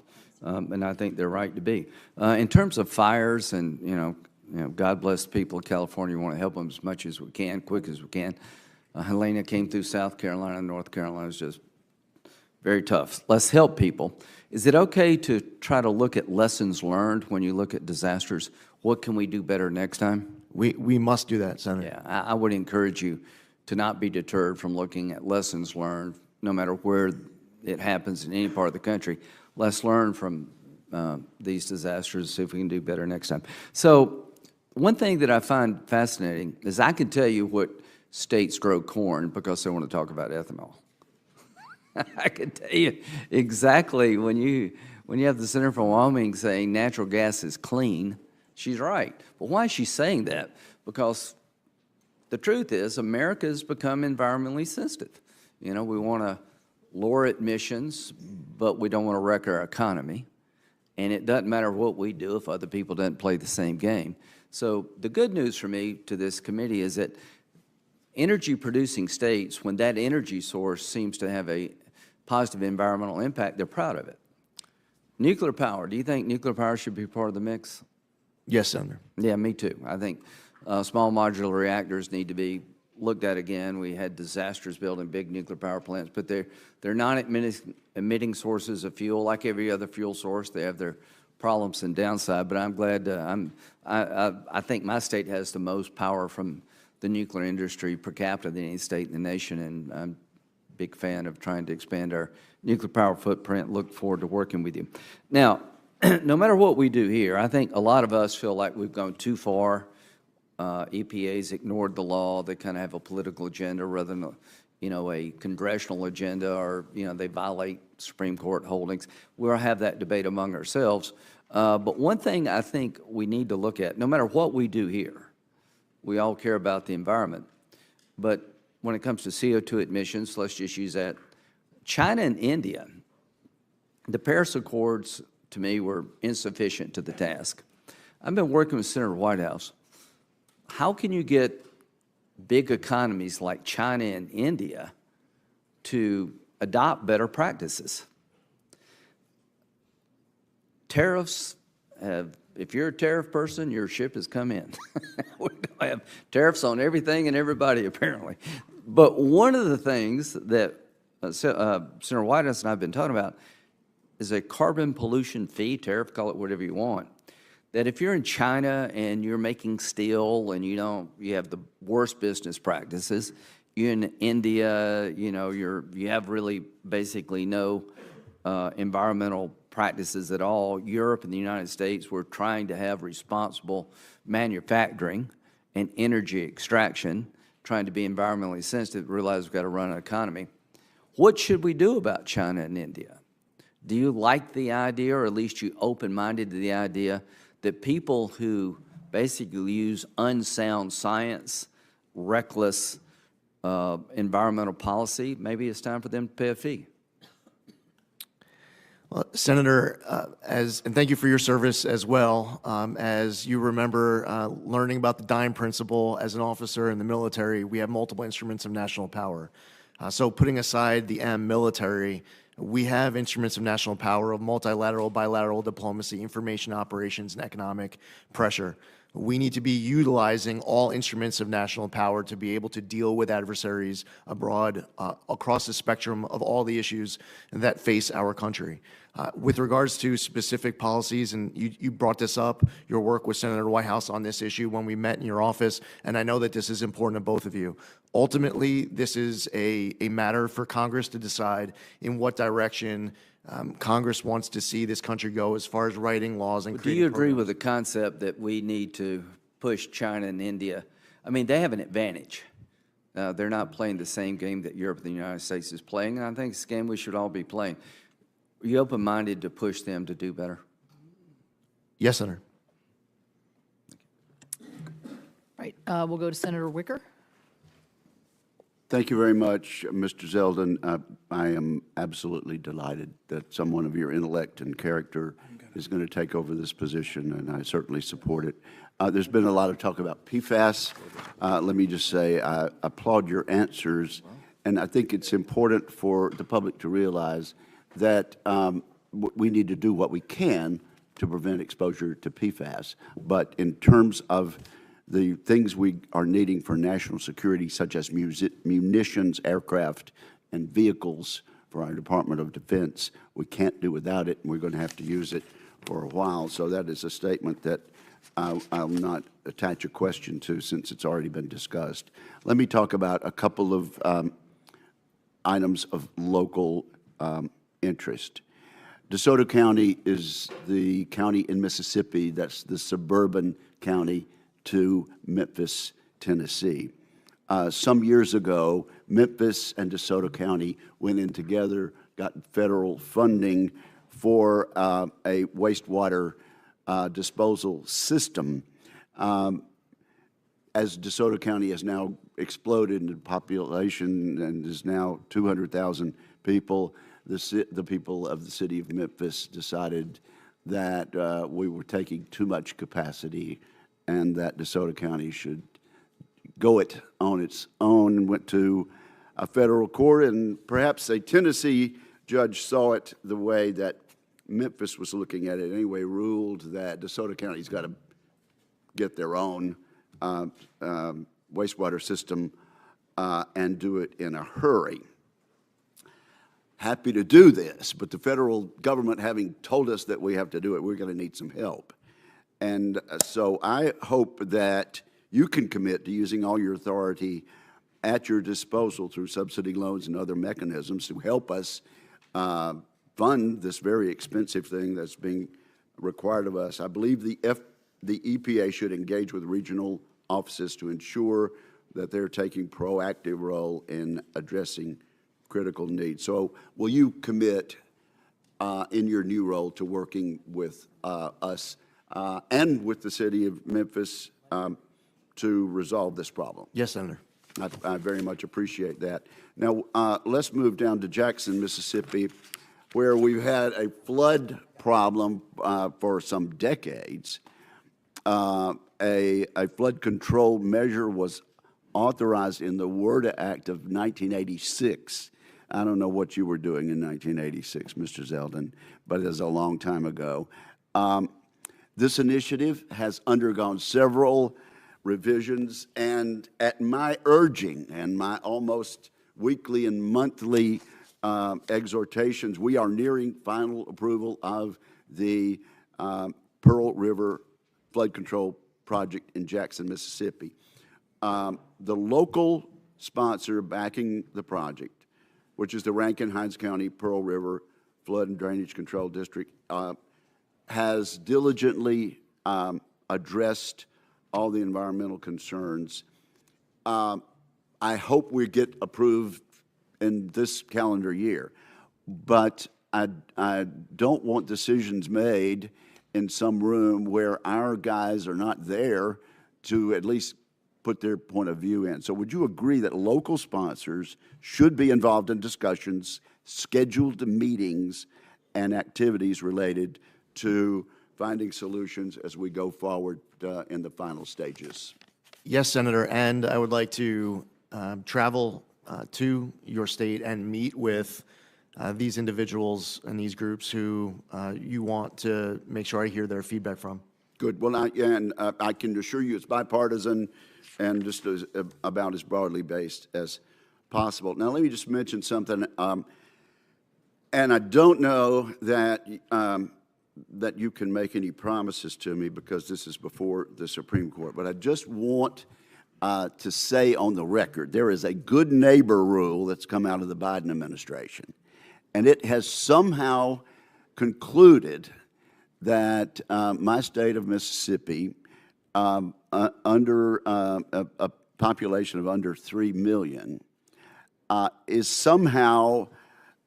and I think they're right to be. In terms of fires, and God bless the people of California. We want to help them as much as we can, quick as we can. Helena came through South Carolina, North Carolina. It's just very tough. Let's help people. Is it okay to try to look at lessons learned when you look at disasters? What can we do better next time? We must do that, Senator. Yeah, I would encourage you to not be deterred from looking at lessons learned, no matter where it happens in any part of the country. Let's learn from these disasters, see if we can do better next time. So one thing that I find fascinating is I can tell you what states grow corn because they want to talk about ethanol. I can tell you exactly when you have the Senator from Wyoming saying natural gas is clean, she's right. But why is she saying that? Because the truth is America has become environmentally sensitive. We want to lower emissions, but we don't want to wreck our economy. And it doesn't matter what we do if other people don't play the same game. So the good news for me to this committee is that energy-producing states, when that energy source seems to have a positive environmental impact, they're proud of it. Nuclear power, do you think nuclear power should be part of the mix? Yes, Senator. Yeah, me too. I think small modular reactors need to be looked at again. We had disasters building big nuclear power plants, but they're non-emitting sources of fuel. Like every other fuel source, they have their problems and downside, but I'm glad, I think my state has the most power from the nuclear industry per capita than any state in the nation, and I'm a big fan of trying to expand our nuclear power footprint. Look forward to working with you. Now, no matter what we do here, I think a lot of us feel like we've gone too far. EPA's ignored the law. They kind of have a political agenda rather than a congressional agenda, or they violate Supreme Court holdings. We'll have that debate among ourselves. But one thing I think we need to look at, no matter what we do here, we all care about the environment. But when it comes to CO2 emissions, let's just use that. China and India, the Paris Accords, to me, were insufficient to the task. I've been working with Senator Whitehouse. How can you get big economies like China and India to adopt better practices? Tariffs have, if you're a tariff person, your ship has come in. We have tariffs on everything and everybody, apparently. But one of the things that Senator Whitehouse and I have been talking about is a carbon pollution fee, tariff, call it whatever you want, that if you're in China and you're making steel and you have the worst business practices, you're in India, you have really basically no environmental practices at all. Europe and the United States were trying to have responsible manufacturing and energy extraction, trying to be environmentally sensitive, realize we've got to run an economy. What should we do about China and India? Do you like the idea, or at least you open-minded to the idea that people who basically use unsound science, reckless environmental policy, maybe it's time for them to pay a fee? Well, Senator, and thank you for your service as well. As you remember learning about the dime principle as an officer in the military, we have multiple instruments of national power. So putting aside the M, military, we have instruments of national power of multilateral, bilateral diplomacy, information operations, and economic pressure. We need to be utilizing all instruments of national power to be able to deal with adversaries abroad across the spectrum of all the issues that face our country. With regards to specific policies, and you brought this up, your work with Senator Whitehouse on this issue when we met in your office, and I know that this is important to both of you. Ultimately, this is a matter for Congress to decide in what direction Congress wants to see this country go as far as writing laws and creating Do you agree programs. with the concept that we need to push China and India? I mean, they have an advantage. They're not playing the same game that Europe and the United States is playing, and I think it's a game we should all be playing. Are you open-minded to push them to do better? Yes, Senator. Right, we'll go to Senator Wicker. Thank you very much, Mr. Zeldin. I am absolutely delighted that someone of your intellect and character is going to take over this position, and I certainly support it. There's been a lot of talk about PFAS. Let me just say I applaud your answers, and I think it's important for the public to realize that we need to do what we can to prevent exposure to PFAS. But in terms of the things we are needing for national security, such as munitions, aircraft, and vehicles for our Department of Defense, we can't do without it, and we're going to have to use it for a while. So that is a statement that I'll not attach a question to, since it's already been discussed. Let me talk about a couple of items of local interest. DeSoto County is the county in Mississippi that's the suburban county to Memphis, Tennessee. Some years ago, Memphis and DeSoto County went in together, got federal funding for a wastewater disposal system. As DeSoto County has now exploded in population and is now 200,000 people, the people of the city of Memphis decided that we were taking too much capacity and that DeSoto County should go it on its own, and went to a federal court, and perhaps a Tennessee judge saw it the way that Memphis was looking at it anyway, ruled that DeSoto County's got to get their own wastewater system and do it in a hurry. Happy to do this, but the federal government having told us that we have to do it, we're going to need some help. And so I hope that you can commit to using all your authority at your disposal through subsidy loans and other mechanisms to help us fund this very expensive thing that's being required of us. I believe the EPA should engage with regional offices to ensure that they're taking proactive role in addressing critical needs. So will you commit in your new role to working with us and with the city of Memphis to resolve this problem? Yes, Senator. I very much appreciate that. Now, let's move down to Jackson, Mississippi, where we've had a flood problem for some decades. A flood control measure was authorized in the WERDA Act of 1986. I don't know what you were doing in 1986, Mr. Zeldin, but it was a long time ago. This initiative has undergone several revisions, and at my urging and my almost weekly and monthly exhortations, we are nearing final approval of the Pearl River Flood Control Project in Jackson, Mississippi. The local sponsor backing the project, which is the Rankin-Hinds County Pearl River Flood and Drainage Control District, has diligently addressed all the environmental concerns. I hope we get approved in this calendar year, but I don't want decisions made in some room where our guys are not there to at least put their point of view in. So would you agree that local sponsors should be involved in discussions, scheduled meetings, and activities related to finding solutions as we go forward in the final stages? Yes, Senator, and I would like to travel to your state and meet with these individuals and these groups who you want to make sure I hear their feedback from. Good. Well, I can assure you it's bipartisan and just about as broadly based as possible. Now, let me just mention something, and I don't know that that you can make any promises to me because this is before the Supreme Court, but I just want to say on the record, there is a good neighbor rule that's come out of the Biden administration, and it has somehow concluded that my state of Mississippi, under population of under 3 million, is somehow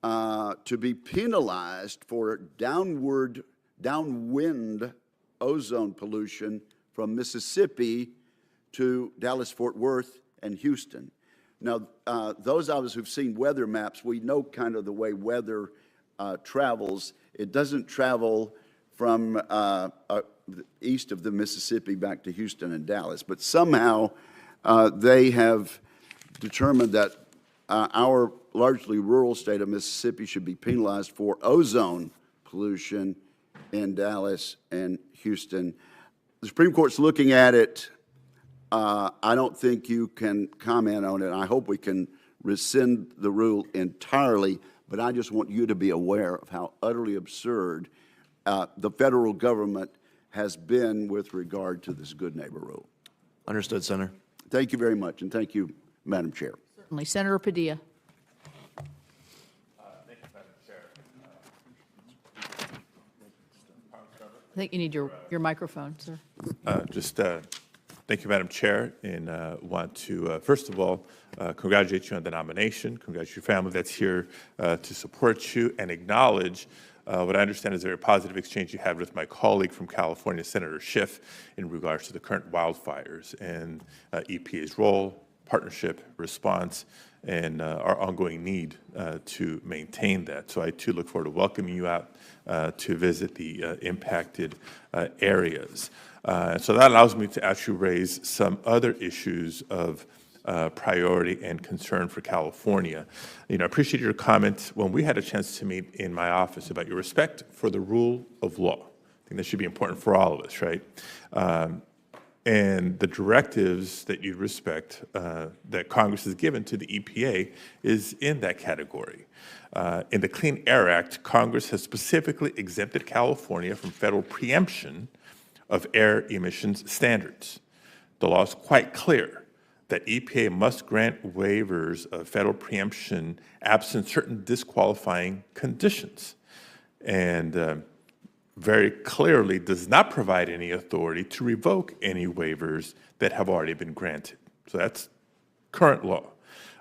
to be penalized for downwind ozone pollution from Mississippi to Dallas, Fort Worth, and Houston. Now, those of us who've seen weather maps, we know kind of the way weather travels. It doesn't travel from east of the Mississippi back to Houston and Dallas, but somehow they have determined that our largely rural state of Mississippi should be penalized for ozone pollution in Dallas and Houston. The Supreme Court's looking at it. I don't think you can comment on it. I hope we can rescind the rule entirely, but I just want you to be aware of how utterly absurd the federal government has been with regard to this good neighbor rule. Understood, Senator. Thank you very much, and thank you, Madam Chair. Certainly. Senator Padilla. Thank you, Madam Chair. I think you need your microphone, sir. Thank you, Madam Chair, and want to, first of all, congratulate you on the nomination, congratulate your family that's here to support you, and acknowledge what I understand is a very positive exchange you had with my colleague from California, Senator Schiff, in regards to the current wildfires and EPA's role, partnership, response, and our ongoing need to maintain that. So I, too, look forward to welcoming you out to visit the impacted areas. So that allows me to actually raise some other issues of priority and concern for California. I appreciate your comment when we had a chance to meet in my office about your respect for the rule of law. I think that should be important for all of us, right? And the directives that you respect that Congress has given to the EPA is in that category. In the Clean Air Act, Congress has specifically exempted California from federal preemption of air emissions standards. The law is quite clear that EPA must grant waivers of federal preemption absent certain disqualifying conditions, and very clearly does not provide any authority to revoke any waivers that have already been granted. So that's current law.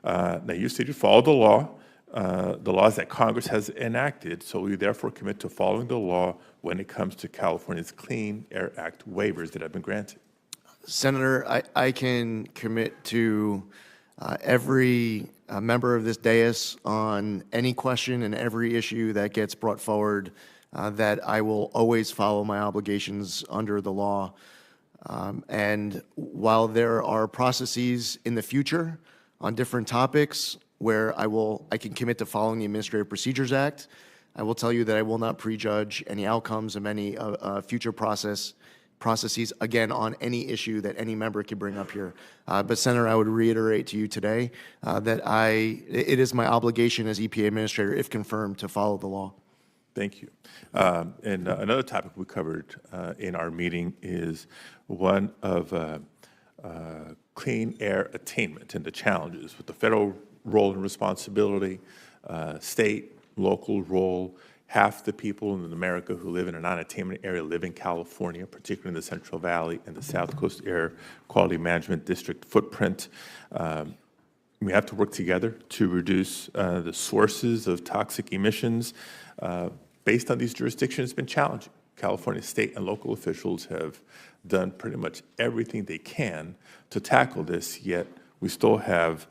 Now, you said you follow the laws that Congress has enacted, so we therefore commit to following the law when it comes to California's Clean Air Act waivers that have been granted. Senator, I can commit to every member of this dais on any question and every issue that gets brought forward that I will always follow my obligations under the law. And while there are processes in the future on different topics where I can commit to following the Administrative Procedures Act, I will tell you that I will not prejudge any outcomes of any future processes, again, on any issue that any member could bring up here. But Senator, I would reiterate to you today that it is my obligation as EPA Administrator, if confirmed, to follow the law. Thank you. And another topic we covered in our meeting is one of clean air attainment and the challenges with the federal role and responsibility, state, local role. Half the people in America who live in a non-attainment area live in California, particularly in the Central Valley and the South Coast Air Quality Management District footprint. We have to work together to reduce the sources of toxic emissions. Based on these jurisdictions, it's been challenging. California state and local officials have done pretty much everything they can to tackle this, yet we still have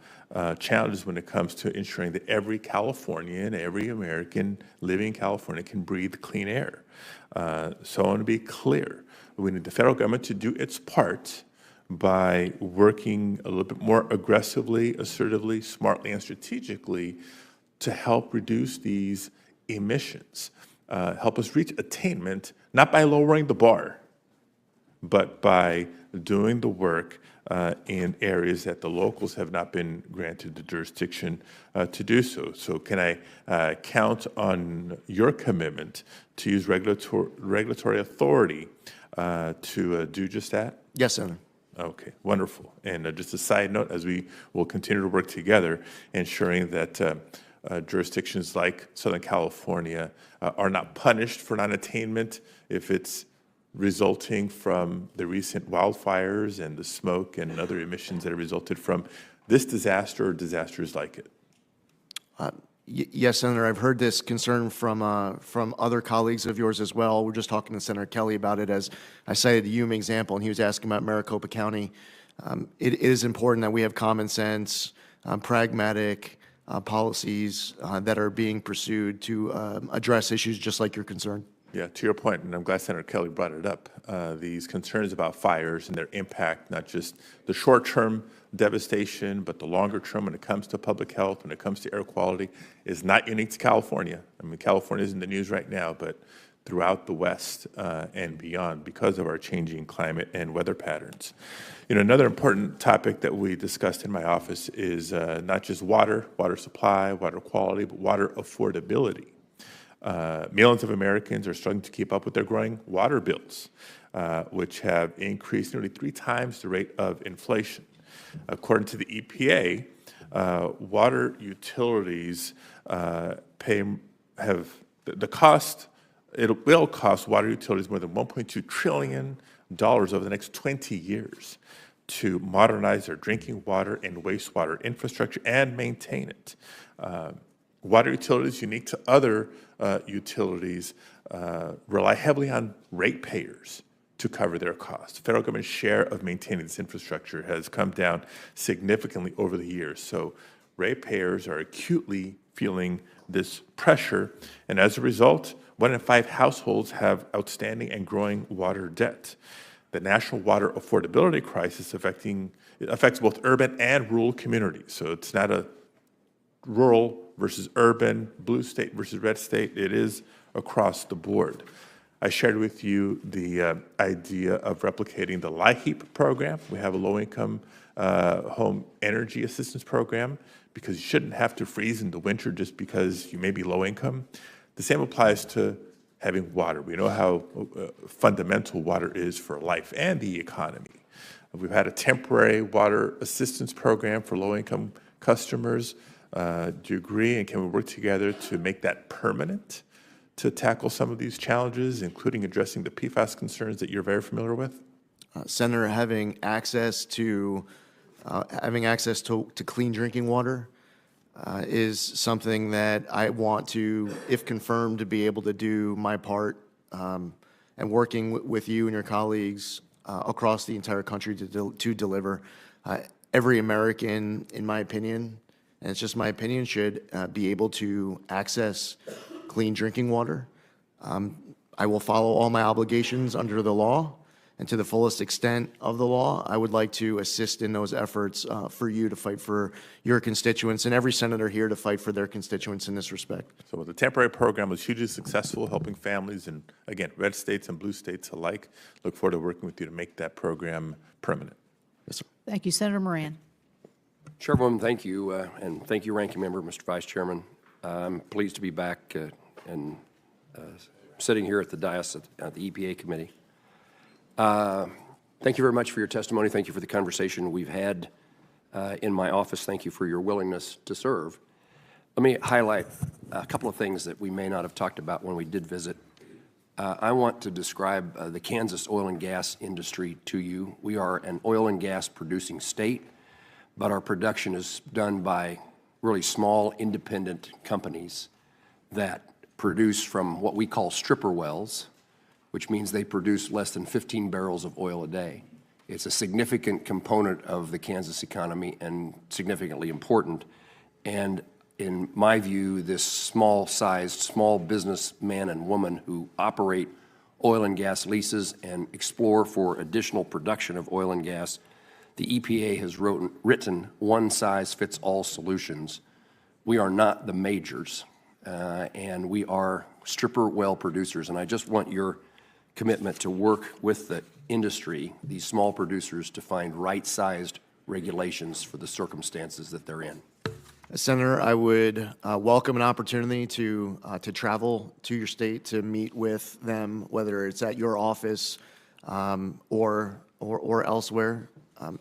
challenges when it comes to ensuring that every Californian, every American living in California can breathe clean air. So I want to be clear. We need the federal government to do its part by working a little bit more aggressively, assertively, smartly, and strategically to help reduce these emissions. Help us reach attainment, not by lowering the bar, but by doing the work in areas that the locals have not been granted the jurisdiction to do so. So can I count on your commitment to use regulatory authority to do just that? Yes, Senator. Okay, wonderful. And just a side note, as we will continue to work together, ensuring that jurisdictions like Southern California are not punished for non-attainment if it's resulting from the recent wildfires and the smoke and other emissions that have resulted from this disaster or disasters like it? Yes, Senator, I've heard this concern from other colleagues of yours as well. We're just talking to Senator Kelly about it as I cited the Yuma example, and he was asking about Maricopa County. It is important that we have common sense, pragmatic policies that are being pursued to address issues just like your concern. Yeah, to your point, and I'm glad Senator Kelly brought it up, these concerns about fires and their impact, not just the short-term devastation, but the longer term when it comes to public health, when it comes to air quality, is not unique to California. I mean, California is in the news right now, but throughout the West and beyond because of our changing climate and weather patterns. You know, another important topic that we discussed in my office is not just water supply, water quality, but water affordability. Millions of Americans are struggling to keep up with their growing water bills, which have increased nearly 3 times the rate of inflation. According to the EPA, water utilities it will cost water utilities more than $1.2 trillion over the next 20 years to modernize their drinking water and wastewater infrastructure and maintain it. Water utilities, unique to other utilities, rely heavily on ratepayers to cover their costs. The federal government's share of maintaining this infrastructure has come down significantly over the years. So ratepayers are acutely feeling this pressure, and as a result, 1 in 5 households have outstanding and growing water debt. The national water affordability crisis affects both urban and rural communities. So it's not a rural versus urban, blue state versus red state. It is across the board. I shared with you the idea of replicating the LIHEAP program. We have a low-income home energy assistance program because you shouldn't have to freeze in the winter just because you may be low income. The same applies to having water. We know how fundamental water is for life and the economy. We've had a temporary water assistance program for low-income customers. Do you agree, and can we work together to make that permanent to tackle some of these challenges, including addressing the PFAS concerns that you're very familiar with? Senator, having access to clean drinking water is something that I want to, if confirmed, to be able to do my part, and working with you and your colleagues across the entire country to deliver. Every American, in my opinion, and it's just my opinion, should be able to access clean drinking water. I will follow all my obligations under the law, and to the fullest extent of the law, I would like to assist in those efforts for you to fight for your constituents, and every senator here to fight for their constituents in this respect. So the temporary program was hugely successful, helping families in, again, red states and blue states alike. Look forward to working with you to make that program permanent. Yes, sir. Thank you, Senator Moran. Chairwoman, thank you, and thank you, Ranking Member, Mr. Vice Chairman. I'm pleased to be back and sitting here at the dais at the EPA committee. Thank you very much for your testimony. Thank you for the conversation we've had in my office. Thank you for your willingness to serve. Let me highlight a couple of things that we may not have talked about when we did visit. I want to describe the Kansas oil and gas industry to you. We are an oil and gas producing state, but our production is done by really small independent companies that produce from what we call stripper wells, which means they produce less than 15 barrels of oil a day. It's a significant component of the Kansas economy and significantly important. And in my view, this small-sized, small businessman and woman who operate oil and gas leases and explore for additional production of oil and gas, the EPA has written one-size-fits-all solutions. We are not the majors, and we are stripper well producers. And I just want your commitment to work with the industry, these small producers, to find right-sized regulations for the circumstances that they're in. Senator, I would welcome an opportunity to travel to your state to meet with them, whether it's at your office or elsewhere.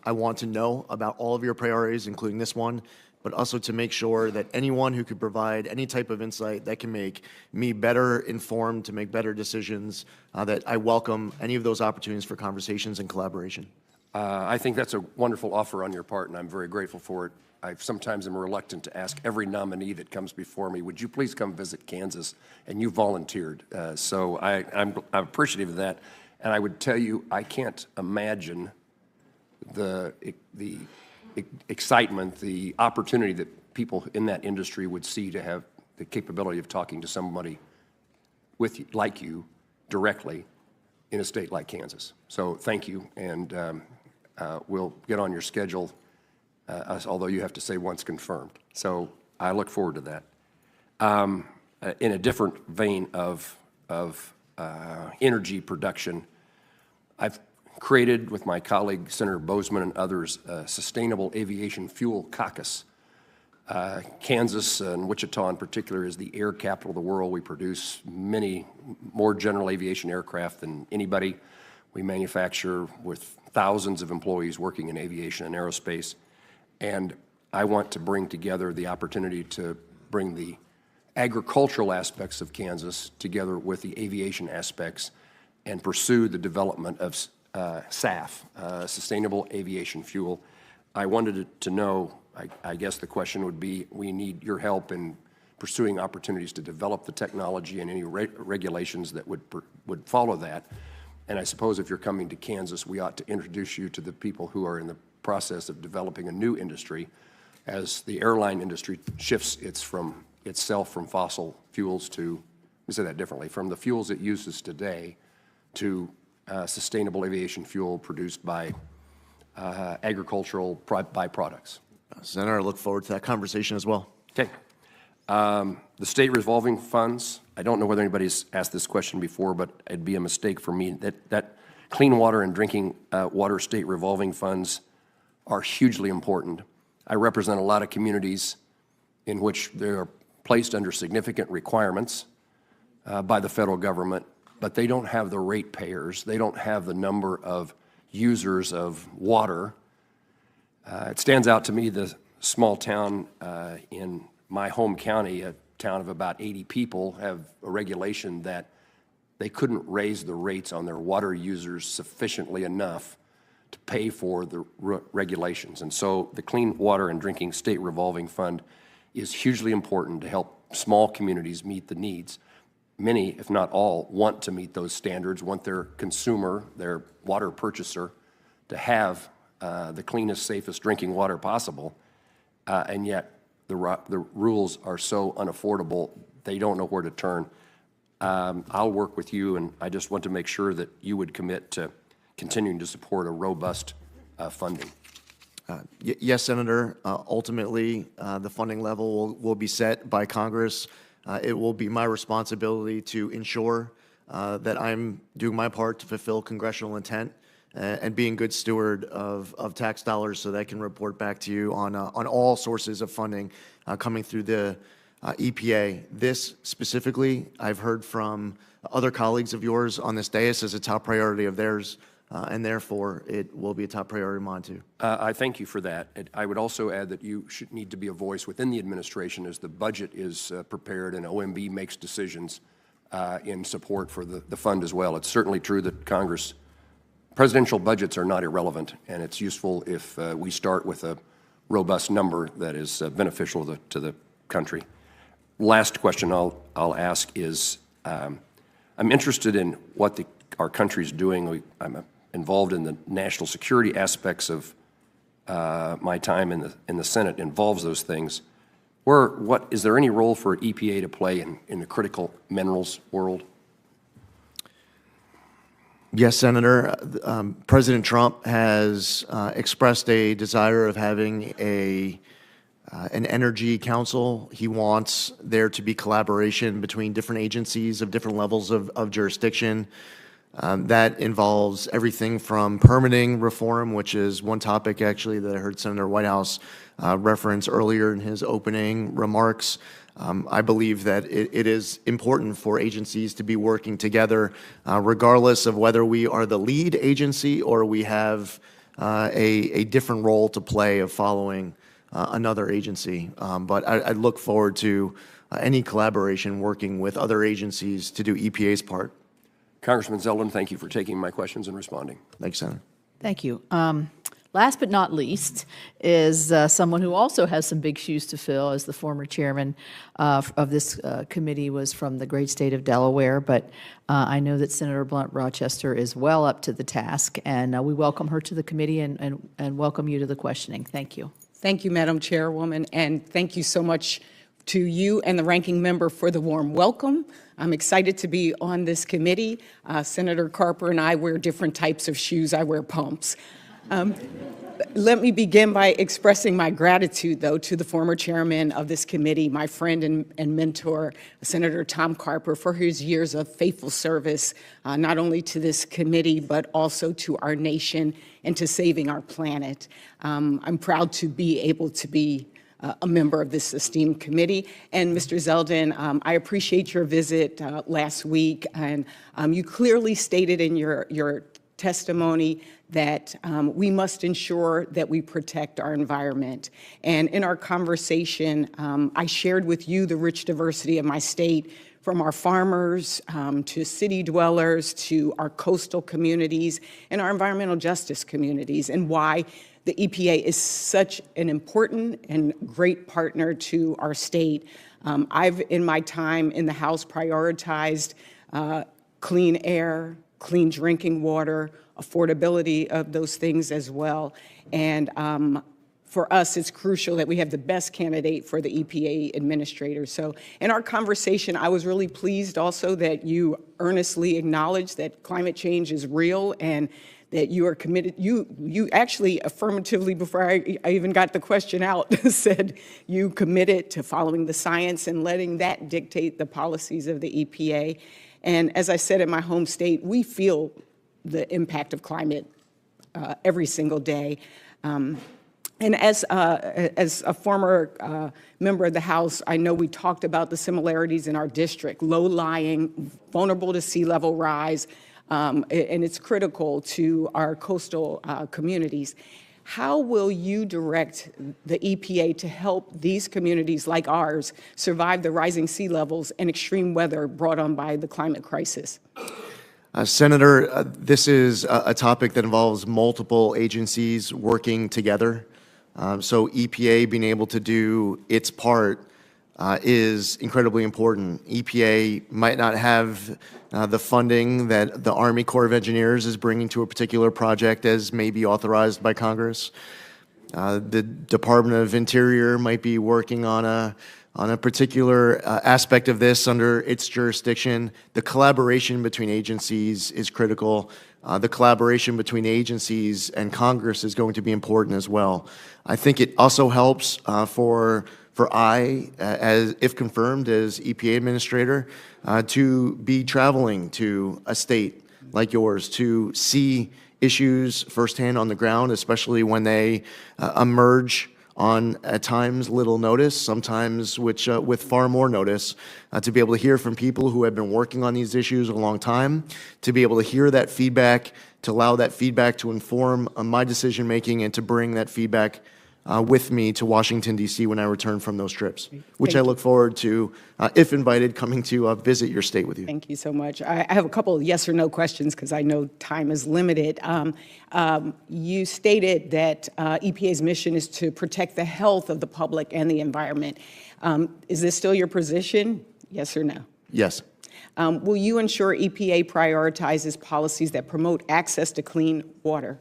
I want to know about all of your priorities, including this one, but also to make sure that anyone who could provide any type of insight that can make me better informed to make better decisions, that I welcome any of those opportunities for conversations and collaboration. I think that's a wonderful offer on your part, and I'm very grateful for it. I sometimes am reluctant to ask every nominee that comes before me, would you please come visit Kansas? And you volunteered. So I'm appreciative of that. And I would tell you, I can't imagine the excitement, the opportunity that people in that industry would see to have the capability of talking to somebody with you, like you directly in a state like Kansas. So thank you, and we'll get on your schedule, although you have to say once confirmed. So I look forward to that. In a different vein of energy production, I've created with my colleague Senator Bozeman and others a Sustainable Aviation Fuel Caucus. Kansas and Wichita in particular is the air capital of the world. We produce many more general aviation aircraft than anybody. We manufacture with thousands of employees working in aviation and aerospace. And I want to bring together the opportunity to bring the agricultural aspects of Kansas together with the aviation aspects and pursue the development of SAF, Sustainable Aviation Fuel. I wanted to know, I guess the question would be, we need your help in pursuing opportunities to develop the technology and any regulations that would follow that. And I suppose if you're coming to Kansas, we ought to introduce you to the people who are in the process of developing a new industry as the airline industry shifts itself from fossil fuels to, let me say that differently, from the fuels it uses today to sustainable aviation fuel produced by agricultural byproducts. Senator, I look forward to that conversation as well. Okay. The state revolving funds, I don't know whether anybody's asked this question before, but it'd be a mistake for me. That clean water and drinking water state revolving funds are hugely important. I represent a lot of communities in which they are placed under significant requirements by the federal government, but they don't have the ratepayers. They don't have the number of users of water. It stands out to me, the small town in my home county, a town of about 80 people, have a regulation that they couldn't raise the rates on their water users sufficiently enough to pay for the regulations. And so the Clean Water and Drinking State Revolving Fund is hugely important to help small communities meet the needs. Many, if not all, want to meet those standards, want their consumer, their water purchaser, to have the cleanest, safest drinking water possible, and yet the rules are so unaffordable, they don't know where to turn. I'll work with you, and I just want to make sure that you would commit to continuing to support a robust funding. Yes, Senator. Ultimately, the funding level will be set by Congress. It will be my responsibility to ensure that I'm doing my part to fulfill congressional intent and being a good steward of tax dollars so that I can report back to you on all sources of funding coming through the EPA. This specifically, I've heard from other colleagues of yours on this dais as a top priority of theirs, and therefore it will be a top priority of mine too. I thank you for that. I would also add that you should need to be a voice within the administration as the budget is prepared and OMB makes decisions in support for the fund as well. It's certainly true that presidential budgets are not irrelevant, and it's useful if we start with a robust number that is beneficial to the country. Last question I'll ask is, I'm interested in what our country's doing. I'm involved in the national security aspects of my time in the Senate involves those things. Is there any role for EPA to play in the critical minerals world? Yes, Senator. President Trump has expressed a desire of having an energy council. He wants there to be collaboration between different agencies of different levels of jurisdiction. That involves everything from permitting reform, which is one topic actually that I heard Senator Whitehouse reference earlier in his opening remarks. I believe that it is important for agencies to be working together, regardless of whether we are the lead agency or we have a different role to play of following another agency. But I look forward to any collaboration working with other agencies to do EPA's part. Congressman Zeldin, thank you for taking my questions and responding. Thanks, Senator. Thank you. Last but not least is someone who also has some big shoes to fill, as the former chairman of this committee was from the great state of Delaware. But I know that Senator Blunt Rochester is well up to the task, and we welcome her to the committee and welcome you to the questioning. Thank you. Thank you, Madam Chairwoman, and thank you so much to you and the ranking member for the warm welcome. I'm excited to be on this committee. Senator Carper and I wear different types of shoes. I wear pumps. Let me begin by expressing my gratitude, though, to the former chairman of this committee, my friend and mentor, Senator Tom Carper, for his years of faithful service, not only to this committee, but also to our nation and to saving our planet. I'm proud to be able to be a member of this esteemed committee. And Mr. Zeldin, I appreciate your visit last week, and you clearly stated in your testimony that we must ensure that we protect our environment. And in our conversation, I shared with you the rich diversity of my state, from our farmers to city dwellers to our coastal communities and our environmental justice communities, and why the EPA is such an important and great partner to our state. I've, in my time in the House, prioritized clean air, clean drinking water, affordability of those things as well. And for us, it's crucial that we have the best candidate for the EPA administrator. So in our conversation, I was really pleased also that you earnestly acknowledged that climate change is real and that you are committed. You actually affirmatively, before I even got the question out, said you committed to following the science and letting that dictate the policies of the EPA. And as I said in my home state, we feel the impact of climate every single day. And as a former member of the House, I know we talked about the similarities in our district, low-lying, vulnerable to sea level rise, and it's critical to our coastal communities. How will you direct the EPA to help these communities like ours survive the rising sea levels and extreme weather brought on by the climate crisis? Senator, this is a topic that involves multiple agencies working together. So EPA being able to do its part is incredibly important. EPA might not have the funding that the Army Corps of Engineers is bringing to a particular project as may be authorized by Congress. The Department of Interior might be working on a particular aspect of this under its jurisdiction. The collaboration between agencies is critical. The collaboration between agencies and Congress is going to be important as well. I think it also helps for I, as if confirmed as EPA administrator, to be traveling to a state like yours to see issues firsthand on the ground, especially when they emerge on, at times, little notice, sometimes with far more notice, to be able to hear from people who have been working on these issues a long time, to be able to hear that feedback, to allow that feedback to inform my decision-making, and to bring that feedback with me to Washington, D.C. when I return from those trips, which I look forward to, if invited, coming to visit your state with you. Thank you so much. I have a couple of yes or no questions because I know time is limited. You stated that EPA's mission is to protect the health of the public and the environment. Is this still your position? Yes or no? Yes. Will you ensure EPA prioritizes policies that promote access to clean water?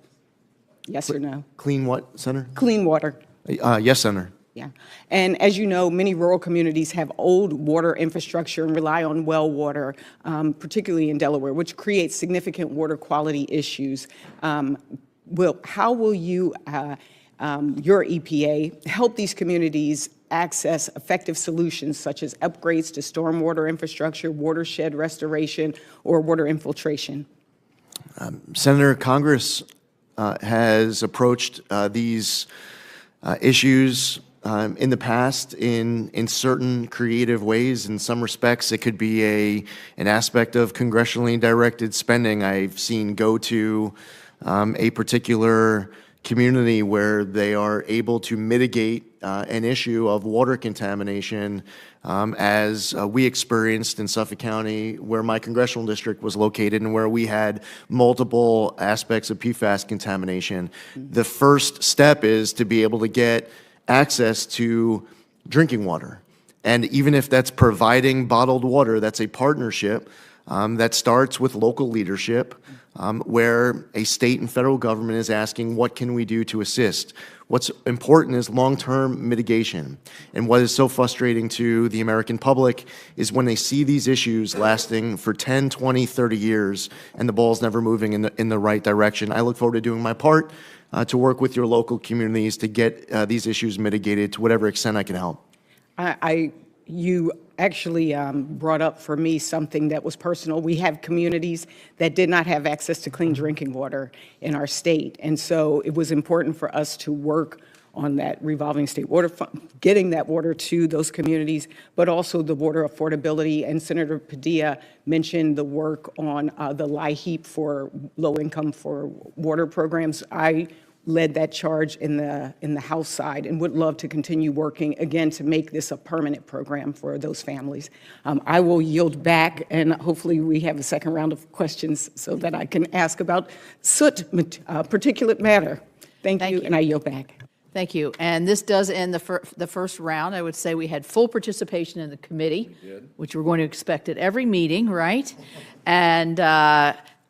Yes or no? Clean what, Senator? Clean water. Yes, Senator. Yeah. And as you know, many rural communities have old water infrastructure and rely on well water, particularly in Delaware, which creates significant water quality issues. How will you, your EPA, help these communities access effective solutions such as upgrades to stormwater infrastructure, watershed restoration, or water infiltration? Senator, Congress has approached these issues in the past in certain creative ways. In some respects, it could be an aspect of congressionally directed spending. I've seen go to a particular community where they are able to mitigate an issue of water contamination as we experienced in Suffolk County, where my congressional district was located and where we had multiple aspects of PFAS contamination. The first step is to be able to get access to drinking water. And even if that's providing bottled water, that's a partnership that starts with local leadership, where a state and federal government is asking, what can we do to assist? What's important is long-term mitigation. And what is so frustrating to the American public is when they see these issues lasting for 10, 20, 30 years and the ball's never moving in the right direction. I look forward to doing my part to work with your local communities to get these issues mitigated to whatever extent I can help. You actually brought up for me something that was personal. We have communities that did not have access to clean drinking water in our state. And so it was important for us to work on that revolving state water fund, getting that water to those communities, but also the water affordability. And Senator Padilla mentioned the work on the LIHEAP for low income for water programs. I led that charge in the House side and would love to continue working, again, to make this a permanent program for those families. I will yield back, and hopefully we have a second round of questions so that I can ask about soot, particulate matter. Thank you, and I yield back. Thank you. And this does end the first round. I would say we had full participation in the committee, which we're going to expect at every meeting, right? And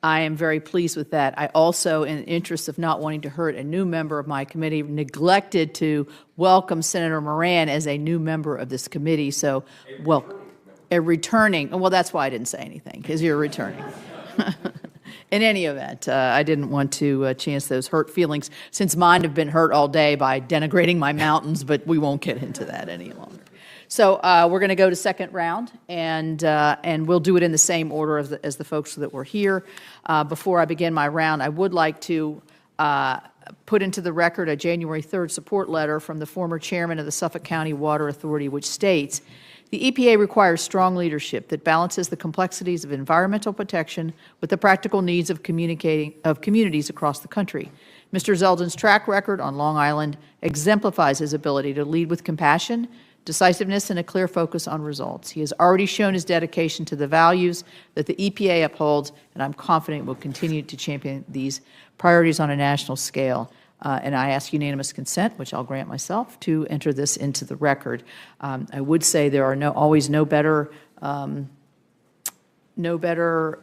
I am very pleased with that. I also, in the interest of not wanting to hurt a new member of my committee, neglected to welcome Senator Moran as a new member of this committee. So, well, a returning, well, that's why I didn't say anything, because you're returning. In any event, I didn't want to chance those hurt feelings, since mine have been hurt all day by denigrating my mountains, but we won't get into that any longer. So we're going to go to second round, and we'll do it in the same order as the folks that were here. Before I begin my round, I would like to put into the record a January 3rd support letter from the former chairman of the Suffolk County Water Authority, which states, the EPA requires strong leadership that balances the complexities of environmental protection with the practical needs of communities across the country. Mr. Zeldin's track record on Long Island exemplifies his ability to lead with compassion, decisiveness, and a clear focus on results. He has already shown his dedication to the values that the EPA upholds, and I'm confident will continue to champion these priorities on a national scale. And I ask unanimous consent, which I'll grant myself, to enter this into the record. I would say there are always no better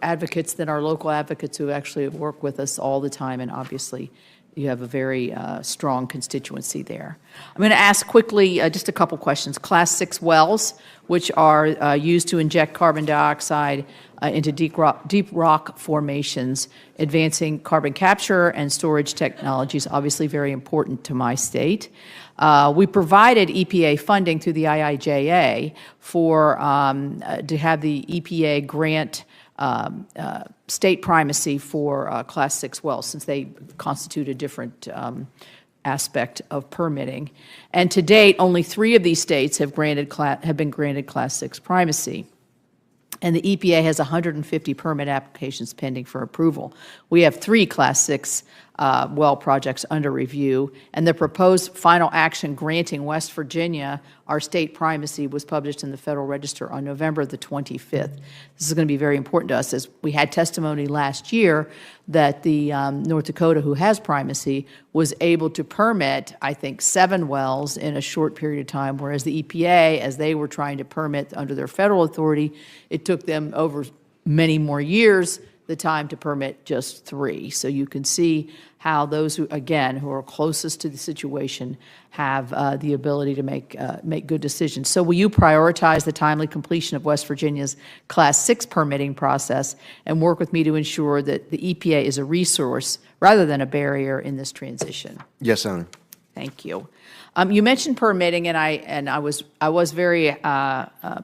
advocates than our local advocates who actually work with us all the time, and obviously you have a very strong constituency there. I'm going to ask quickly just a couple questions. Class 6 wells, which are used to inject carbon dioxide into deep rock formations, advancing carbon capture and storage technologies, obviously very important to my state. We provided EPA funding through the IIJA for to have the EPA grant state primacy for Class 6 wells, since they constitute a different aspect of permitting. And to date, only 3 of these states have been granted Class 6 primacy. And the EPA has 150 permit applications pending for approval. We have 3 Class 6 well projects under review, and the proposed final action granting West Virginia our state primacy was published in the Federal Register on November the 25th. This is going to be very important to us, as we had testimony last year that the North Dakota, who has primacy, was able to permit, I think, 7 wells in a short period of time, whereas the EPA, as they were trying to permit under their federal authority, it took them over many more years the time to permit just 3. So you can see how those who, again, who are closest to the situation have the ability to make good decisions. So will you prioritize the timely completion of West Virginia's Class 6 permitting process and work with me to ensure that the EPA is a resource rather than a barrier in this transition? Yes, Senator. Thank you. You mentioned permitting, and I was very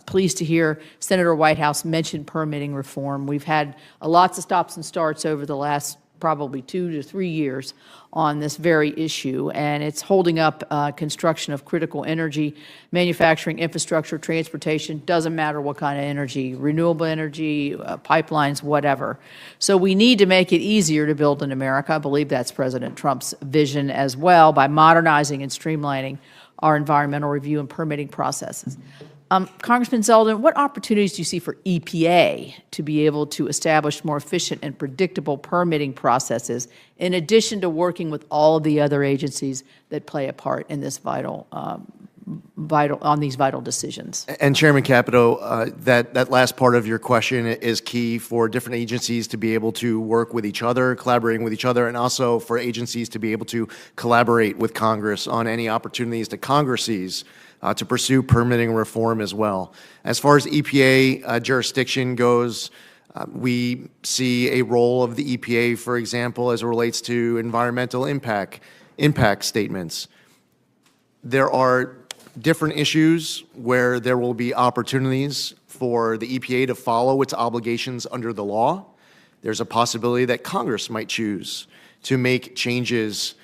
pleased to hear Senator Whitehouse mention permitting reform. We've had lots of stops and starts over the last probably 2 to 3 years on this very issue, and it's holding up construction of critical energy, manufacturing, infrastructure, transportation, doesn't matter what kind of energy, renewable energy, pipelines, whatever. So we need to make it easier to build in America. I believe that's President Trump's vision as well, by modernizing and streamlining our environmental review and permitting processes. Congressman Zeldin, what opportunities do you see for EPA to be able to establish more efficient and predictable permitting processes, in addition to working with all of the other agencies that play a part in this on these vital decisions? And Chairman Capito, that last part of your question is key for different agencies to be able to work with each other, collaborating with each other, and also for agencies to be able to collaborate with Congress on any opportunities that Congress sees to pursue permitting reform as well. As far as EPA jurisdiction goes, we see a role of the EPA, for example, as it relates to environmental impact statements. There are different issues where there will be opportunities for the EPA to follow its obligations under the law. There's a possibility that Congress might choose to make changes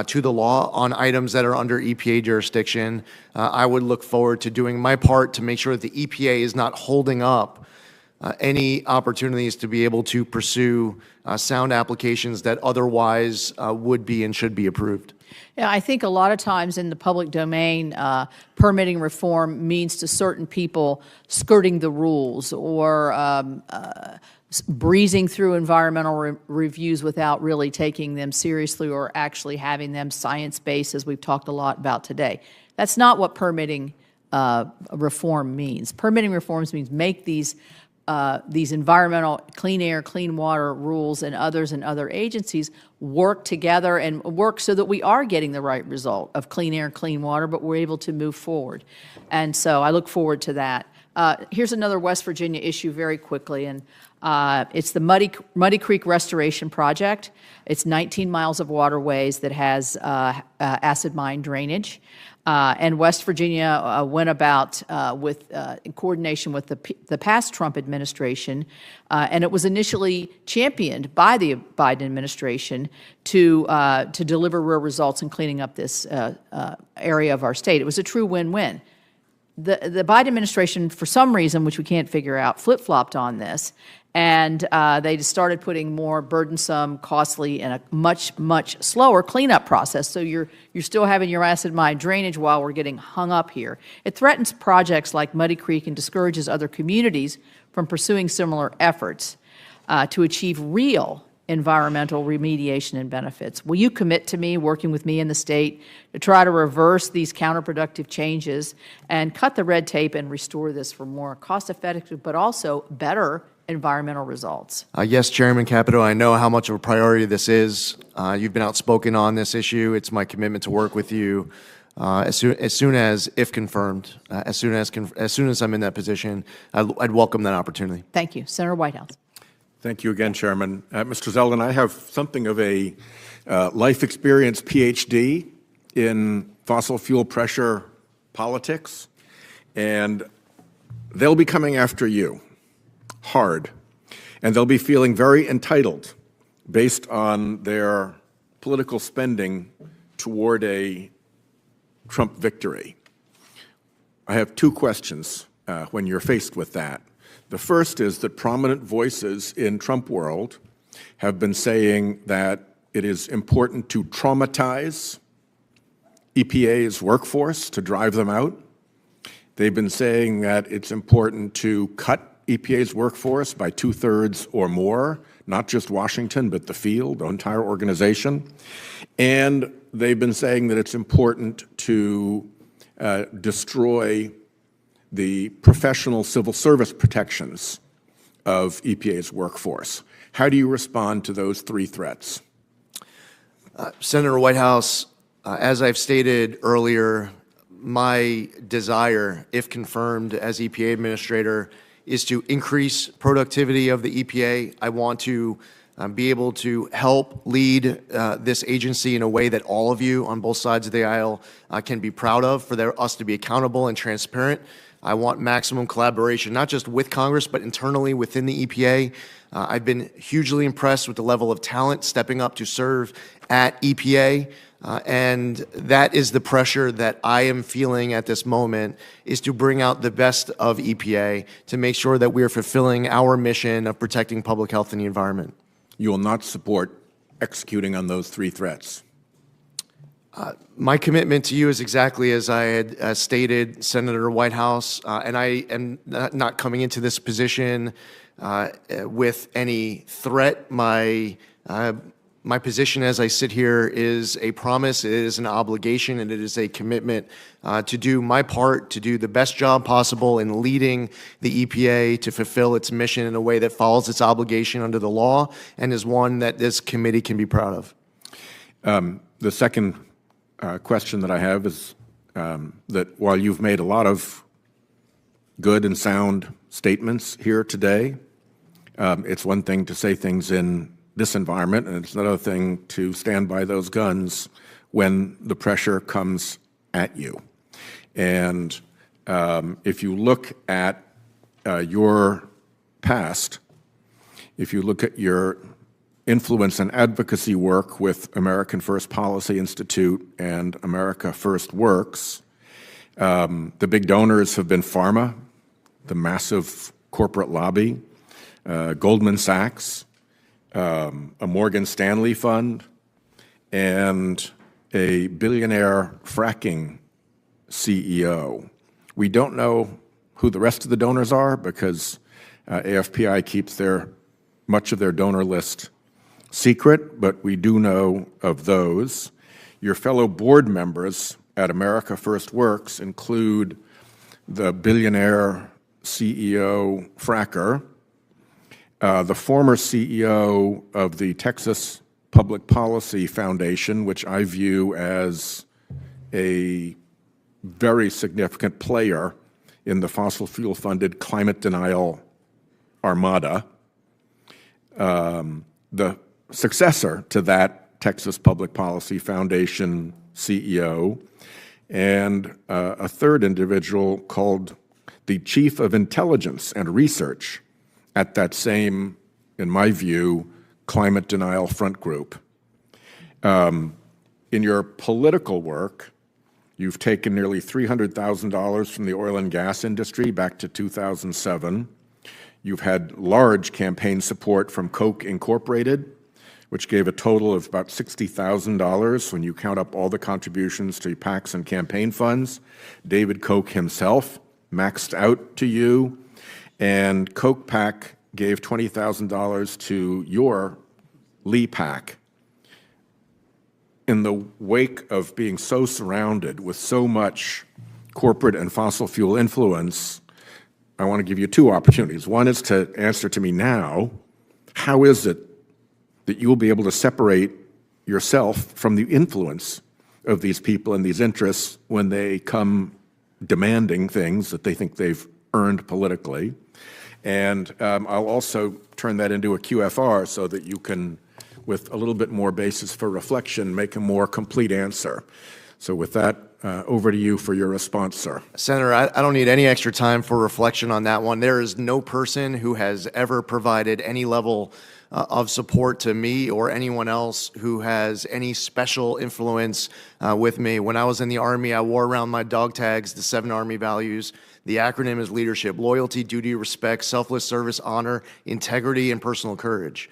to the law on items that are under EPA jurisdiction. I would look forward to doing my part to make sure that the EPA is not holding up any opportunities to be able to pursue sound applications that otherwise would be and should be approved. Yeah, I think a lot of times in the public domain, permitting reform means to certain people skirting the rules or breezing through environmental reviews without really taking them seriously or actually having them science-based, as we've talked a lot about today. That's not what permitting reform means. Permitting reforms means make these environmental, clean air, clean water rules and others and other agencies work together and work so that we are getting the right result of clean air, clean water, but we're able to move forward. And so I look forward to that. Here's another West Virginia issue very quickly, and it's the Muddy Creek Restoration Project. It's 19 miles of waterways that has acid mine drainage. And West Virginia went about in coordination with the past Trump administration, and it was initially championed by the Biden administration to deliver real results in cleaning up this area of our state. It was a true win-win. The Biden administration, for some reason, which we can't figure out, flip-flopped on this, and they just started putting more burdensome, costly, and a much, much slower cleanup process. So you're still having your acid mine drainage while we're getting hung up here. It threatens projects like Muddy Creek and discourages other communities from pursuing similar efforts to achieve real environmental remediation and benefits. Will you commit to me, working with me in the state, to try to reverse these counterproductive changes and cut the red tape and restore this for more cost-effective but also better environmental results? Yes, Chairman Capito, I know how much of a priority this is. You've been outspoken on this issue. It's my commitment to work with you as soon as, if confirmed, as soon as I'm in that position, I'd welcome that opportunity. Thank you. Senator Whitehouse. Thank you again, Chairman. Mr. Zeldin, I have something of a life experience PhD in fossil fuel pressure politics, and they'll be coming after you hard, and they'll be feeling very entitled based on their political spending toward a Trump victory. I have two questions when you're faced with that. The first is that prominent voices in Trump world have been saying that it is important to traumatize EPA's workforce to drive them out. They've been saying that it's important to cut EPA's workforce by 2/3 or more, not just Washington, but the field, the entire organization. And they've been saying that it's important to destroy the professional civil service protections of EPA's workforce. How do you respond to those three threats? Senator Whitehouse, as I've stated earlier, my desire, if confirmed as EPA administrator, is to increase productivity of the EPA. I want to be able to help lead this agency in a way that all of you on both sides of the aisle can be proud of, for us to be accountable and transparent I want maximum collaboration, not just with Congress, but internally within the EPA. I've been hugely impressed with the level of talent stepping up to serve at EPA. And that is the pressure that I am feeling at this moment, is to bring out the best of EPA to make sure that we are fulfilling our mission of protecting public health and the environment. You will not support executing on those three threats? My commitment to you is exactly as I had stated, Senator Whitehouse, and I am not coming into this position with any threat. My position as I sit here is a promise, it is an obligation, and it is a commitment to do my part, to do the best job possible in leading the EPA to fulfill its mission in a way that follows its obligation under the law and is one that this committee can be proud of. The second question that I have is that while you've made a lot of good and sound statements here today, it's one thing to say things in this environment, and it's another thing to stand by those guns when the pressure comes at you. And if you look at your past, if you look at your influence and advocacy work with American First Policy Institute and America First Works, the big donors have been pharma, the massive corporate lobby, Goldman Sachs, a Morgan Stanley fund, and a billionaire fracking CEO. We don't know who the rest of the donors are because AFPI keeps much of their donor list secret, but we do know of those. Your fellow board members at America First Works include the billionaire CEO fracker, the former CEO of the Texas Public Policy Foundation, which I view as a very significant player in the fossil fuel-funded climate denial armada, the successor to that Texas Public Policy Foundation CEO, and a third individual called the Chief of Intelligence and Research at that same, in my view, climate denial front group. In your political work, you've taken nearly $300,000 from the oil and gas industry back to 2007. You've had large campaign support from Koch Incorporated, which gave a total of about $60,000 when you count up all the contributions to PACs and campaign funds. David Koch himself maxed out to you, and Koch PAC gave $20,000 to your Lee PAC. In the wake of being so surrounded with so much corporate and fossil fuel influence, I want to give you two opportunities. One is to answer to me now, how is it that you will be able to separate yourself from the influence of these people and these interests when they come demanding things that they think they've earned politically? And I'll also turn that into a QFR so that you can, with a little bit more basis for reflection, make a more complete answer. So with that, over to you for your response, sir. Senator, I don't need any extra time for reflection on that one. There is no person who has ever provided any level of support to me or anyone else who has any special influence with me. When I was in the Army, I wore around my dog tags the 7 Army values. The acronym is leadership: loyalty, duty, respect, selfless service, honor, integrity, and personal courage.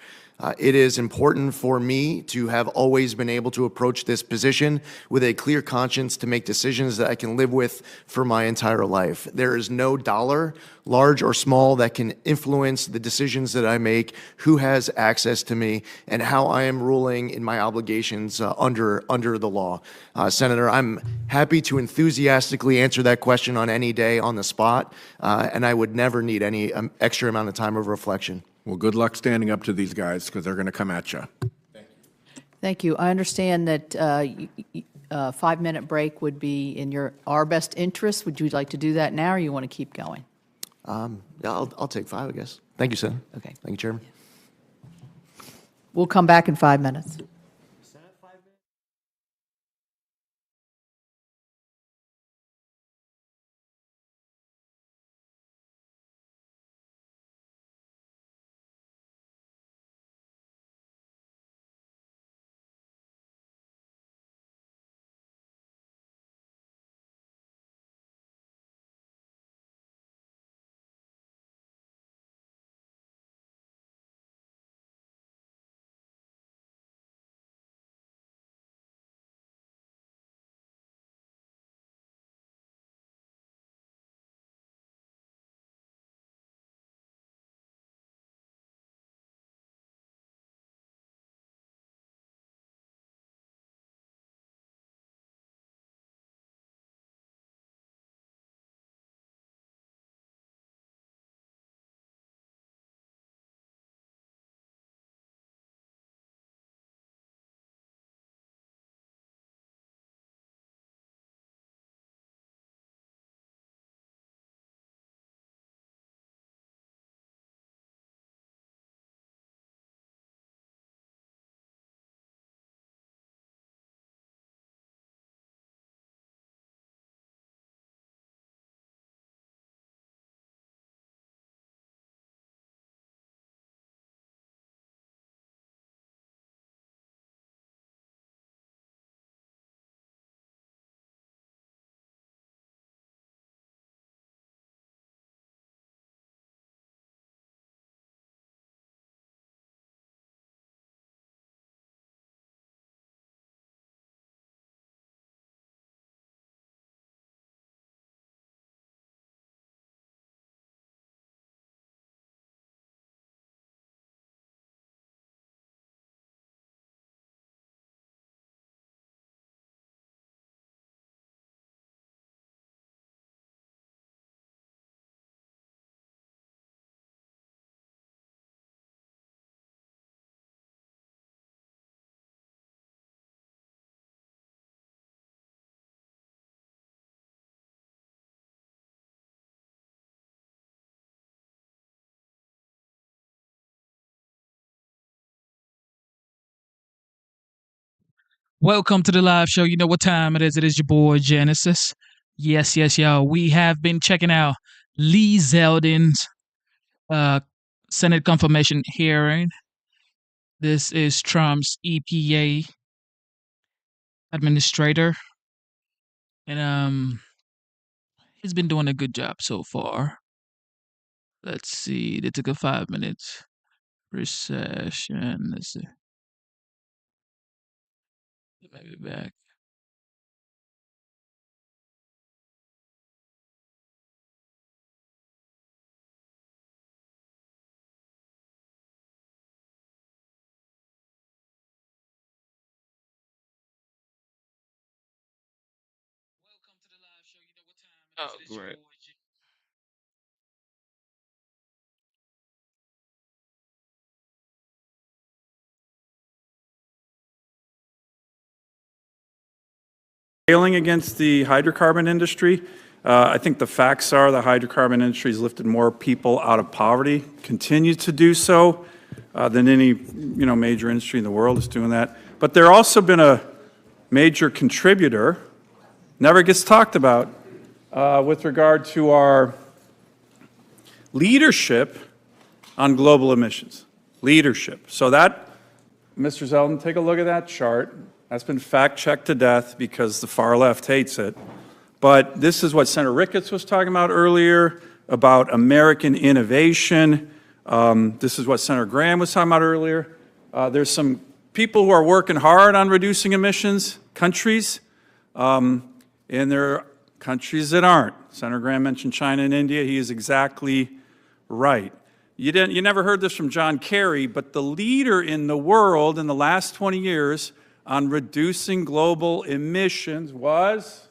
It is important for me to have always been able to approach this position with a clear conscience to make decisions that I can live with for my entire life. There is no dollar, large or small, that can influence the decisions that I make, who has access to me, and how I am ruling in my obligations under the law. Senator, I'm happy to enthusiastically answer that question on any day on the spot, and I would never need any extra amount of time of reflection. Well, good luck standing up to these guys because they're going to come at you. Thank you. I understand that a 5-minute break would be in our best interest. Would you like to do that now, or you want to keep going? Yeah, I'll take 5, I guess. Thank you, Senator. Okay. Thank you, Chairman. We'll come back in 5 minutes. Welcome to the live show. You know what time it is. It is your boy Genesis. Yes, y'all. We have been checking out Lee Zeldin's Senate confirmation hearing. This is Trump's EPA administrator, and he's been doing a good job so far. Let's see. They took a 5 minutes recession. Let's see. Maybe back. Oh, great. Railing against the hydrocarbon industry. I think the facts are the hydrocarbon industry has lifted more people out of poverty, continues to do so than any major industry in the world is doing that. But they're also been a major contributor, never gets talked about, with regard to our leadership on global emissions. Leadership. So that, Mr. Zeldin, take a look at that chart. That's been fact-checked to death because the far left hates it. But this is what Senator Ricketts was talking about earlier, about American innovation. This is what Senator Graham was talking about earlier. There's some people who are working hard on reducing emissions, countries, and there are countries that aren't. Senator Graham mentioned China and India. He is exactly right. You never heard this from John Kerry, but the leader in the world in the last 20 years on reducing global emissions was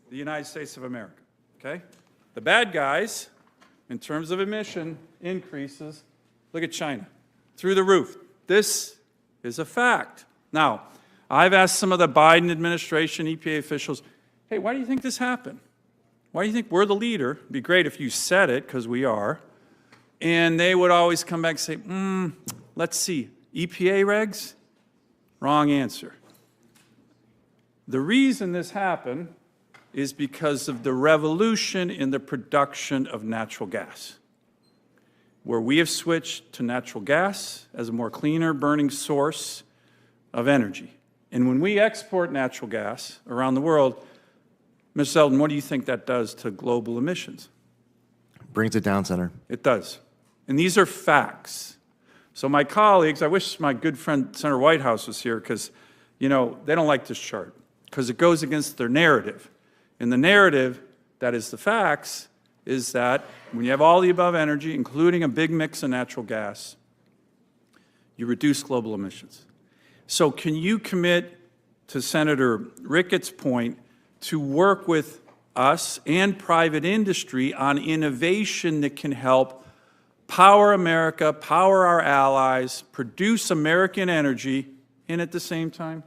the United States of America, okay? The bad guys, in terms of emission increases, look at China, through the roof. This is a fact. Now, I've asked some of the Biden administration, EPA officials, hey, why do you think this happened? Why do you think we're the leader? It'd be great if you said it, because we are. And they would always come back and say, let's see, EPA regs? Wrong answer. The reason this happened is because of the revolution in the production of natural gas, where we have switched to natural gas as a more cleaner burning source of energy. And when we export natural gas around the world, Ms. Zeldin, what do you think that does to global emissions? Brings it down, Senator. It does. And these are facts. So my colleagues, I wish my good friend Senator Whitehouse was here because, they don't like this chart because it goes against their narrative. And the narrative, that is the facts, is that when you have all the above energy, including a big mix of natural gas, you reduce global emissions. So can you commit, to Senator Ricketts' point, to work with us and private industry on innovation that can help power America, power our allies, produce American energy, and at the same time,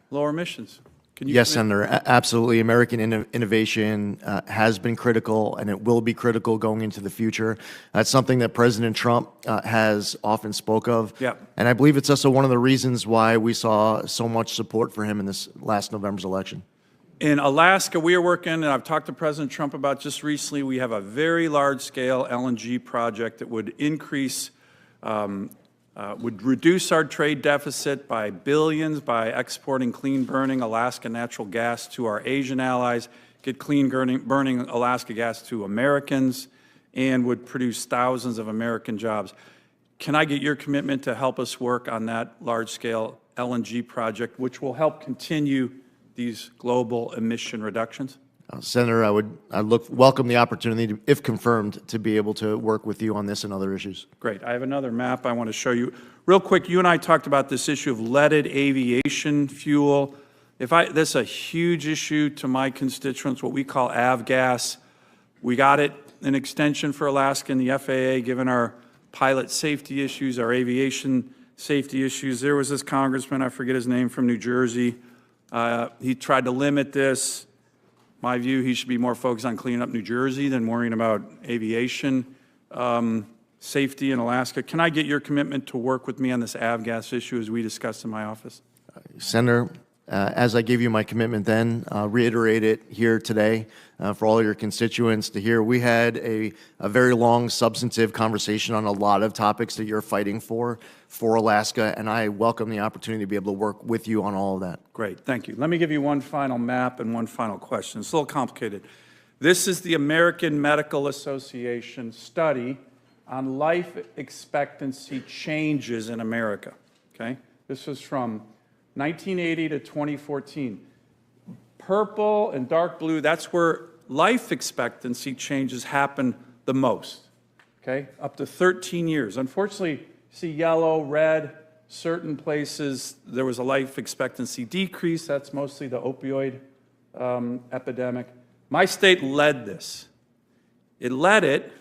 lower emissions? Yes, Senator, absolutely. American innovation has been critical, and it will be critical going into the future. That's something that President Trump has often spoke of. Yeah. And I believe it's also one of the reasons why we saw so much support for him in this last November's election. In Alaska, we are working, and I've talked to President Trump about just recently, we have a very large-scale LNG project that would increase, would reduce our trade deficit by billions by exporting clean-burning Alaska natural gas to our Asian allies, get clean-burning Alaska gas to Americans, and would produce thousands of American jobs. Can I get your commitment to help us work on that large-scale LNG project, which will help continue these global emission reductions? Senator, I'd welcome the opportunity, if confirmed, to be able to work with you on this and other issues. Great. I have another map I want to show you. Real quick, you and I talked about this issue of leaded aviation fuel. This is a huge issue to my constituents, what we call avgas. We got it, an extension for Alaska and the FAA, given our pilot safety issues, our aviation safety issues. There was this congressman, I forget his name, from New Jersey. He tried to limit this. My view, he should be more focused on cleaning up New Jersey than worrying about aviation safety in Alaska. Can I get your commitment to work with me on this avgas issue as we discussed in my office? Senator, As I gave you my commitment then, reiterate it here today for all your constituents to hear. We had a very long, substantive conversation on a lot of topics that you're fighting for Alaska, and I welcome the opportunity to be able to work with you on all of that. Great, thank you. Let me give you one final map and one final question. It's a little complicated. This is the American Medical Association study on life expectancy changes in America, okay? This was from 1980 to 2014. Purple and dark blue, that's where life expectancy changes happen the most, okay? Up to 13 years. Unfortunately, you see yellow, red, certain places there was a life expectancy decrease. That's mostly the opioid epidemic. My state led this. It led it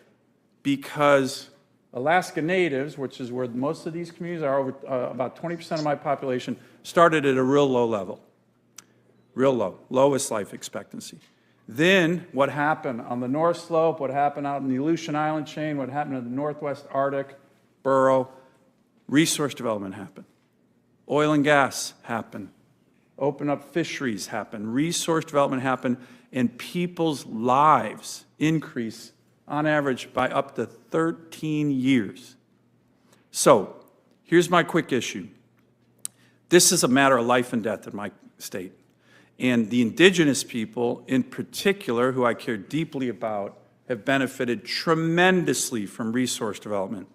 because Alaska Natives, which is where most of these communities are, over about 20% of my population, started at a real low level. Real low, lowest life expectancy. Then what happened on the North Slope, what happened out in the Aleutian Island chain, what happened in the Northwest Arctic, Burrow, resource development happened. Oil and gas happened. Open up fisheries happened. Resource development happened. And people's lives increase on average by up to 13 years. So here's my quick issue. This is a matter of life and death in my state. And the indigenous people in particular, who I care deeply about, have benefited tremendously from resource development.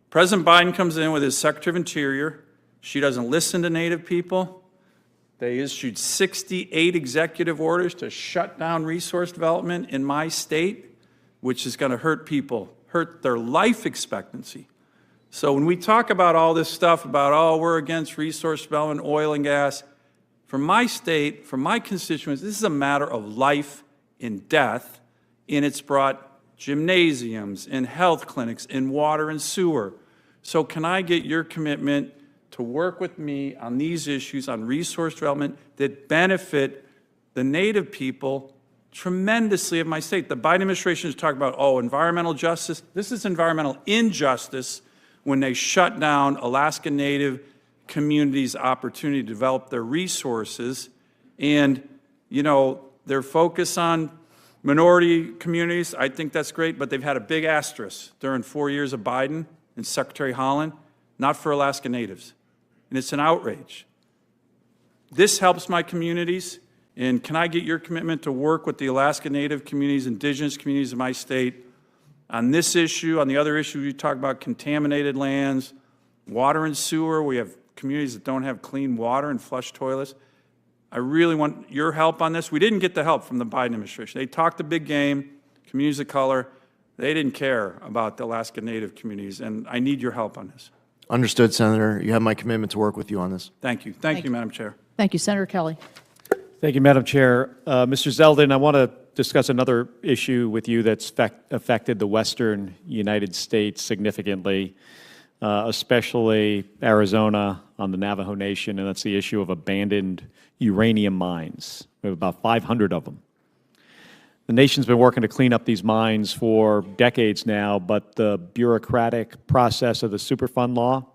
President Biden comes in with his Secretary of Interior. She doesn't listen to Native people. They issued 68 executive orders to shut down resource development in my state, which is going to hurt people, hurt their life expectancy. So when we talk about all this stuff about, oh, we're against resource development, oil and gas, from my state, from my constituents, this is a matter of life and death, and it's brought gymnasiums and health clinics and water and sewer. So can I get your commitment to work with me on these issues on resource development that benefit the Native people tremendously of my state? The Biden administration is talking about, oh, environmental justice. This is environmental injustice when they shut down Alaska Native communities' opportunity to develop their resources. And, you know, their focus on minority communities, I think that's great, but they've had a big asterisk during 4 years of Biden and Secretary Haaland, not for Alaska Natives. And it's an outrage. This helps my communities, and can I get your commitment to work with the Alaska Native communities, indigenous communities of my state on this issue, on the other issue you talk about, contaminated lands, water and sewer. We have communities that don't have clean water and flush toilets. I really want your help on this. We didn't get the help from the Biden administration. They talked the big game, communities of color. They didn't care about the Alaska Native communities, and I need your help on this. Understood, Senator. You have my commitment to work with you on this. Thank you. Thank you, Madam Chair. Thank you, Senator Kelly. Thank you, Madam Chair. Mr. Zeldin, I want to discuss another issue with you that's affected the western United States significantly, especially Arizona on the Navajo Nation, and that's the issue of abandoned uranium mines. We have about 500 of them. The nation's been working to clean up these mines for decades now, but the bureaucratic process of the Superfund law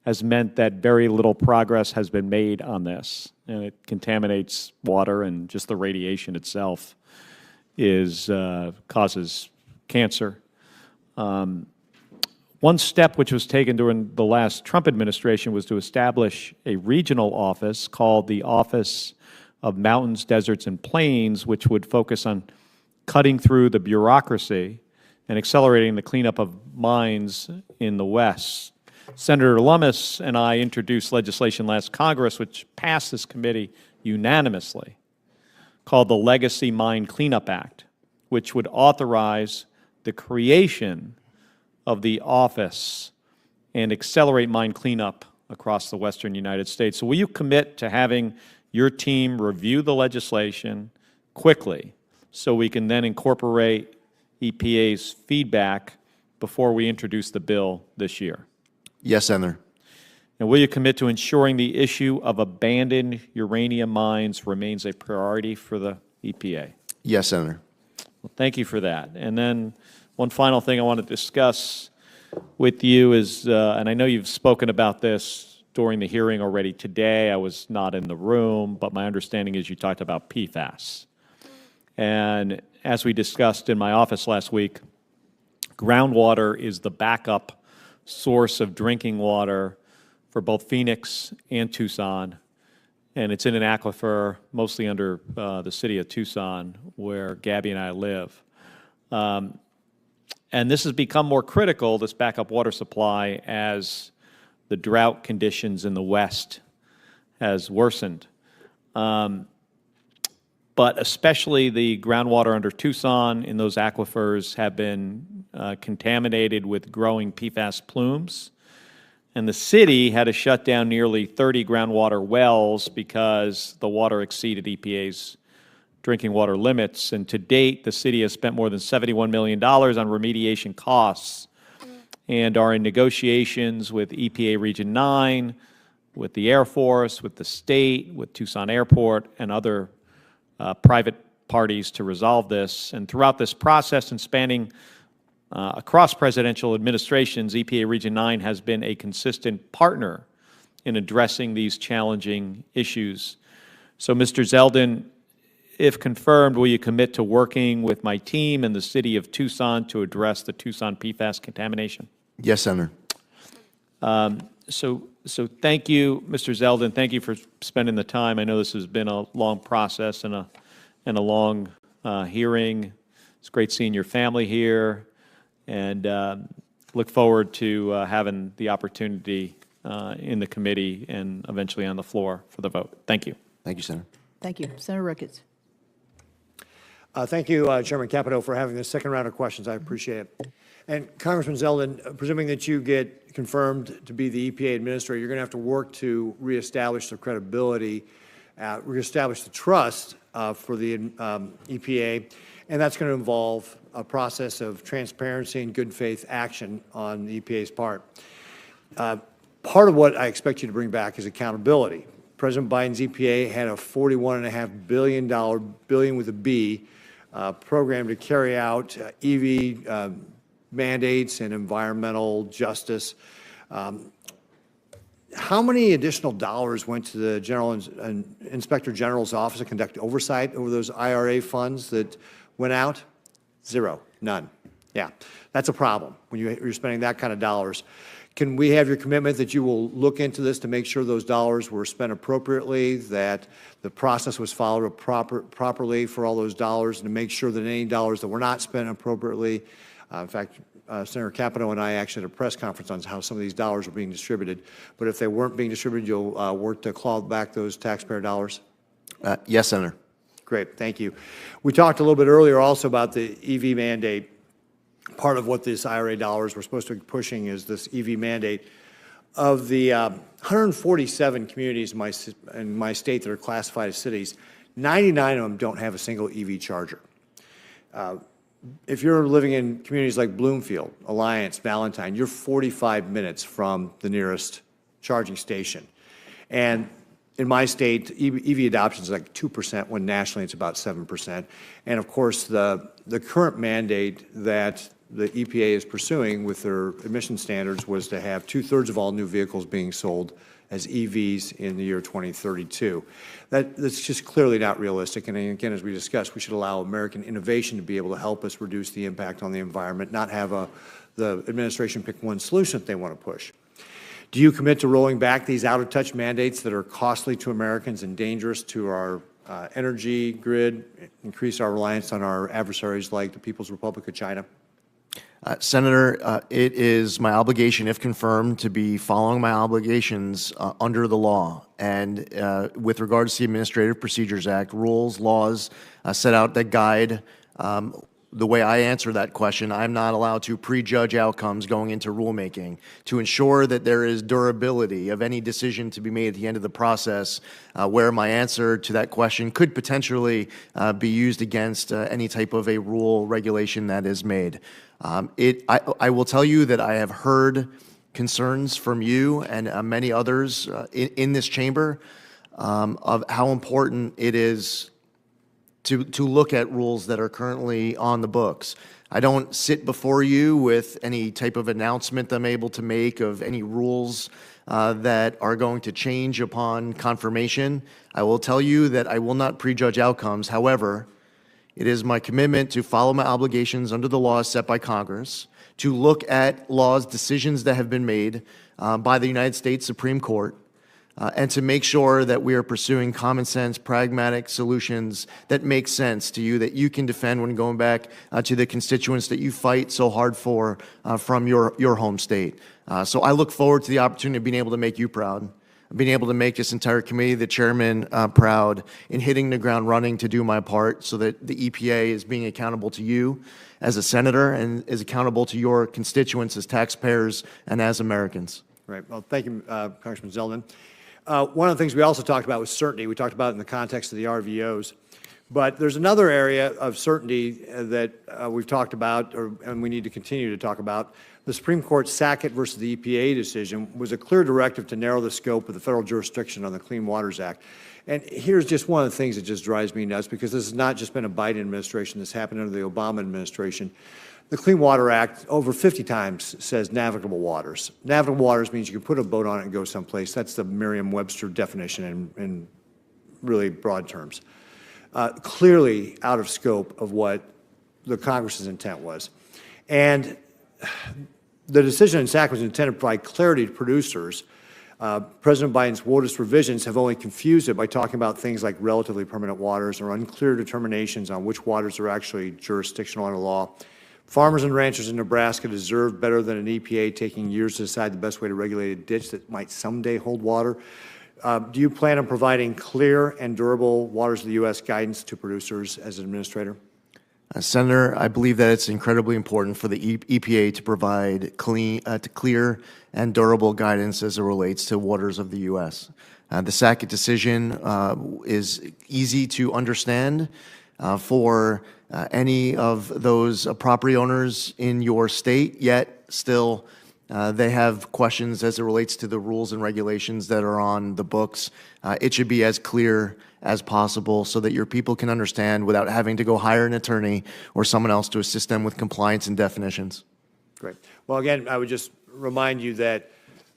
has meant that very little progress has been made on this, and it contaminates water, and just the radiation itself causes cancer. One step which was taken during the last Trump administration was to establish a regional office called the Office of Mountains, Deserts, and Plains, which would focus on cutting through the bureaucracy and accelerating the cleanup of mines in the West. Senator Lummis and I introduced legislation last Congress which passed this committee unanimously, called the Legacy Mine Cleanup Act, which would authorize the creation of the office and accelerate mine cleanup across the western United States. So will you commit to having your team review the legislation quickly so we can then incorporate EPA's feedback before we introduce the bill this year? Yes, Senator. And will you commit to ensuring the issue of abandoned uranium mines remains a priority for the EPA? Yes, Senator. Well, thank you for that. And then one final thing I want to discuss with you is, and I know you've spoken about this during the hearing already today. I was not in the room, but my understanding is you talked about PFAS. And as we discussed in my office last week, groundwater is the backup source of drinking water for both Phoenix and Tucson. And it's in an aquifer mostly under the city of Tucson, where Gabby and I live. And this has become more critical, this backup water supply, as the drought conditions in the West has worsened. But especially the groundwater under Tucson in those aquifers have been contaminated with growing PFAS plumes. And the city had to shut down nearly 30 groundwater wells because the water exceeded EPA's drinking water limits. And to date, the city has spent more than $71 million on remediation costs and are in negotiations with EPA Region 9, with the Air Force, with the state, with Tucson Airport, and other private parties to resolve this. And throughout this process and spanning across presidential administrations, EPA Region 9 has been a consistent partner in addressing these challenging issues. So, Mr. Zeldin, if confirmed, will you commit to working with my team and the city of Tucson to address the Tucson PFAS contamination? Yes, Senator. So thank you, Mr. Zeldin. Thank you for spending the time. I know this has been a long process and a long hearing. It's great seeing your family here, and look forward to having the opportunity in the committee and eventually on the floor for the vote. Thank you. Thank you, Senator. Thank you. Senator Ricketts. Thank you, Chairman Capito, for having this second round of questions. I appreciate it. And Congressman Zeldin, presuming that you get confirmed to be the EPA administrator, you're going to have to work to reestablish the credibility, reestablish the trust for the EPA, and that's going to involve a process of transparency and good faith action on the EPA's part. Part of what I expect you to bring back is accountability. President Biden's EPA had a $41.5 billion with a B, program to carry out EV mandates and environmental justice. How many additional dollars went to the Inspector General's office to conduct oversight over those IRA funds that went out? Zero, none. Yeah, that's a problem when you're spending that kind of dollars. Can we have your commitment that you will look into this to make sure those dollars were spent appropriately, that the process was followed properly for all those dollars, and to make sure that any dollars that were not spent appropriately, in fact, Senator Capito and I actually had a press conference on how some of these dollars were being distributed, but if they weren't being distributed, you'll work to claw back those taxpayer dollars? Yes, Senator. Great, thank you. We talked a little bit earlier also about the EV mandate. Part of what this IRA dollars were supposed to be pushing is this EV mandate. Of the 147 communities in my state that are classified as cities, 99 of them don't have a single EV charger. If you're living in communities like Bloomfield, Alliance, Valentine, you're 45 minutes from the nearest charging station. And in my state, EV adoption is like 2%, when nationally it's about 7%. And of course, the current mandate that the EPA is pursuing with their emission standards was to have 2/3 of all new vehicles being sold as EVs in the year 2032. That's just clearly not realistic. And again, as we discussed, we should allow American innovation to be able to help us reduce the impact on the environment, not have the administration pick one solution that they want to push. Do you commit to rolling back these out-of-touch mandates that are costly to Americans and dangerous to our energy grid, increase our reliance on our adversaries like the People's Republic of China? Senator, it is my obligation, if confirmed, to be following my obligations under the law. And with regards to the Administrative Procedures Act, rules, laws set out that guide the way I answer that question. I'm not allowed to prejudge outcomes going into rulemaking. To ensure that there is durability of any decision to be made at the end of the process, where my answer to that question could potentially be used against any type of a rule regulation that is made. I will tell you that I have heard concerns from you and many others in this chamber of how important it is to look at rules that are currently on the books. I don't sit before you with any type of announcement I'm able to make of any rules that are going to change upon confirmation. I will tell you that I will not prejudge outcomes. However, it is my commitment to follow my obligations under the laws set by Congress, to look at laws, decisions that have been made by the United States Supreme Court, and to make sure that we are pursuing common sense, pragmatic solutions that make sense to you, that you can defend when going back to the constituents that you fight so hard for from your home state. So I look forward to the opportunity of being able to make you proud, being able to make this entire committee, the chairman, proud in hitting the ground running to do my part so that the EPA is being accountable to you as a senator and is accountable to your constituents as taxpayers and as Americans. Right. Well, thank you, Congressman Zeldin. One of the things we also talked about was certainty. We talked about it in the context of the RVOs. But there's another area of certainty that we've talked about, and we need to continue to talk about. The Supreme Court's Sackett versus the EPA decision was a clear directive to narrow the scope of the federal jurisdiction on the Clean Waters Act. And here's just one of the things that just drives me nuts, because this has not just been a Biden administration. This happened under the Obama administration. The Clean Water Act over 50 times says navigable waters. Navigable waters means you can put a boat on it and go someplace. That's the Merriam-Webster definition in really broad terms. Clearly out of scope of what the Congress's intent was. And the decision in Sackett was intended to provide clarity to producers. President Biden's WOTUS revisions have only confused it by talking about things like relatively permanent waters or unclear determinations on which waters are actually jurisdictional under law. Farmers and ranchers in Nebraska deserve better than an EPA taking years to decide the best way to regulate a ditch that might someday hold water. Do you plan on providing clear and durable waters of the U.S. guidance to producers as an administrator? Senator, I believe that it's incredibly important for the EPA to provide clear and durable guidance as it relates to waters of the U.S. The Sackett decision is easy to understand for any of those property owners in your state, yet still they have questions as it relates to the rules and regulations that are on the books. It should be as clear as possible so that your people can understand without having to go hire an attorney or someone else to assist them with compliance and definitions. Great. Well, again, I would just remind you that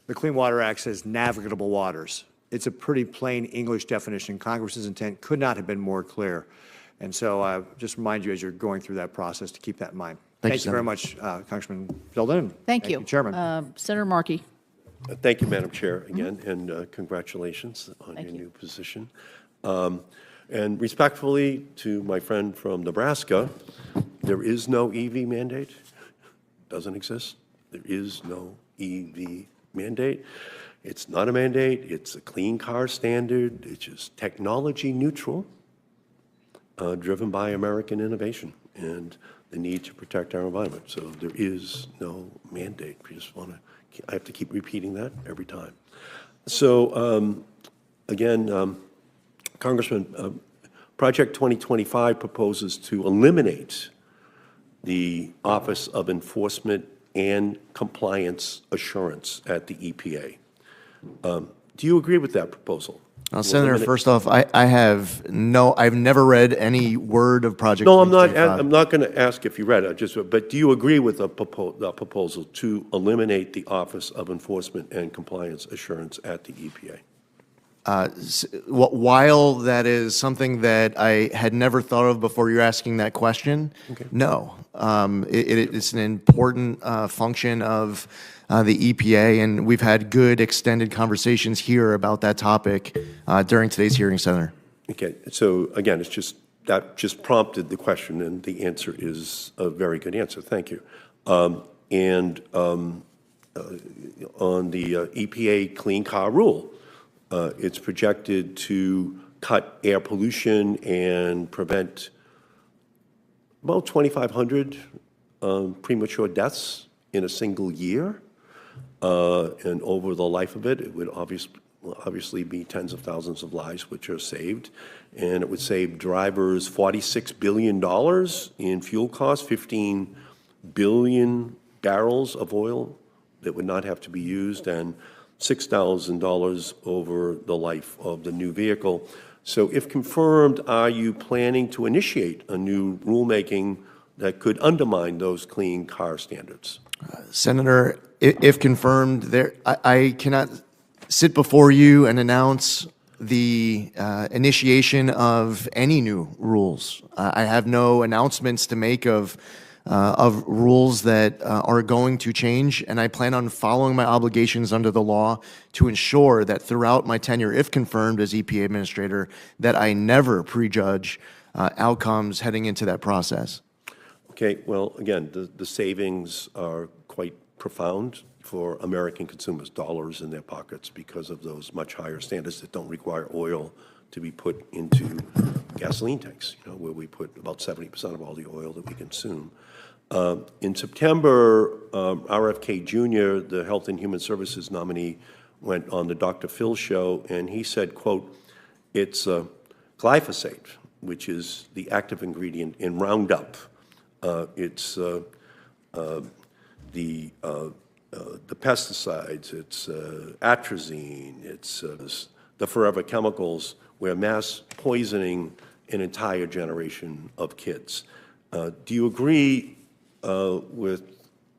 the Clean Water Act says navigable waters. It's a pretty plain English definition. Congress's intent could not have been more clear. And so just remind you as you're going through that process to keep that in mind. Thank you very much, Congressman Zeldin. Thank you. Chairman. Senator Markey. Thank you, Madam Chair, again, and congratulations on your new position. And respectfully to my friend from Nebraska, there is no EV mandate. Doesn't exist. There is no EV mandate. It's not a mandate. It's a clean car standard. It's just technology neutral, driven by American innovation and the need to protect our environment. So there is no mandate. I have to keep repeating that every time. So again, Congressman, Project 2025 proposes to eliminate the Office of Enforcement and Compliance Assurance at the EPA. Do you agree with that proposal? Senator, first off, I've never read any word of Project 2025. No, I'm not going to ask if you read it, but do you agree with the proposal to eliminate the Office of Enforcement and Compliance Assurance at the EPA? While that is something that I had never thought of before you're asking that question, no. It's an important function of the EPA, and we've had good extended conversations here about that topic during today's hearing, Senator. Okay, so again, that just prompted the question, and the answer is a very good answer. Thank you. And on the EPA Clean Car Rule, it's projected to cut air pollution and prevent about 2,500 premature deaths in a single year. And over the life of it, it would obviously be tens of thousands of lives which are saved. And it would save drivers $46 billion in fuel costs, 15 billion barrels of oil that would not have to be used, and $6,000 over the life of the new vehicle. So if confirmed, are you planning to initiate a new rulemaking that could undermine those clean car standards? Senator, if confirmed, I cannot sit before you and announce the initiation of any new rules. I have no announcements to make of rules that are going to change, and I plan on following my obligations under the law to ensure that throughout my tenure, if confirmed as EPA Administrator, that I never prejudge outcomes heading into that process. Okay, well, again, the savings are quite profound for American consumers, dollars in their pockets because of those much higher standards that don't require oil to be put into gasoline tanks, where we put about 70% of all the oil that we consume. In September, RFK Jr., the Health and Human Services nominee, went on the Dr. Phil show, and he said, quote, it's glyphosate, which is the active ingredient in Roundup. It's the pesticides, it's atrazine, it's the forever chemicals. We're mass poisoning an entire generation of kids. Do you agree with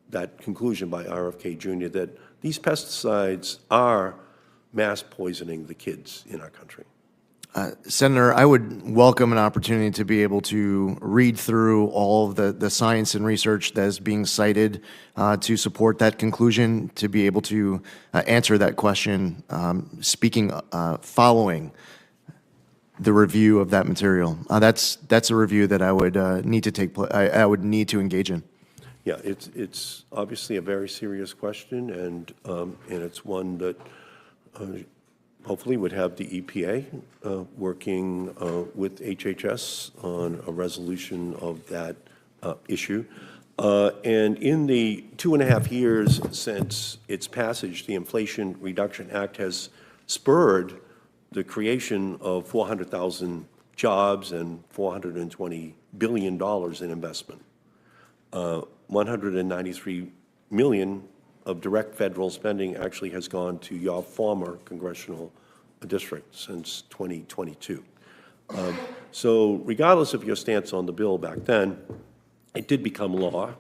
that conclusion by RFK Jr. that these pesticides are mass poisoning the kids in our country? Senator, I would welcome an opportunity to be able to read through all of the science and research that is being cited to support that conclusion, to be able to answer that question, following the review of that material. That's a review that I would need to I would need to engage in. Yeah, it's obviously a very serious question, and it's one that hopefully would have the EPA working with HHS on a resolution of that issue. And in the 2.5 years since its passage, the Inflation Reduction Act has spurred the creation of 400,000 jobs and $420 billion in investment. 193 million of direct federal spending actually has gone to your former congressional district since 2022. So regardless of your stance on the bill back then, it did become law,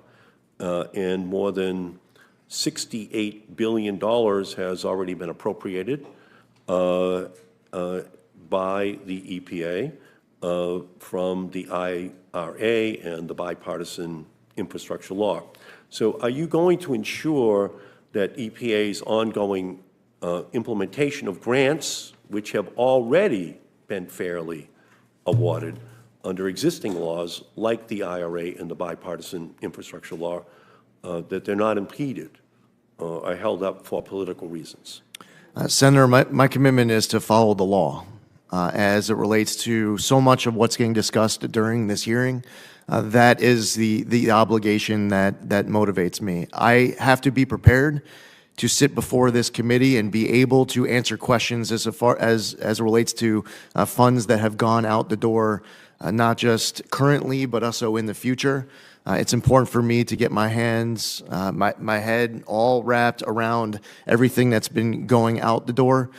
and more than $68 billion has already been appropriated by the EPA from the IRA and the bipartisan infrastructure law. So are you going to ensure that EPA's ongoing implementation of grants, which have already been fairly awarded under existing laws like the IRA and the bipartisan infrastructure law, that they're not impeded or are held up for political reasons? Senator, my commitment is to follow the law as it relates to so much of what's getting discussed during this hearing. That is the obligation that motivates me. I have to be prepared to sit before this committee and be able to answer questions as it relates to funds that have gone out the door, not just currently, but also in the future. It's important for me to get my hands, my head all wrapped around everything that's been going out the door.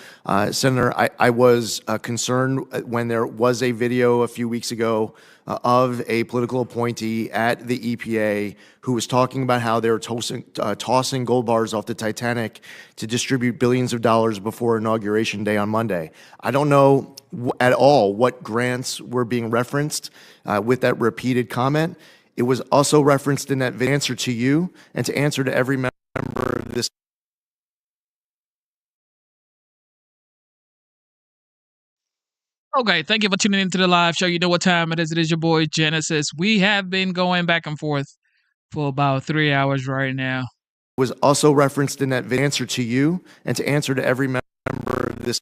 Senator, I was concerned when there was a video a few weeks ago of a political appointee at the EPA who was talking about how they were tossing gold bars off the Titanic to distribute billions of dollars before Inauguration Day on Monday. I don't know at all what grants were being referenced with that repeated comment. It was also referenced in that answer to you and to answer to every member of this. Okay, thank you for tuning into the live show. You know what time it is. It is your boy Genesis. We have been going back and forth for about 3 hours right now. It was also referenced in that answer to you and to answer to every member of this.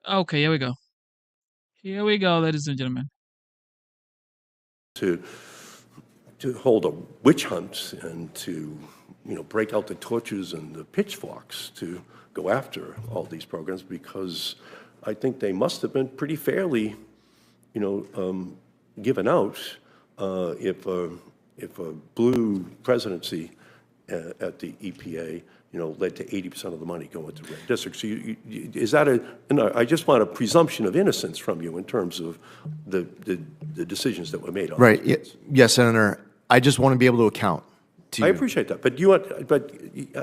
Okay, here we go. Here we go, ladies and gentlemen. To hold a witch hunt and to, break out the torches and the pitchforks to go after all these programs, because I think they must have been pretty fairly, given out if a blue presidency at the EPA, led to 80% of the money going to red districts. So is that I just want a presumption of innocence from you in terms of the decisions that were made on Right. Yes, Senator. I just want to be able to account. to I you. appreciate that, but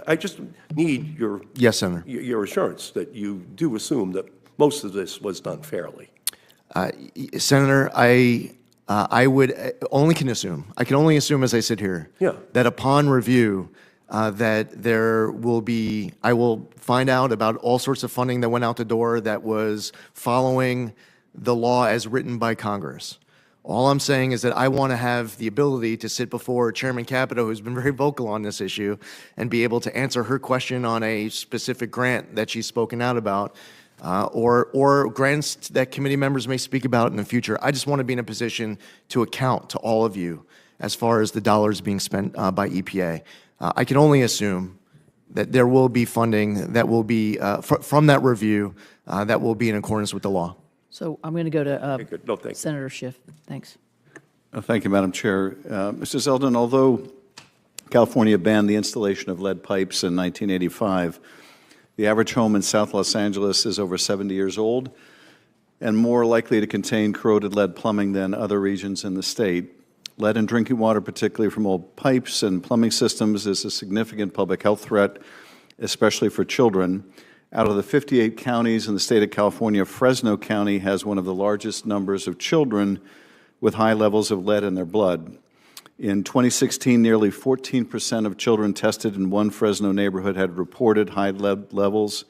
I just need your Yes, Senator. your assurance that you do assume that most of this was done fairly. Senator, I would only can assume. I can only assume, as I sit here, that upon review, that there will be. I will find out about all sorts of funding that went out the door that was following the law as written by Congress. All I'm saying is that I want to have the ability to sit before Chairman Capito, who's been very vocal on this issue, and be able to answer her question on a specific grant that she's spoken out about, or grants that committee members may speak about in the future. I just want to be in a position to account to all of you as far as the dollars being spent by EPA. I can only assume that there will be funding that will be, from that review, that will be in accordance with the law. So I'm going to go to No, thank you. Senator Schiff. Thanks. Thank you, Madam Chair. Mr. Zeldin, although California banned the installation of lead pipes in 1985, the average home in South Los Angeles is over 70 years old and more likely to contain corroded lead plumbing than other regions in the state. Lead in drinking water, particularly from old pipes and plumbing systems, is a significant public health threat, especially for children. Out of the 58 counties in the state of California, Fresno County has one of the largest numbers of children with high levels of lead in their blood. In 2016, nearly 14% of children tested in one Fresno neighborhood had reported high lead levels.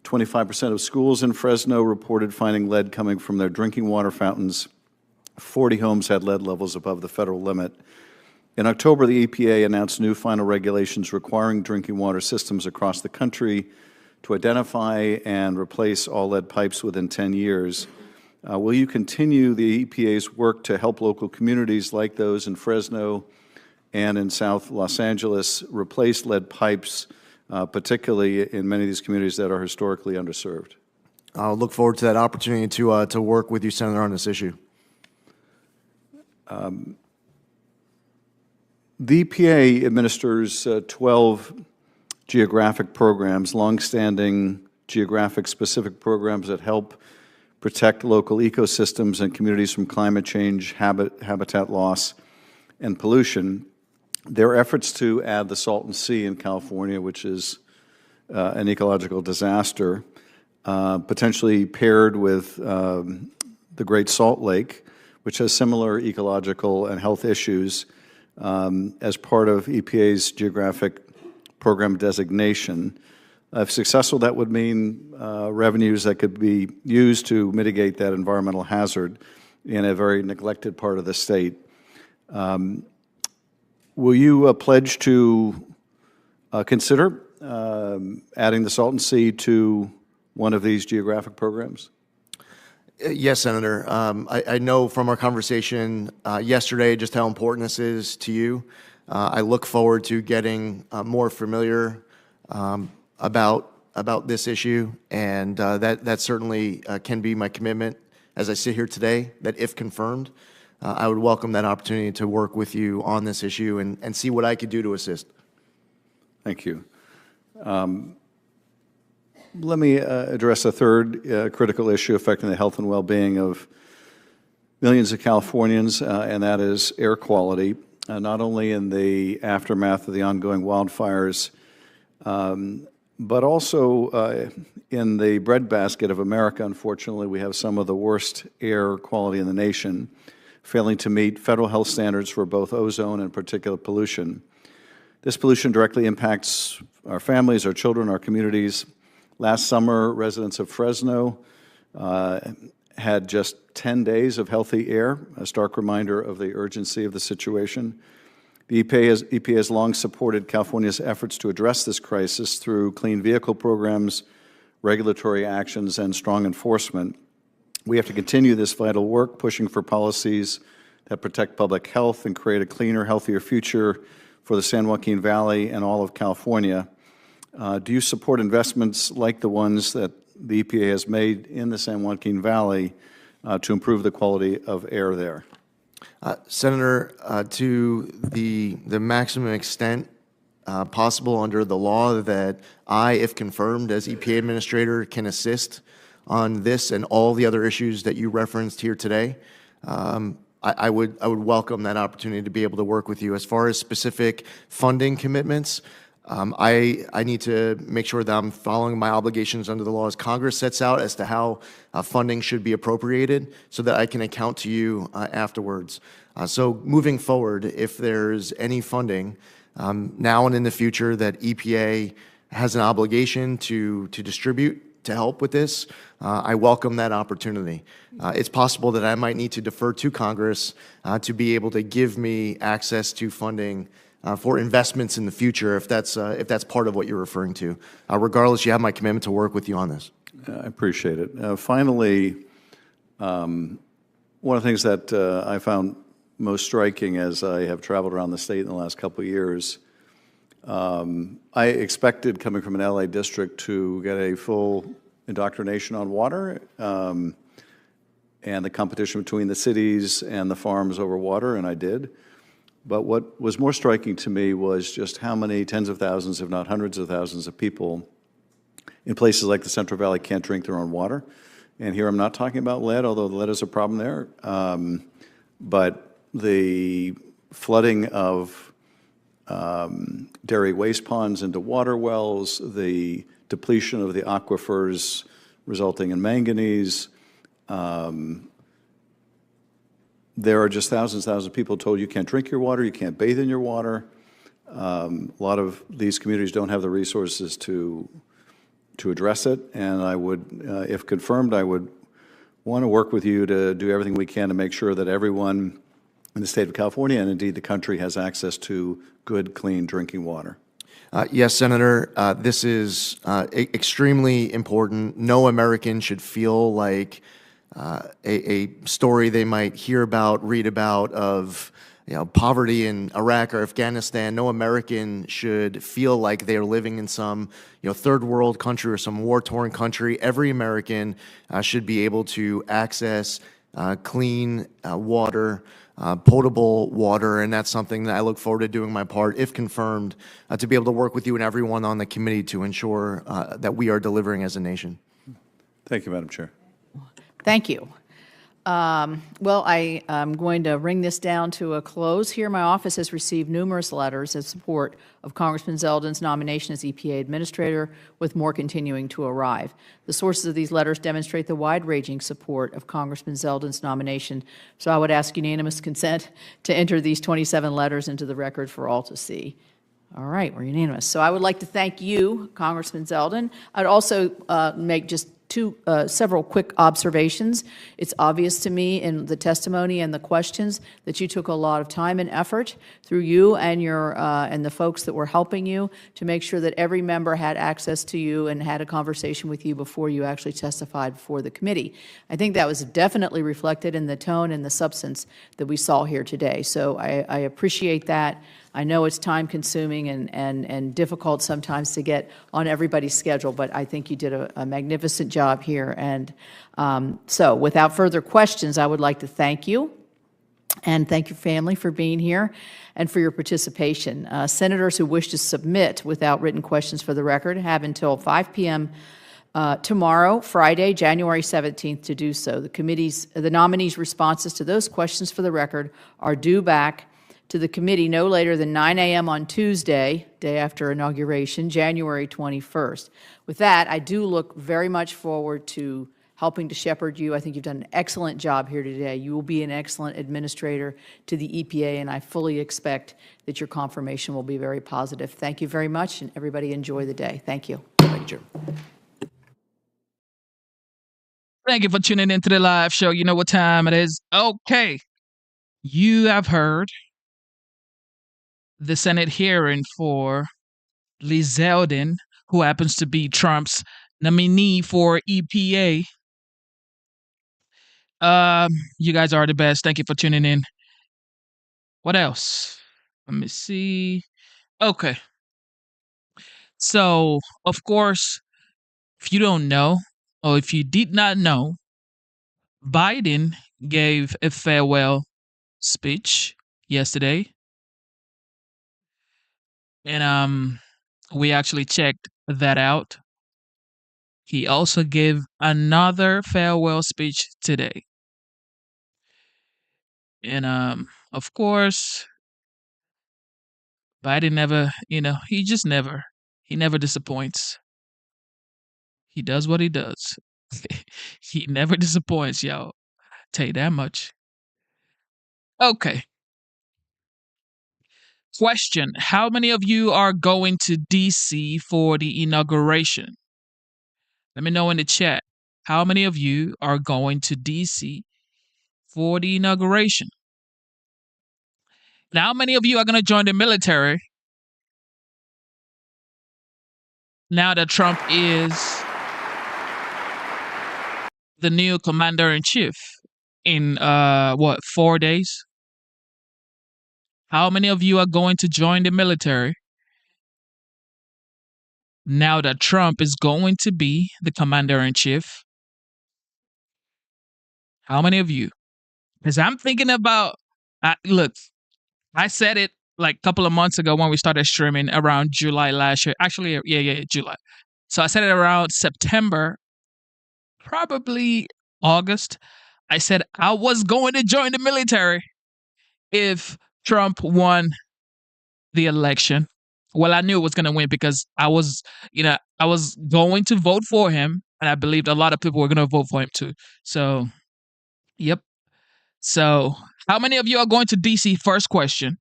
25% of schools in Fresno reported finding lead coming from their drinking water fountains. 40 homes had lead levels above the federal limit. In October, the EPA announced new final regulations requiring drinking water systems across the country to identify and replace all lead pipes within 10 years. Will you continue the EPA's work to help local communities like those in Fresno and in South Los Angeles replace lead pipes, particularly in many of these communities that are historically underserved? I'll look forward to that opportunity to work with you, Senator, on this issue. The EPA administers 12 geographic programs, longstanding geographic-specific programs that help protect local ecosystems and communities from climate change, habitat loss, and pollution. Their efforts to add the Salton Sea in California, which is an ecological disaster, potentially paired with the Great Salt Lake, which has similar ecological and health issues, as part of EPA's geographic program designation. If successful, that would mean revenues that could be used to mitigate that environmental hazard in a very neglected part of the state. Will you pledge to consider adding the Salton Sea to one of these geographic programs? Yes, Senator. I know from our conversation yesterday just how important this is to you. I look forward to getting more familiar about this issue, and that certainly can be my commitment as I sit here today, that if confirmed, I would welcome that opportunity to work with you on this issue and see what I could do to assist. Thank you. Let me address a third critical issue affecting the health and well-being of millions of Californians, and that is air quality, not only in the aftermath of the ongoing wildfires, but also in the breadbasket of America. Unfortunately, we have some of the worst air quality in the nation, failing to meet federal health standards for both ozone and particulate pollution. This pollution directly impacts our families, our children, our communities. Last summer, residents of Fresno had just 10 days of healthy air, a stark reminder of the urgency of the situation. The EPA has long supported California's efforts to address this crisis through clean vehicle programs, regulatory actions, and strong enforcement. We have to continue this vital work, pushing for policies that protect public health and create a cleaner, healthier future for the San Joaquin Valley and all of California. Do you support investments like the ones that the EPA has made in the San Joaquin Valley to improve the quality of air there? Senator, to the maximum extent possible under the law that I, if confirmed as EPA Administrator, can assist on this and all the other issues that you referenced here today, I would welcome that opportunity to be able to work with you. As far as specific funding commitments, I need to make sure that I'm following my obligations under the laws Congress sets out as to how funding should be appropriated so that I can account to you afterwards. So moving forward, if there's any funding now and in the future that EPA has an obligation to distribute to help with this, I welcome that opportunity. It's possible that I might need to defer to Congress to be able to give me access to funding for investments in the future, if that's part of what you're referring to. Regardless, you have my commitment to work with you on this. I appreciate it. Finally, one of the things that I found most striking as I have traveled around the state in the last couple of years, I expected, coming from an LA district, to get a full indoctrination on water and the competition between the cities and the farms over water, and I did. But what was more striking to me was just how many tens of thousands, if not hundreds of thousands of people in places like the Central Valley can't drink their own water. And here I'm not talking about lead, although lead is a problem there. But the flooding of dairy waste ponds into water wells, the depletion of the aquifers resulting in manganese. There are just thousands of people told you can't drink your water, you can't bathe in your water. A lot of these communities don't have the resources to address it, and I would, if confirmed, I would want to work with you to do everything we can to make sure that everyone in the state of California, and indeed the country, has access to good, clean drinking water. Yes, Senator, this is extremely important. No American should feel like a story they might hear about, read about, of poverty in Iraq or Afghanistan. No American should feel like they are living in some third world country or some war-torn country. Every American should be able to access clean water, potable water, and that's something that I look forward to doing my part, if confirmed, to be able to work with you and everyone on the committee to ensure that we are delivering as a nation. Thank you, Madam Chair. Thank you. Well, I am going to bring this down to a close here. My office has received numerous letters in support of Congressman Zeldin's nomination as EPA Administrator, with more continuing to arrive. The sources of these letters demonstrate the wide-ranging support of Congressman Zeldin's nomination, so I would ask unanimous consent to enter these 27 letters into the record for all to see. All right, we're unanimous. So I would like to thank you, Congressman Zeldin. I'd also make just several quick observations. It's obvious to me in the testimony and the questions that you took a lot of time and effort through you and your and the folks that were helping you to make sure that every member had access to you and had a conversation with you before you actually testified before the committee. I think that was definitely reflected in the tone and the substance that we saw here today. So I appreciate that. I know it's time-consuming and difficult sometimes to get on everybody's schedule, but I think you did a magnificent job here. And so without further questions, I would like to thank you and thank your family for being here and for your participation. Senators who wish to submit without written questions for the record have until 5 p.m. Tomorrow, Friday, January 17th, to do so. The nominees' responses to those questions for the record are due back to the committee no later than 9 a.m. on Tuesday, day after inauguration, January 21st. With that, I do look very much forward to helping to shepherd you. I think you've done an excellent job here today. You will be an excellent administrator to the EPA, and I fully expect that your confirmation will be very positive. Thank you very much, and everybody enjoy the day. Thank you. Thank you, Chair. Thank you for tuning into the live show. You know what time it is. Okay. You have heard the Senate hearing for Lee Zeldin, who happens to be Trump's nominee for EPA. You guys are the best. Thank you for tuning in. What else? Let me see. Okay. So, of course, if you don't know, or if you did not know, Biden gave a farewell speech yesterday. And we actually checked that out. He also gave another farewell speech today. And of course, Biden never, he never disappoints. He does what he does. He never disappoints, y'all. Tell you that much. Okay. Question: how many of you are going to DC for the inauguration? Let me know in the chat. How many of you are going to DC for the inauguration? Now, how many of you are going to join the military now that Trump is the new commander in chief in 4 days? How many of you are going to join the military now that Trump is going to be the commander in chief? How many of you? Because I'm thinking about, look, I said it like a couple of months ago when we started streaming around July last year. Actually, yeah, July. So I said it around September, probably August. I said I was going to join the military if Trump won the election. Well, I knew it was going to win because I was going to vote for him, and I believed a lot of people were going to vote for him too. So, yep. So, how many of you are going to DC? First question.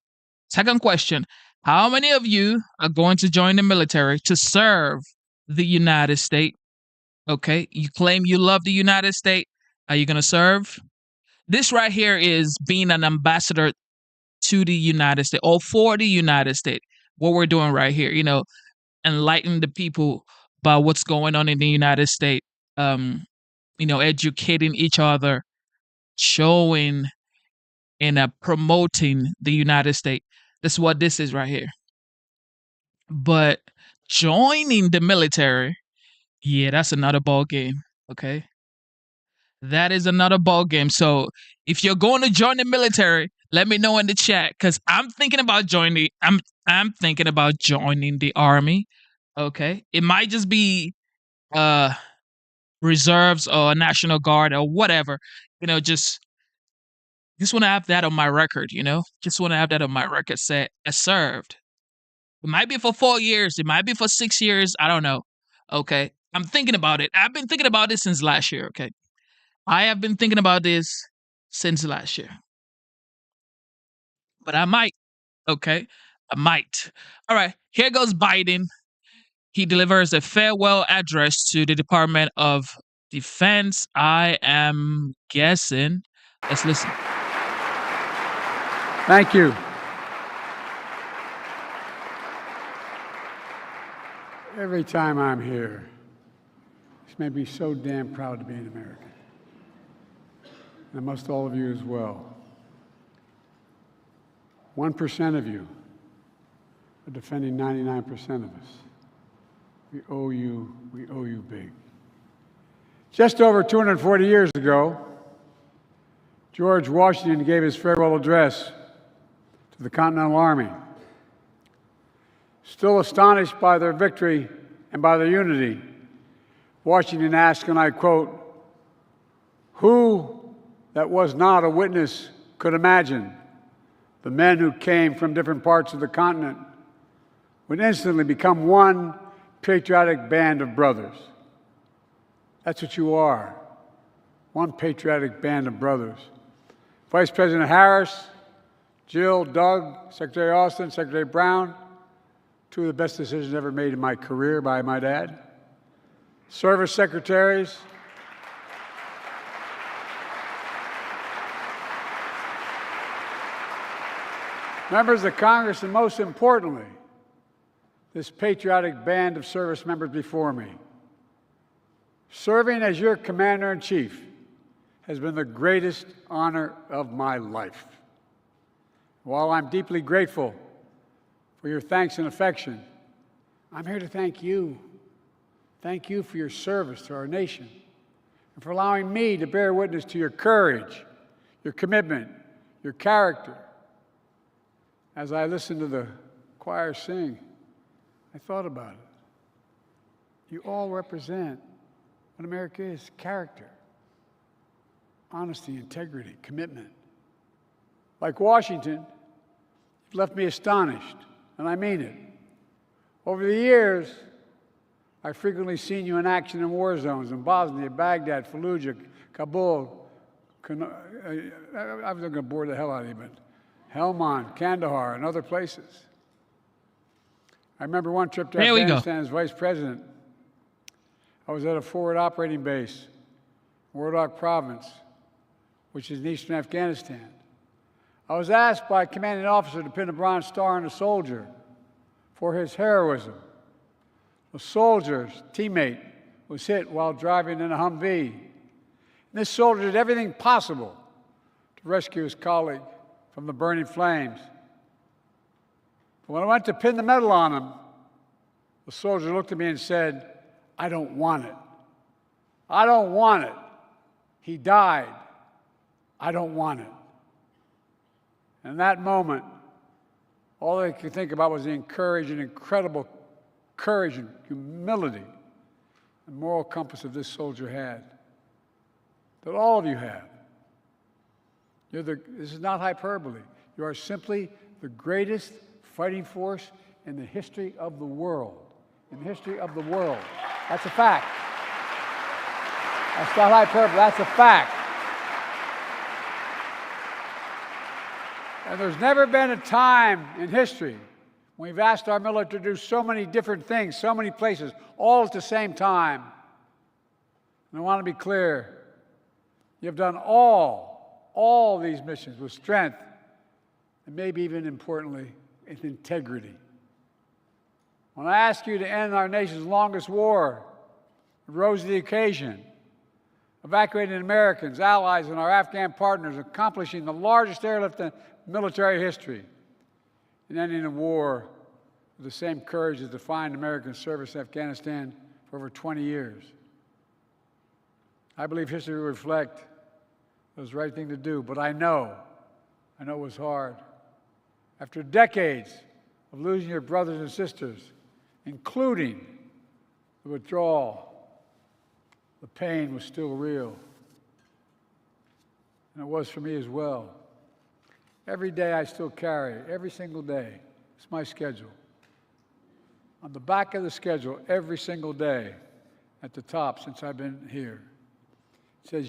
Second question: how many of you are going to join the military to serve the United States? Okay, you claim you love the United States. Are you going to serve? This right here is being an ambassador to the United States or for the United States. What we're doing right here, enlighten the people about what's going on in the United States. Educating each other, showing and promoting the United States. That's what this is right here. But joining the military, yeah, that's another ball game. Okay, that is another ball game. So if you're going to join the military, let me know in the chat because I'm thinking about joining. I'm thinking about joining the army. Okay, it might just be reserves or National Guard or whatever. Just want to have that on my record. Just want to have that on my record. Say I served. It might be for 4 years. It might be for 6 years. I don't know. Okay. I'm thinking about it. I've been thinking about this since last year. Okay. I have been thinking about this since last year. But I might. Okay. I might. All right. Here goes Biden. He delivers a farewell address to the Department of Defense. I am guessing. Let's listen. Thank you. Every time I'm here, this made me so damn proud to be an American. And most all of you as well. 1% of you are defending 99% of us. We owe you big. Just over 240 years ago, George Washington gave his farewell address to the Continental Army. Still astonished by their victory and by their unity, Washington asked, and I quote, "Who that was not a witness could imagine the men who came from different parts of the continent would instantly become one patriotic band of brothers." That's what you are, one patriotic band of brothers. Vice President Harris, Jill, Doug, Secretary Austin, Secretary Brown, two of the best decisions ever made in my career, by my dad. Service secretaries, members of Congress, and most importantly, this patriotic band of service members before me. Serving as your commander-in-chief has been the greatest honor of my life. While I'm deeply grateful for your thanks and affection, I'm here to thank you. Thank you for your service to our nation and for allowing me to bear witness to your courage, your commitment, your character. As I listened to the choir sing, I thought about it. You all represent what America is: character, honesty, integrity, commitment. Like Washington, you've left me astonished, and I mean it. Over the years, I've frequently seen you in action in war zones in Bosnia, Baghdad, Fallujah, Kabul. I was going to bore the hell out of you, but Helmand, Kandahar, and other places. I remember one trip to Afghanistan as vice president. I was at a forward operating base, Wardak Province, which is in eastern Afghanistan. I was asked by a commanding officer to pin a Bronze Star on a soldier for his heroism. A soldier's teammate was hit while driving in a Humvee. And this soldier did everything possible to rescue his colleague from the burning flames. But when I went to pin the medal on him, the soldier looked at me and said, "I don't want it. I don't want it. He died. I don't want it." And in that moment, all I could think about was the incredible courage and humility and moral compass that this soldier had, that all of you have. This is not hyperbole. You are simply the greatest fighting force in the history of the world. In the history of the world. That's a fact. That's not hyperbole. That's a fact. And there's never been a time in history when we've asked our military to do so many different things, so many places, all at the same time. And I want to be clear. You've done all these missions with strength, and maybe even importantly, with integrity. When I ask you to end our nation's longest war, it rose to the occasion, evacuating Americans, allies, and our Afghan partners, accomplishing the largest airlift in military history, and ending a war with the same courage that defined American service in Afghanistan for over 20 years. I believe history will reflect it was the right thing to do, but I know it was hard. After decades of losing your brothers and sisters, including the withdrawal, the pain was still real. And it was for me as well. Every day I still carry, every single day. It's my schedule. On the back of the schedule, every single day, at the top since I've been here, it says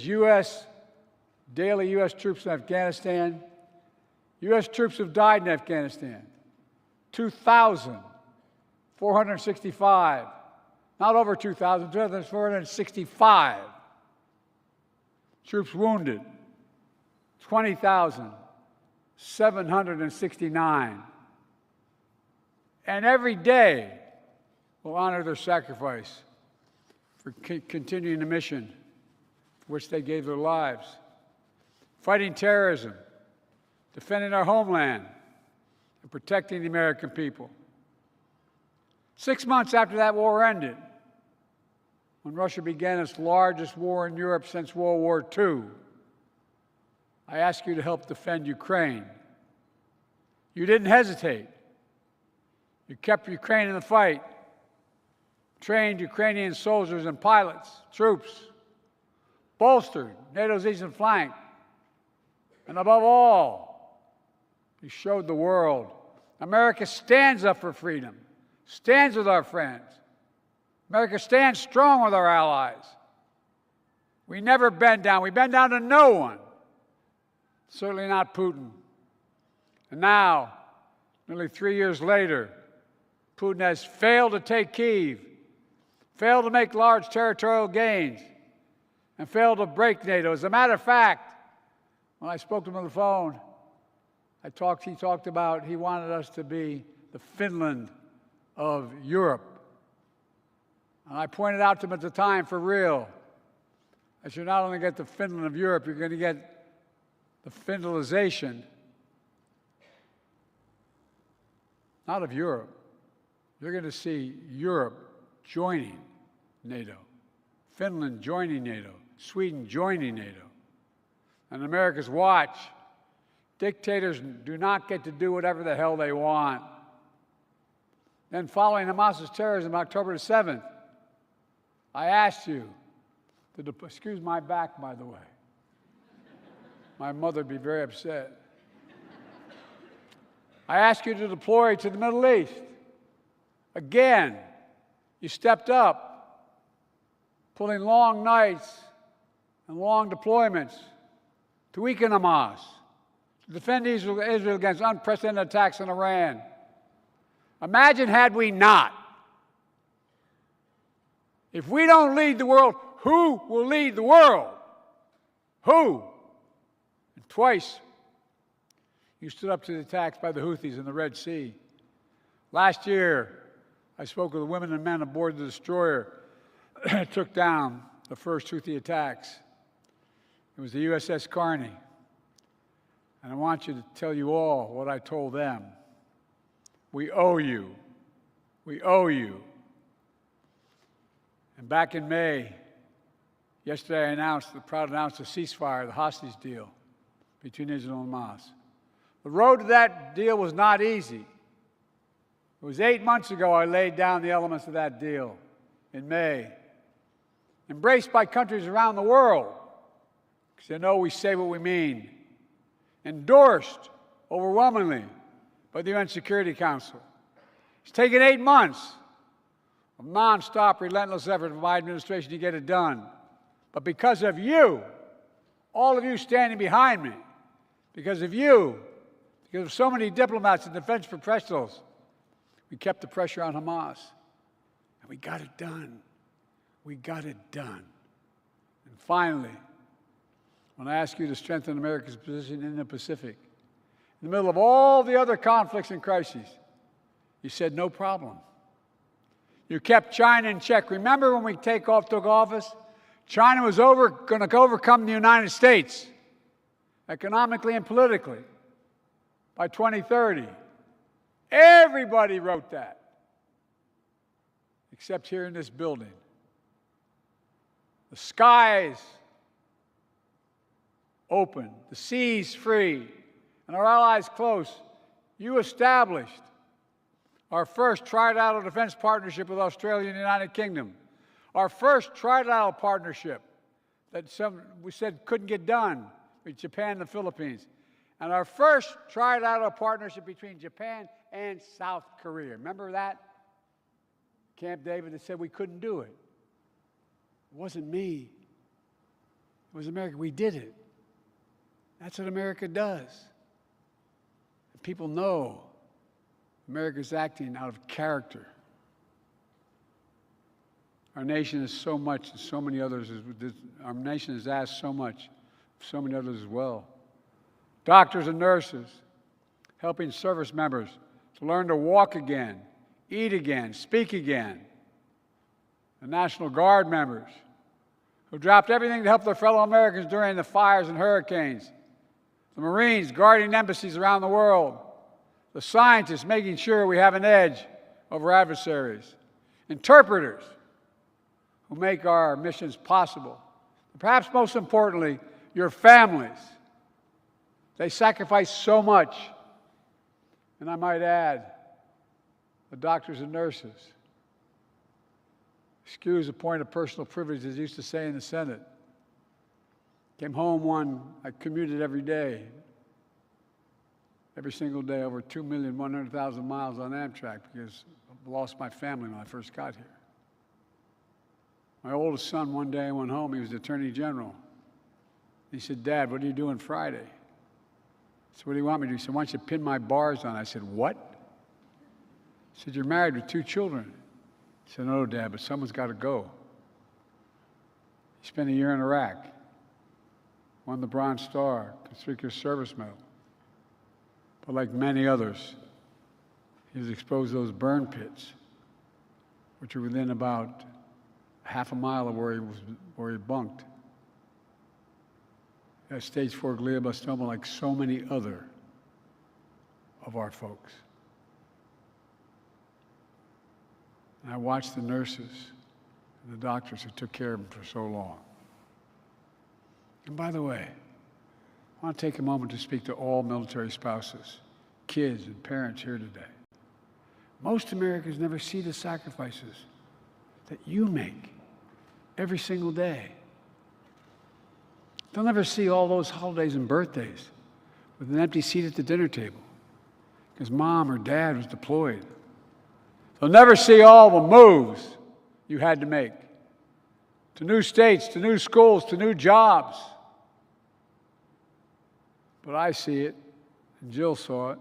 daily U.S. troops in Afghanistan. U.S. troops have died in Afghanistan. 2,465. Not over 2,000, 2,465. Troops wounded. 20,769. And every day we'll honor their sacrifice for continuing the mission for which they gave their lives. Fighting terrorism, defending our homeland, and protecting the American people. 6 months after that war ended, when Russia began its largest war in Europe since World War II, I asked you to help defend Ukraine. You didn't hesitate. You kept Ukraine in the fight, trained Ukrainian soldiers and pilots, troops, bolstered NATO's eastern flank, and above all, you showed the world America stands up for freedom, stands with our friends. America stands strong with our allies. We never bend down. We bend down to no one, certainly not Putin. And now, nearly 3 years later, Putin has failed to take Kyiv, failed to make large territorial gains, and failed to break NATO. As a matter of fact, when I spoke to him on the phone, he talked about he wanted us to be the Finland of Europe. And I pointed out to him at the time, for real, that you're not only get the Finland of Europe, you're going to get the Finlandization, not of Europe. You're going to see Europe joining NATO, Finland joining NATO, Sweden joining NATO. And America's watch, dictators do not get to do whatever the hell they want. Then following Hamas's terrorism on October the 7th, I asked you to, excuse my back, by the way. My mother would be very upset. I asked you to deploy to the Middle East. Again, you stepped up, pulling long nights and long deployments to weaken Hamas, to defend Israel against unprecedented attacks on Iran. Imagine had we not. If we don't lead the world, who will lead the world? Who? And twice, you stood up to the attacks by the Houthis in the Red Sea. Last year, I spoke with the women and men aboard the destroyer that took down the first Houthi attacks. It was the USS Carney. And I want you to tell you all what I told them. We owe you. We owe you. And back in May, yesterday I proud to announce a ceasefire, the hostage deal between Israel and Hamas. The road to that deal was not easy. It was 8 months ago I laid down the elements of that deal in May, embraced by countries around the world, because they know we say what we mean, endorsed overwhelmingly by the UN Security Council. It's taken 8 months of nonstop, relentless effort from my administration to get it done. But because of you, all of you standing behind me, because of you, because of so many diplomats and defense professionals, we kept the pressure on Hamas. And we got it done. We got it done. And finally, when I ask you to strengthen America's position in the Pacific, in the middle of all the other conflicts and crises, you said no problem. You kept China in check. Remember when we took office? China was going to overcome the United States economically and politically by 2030. Everybody wrote that, except here in this building. The skies open, the seas free, and our allies close. You established our first trilateral defense partnership with Australia and the United Kingdom. Our first trilateral partnership that we said couldn't get done with Japan and the Philippines. And our first trilateral partnership between Japan and South Korea. Remember that? Camp David that said we couldn't do it. It wasn't me. It was America. We did it. That's what America does. And people know America's acting out of character. Our nation is so much, and so many others. Our nation has asked so much, so many others as well. Doctors and nurses, helping service members to learn to walk again, eat again, speak again. The National Guard members who dropped everything to help their fellow Americans during the fires and hurricanes. The Marines guarding embassies around the world. The scientists making sure we have an edge over adversaries. Interpreters who make our missions possible. And perhaps most importantly, your families. They sacrifice so much. And I might add, the doctors and nurses. Excuse a point of personal privilege, as used to say in the Senate. Came home I commuted every day. Every single day, over 2,100,000 miles on Amtrak, because I lost my family when I first got here. My oldest son, one day, went home. He was the Attorney General. He said, "Dad, what are you doing Friday?" I said, "What do you want me to do?" He said, "Why don't you pin my bars on?" I said, "What?" He said, "You're married with 2 children." I said, "No, Dad, but someone's got to go." He spent a year in Iraq, won the Bronze Star, Conspicuous Service Medal. But like many others, he was exposed to those burn pits, which are within about half a mile of where he bunked. He had stage 4 glioblastoma, like so many other of our folks. And I watched the nurses and the doctors who took care of him for so long. And by the way, I want to take a moment to speak to all military spouses, kids, and parents here today. Most Americans never see the sacrifices that you make every single day. They'll never see all those holidays and birthdays with an empty seat at the dinner table, because mom or dad was deployed. They'll never see all the moves you had to make to new states, to new schools, to new jobs. But I see it, and Jill saw it.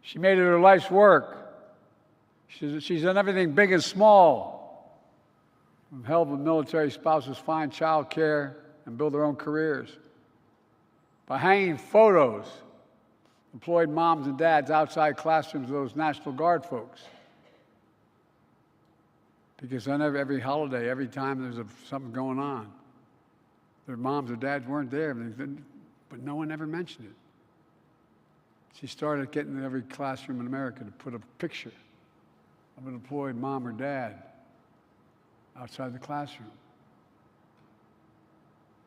She made it her life's work. She's done everything big and small, from help military spouses find child care and build their own careers, by hanging photos of employed moms and dads outside classrooms of those National Guard folks. Because then every holiday, every time there's something going on, their moms or dads weren't there, but no one ever mentioned it. She started getting in every classroom in America to put a picture of an employed mom or dad outside the classroom.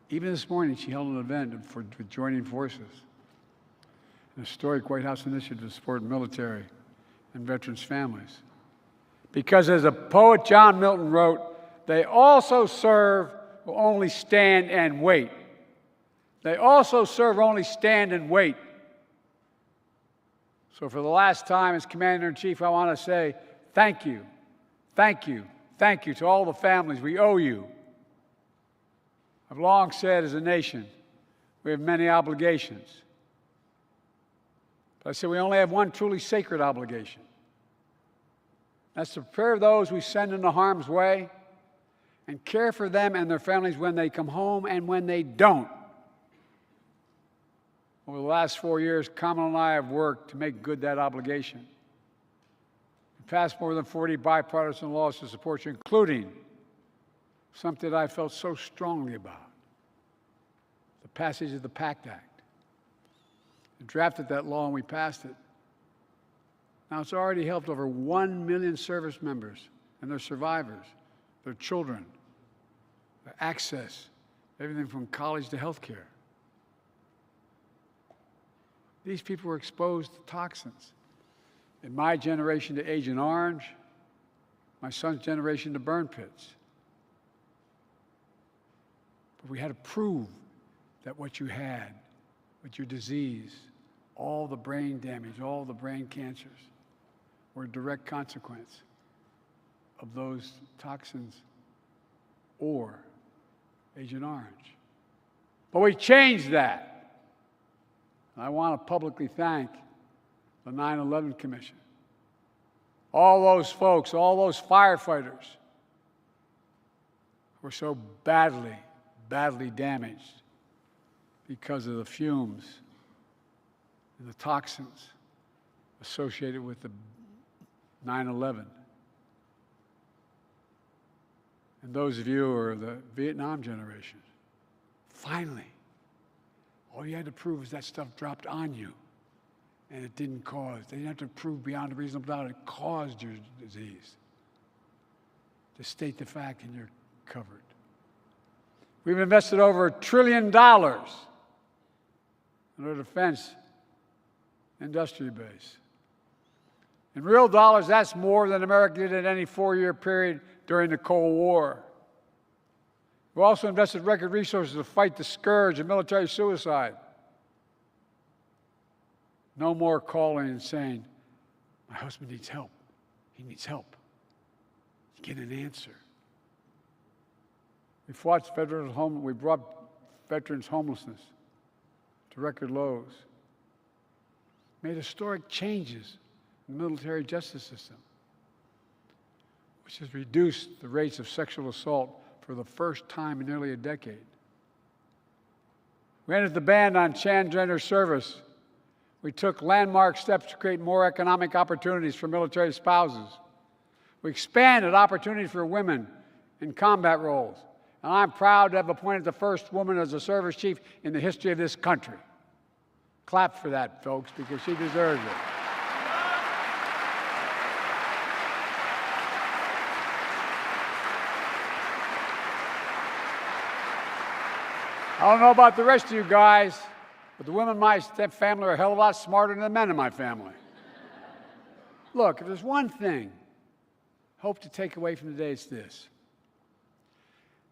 Even this morning, she held an event for joining forces, an historic White House initiative to support military and veterans' families. Because as a poet John Milton wrote, they also serve who only stand and wait. They also serve only stand and wait. So for the last time as Commander-in-Chief, I want to say thank you, thank you, thank you to all the families. We owe you. I've long said as a nation, we have many obligations. But I say we only have one truly sacred obligation. That's to prepare those we send into harm's way and care for them and their families when they come home and when they don't. Over the last 4 years, Kamala and I have worked to make good that obligation. We passed more than 40 bipartisan laws to support you, including something that I felt so strongly about, the passage of the PACT Act. We drafted that law and we passed it. Now, it's already helped over 1 million service members and their survivors, their children, their access, everything from college to health care. These people were exposed to toxins. In my generation to Agent Orange, my son's generation to burn pits. But we had to prove that what you had, with your disease, all the brain damage, all the brain cancers, were a direct consequence of those toxins or Agent Orange. But we changed that. I want to publicly thank the 9/11 Commission, all those folks, all those firefighters who were so badly, badly damaged because of the fumes and the toxins associated with the 9/11. And those of you who are the Vietnam generation, finally, all you had to prove is that stuff dropped on you, and it didn't cause. They didn't have to prove beyond a reasonable doubt it caused your disease. Just state the fact and you're covered. We've invested over $1 trillion in our defense industry base. In real dollars, that's more than America did in any 4-year period during the Cold War. We've also invested record resources to fight the scourge of military suicide. No more calling and saying, my husband needs help. He needs help. You get an answer. We brought veterans' homelessness to record lows. Made historic changes in the military justice system, which has reduced the rates of sexual assault for the first time in nearly a decade. We ended the ban on transgender service. We took landmark steps to create more economic opportunities for military spouses. We expanded opportunities for women in combat roles. And I'm proud to have appointed the first woman as a service chief in the history of this country. Clap for that, folks, because she deserves it. I don't know about the rest of you guys, but the women in my family are a hell of a lot smarter than the men in my family. Look, if there's one thing I hope to take away from today, it's this.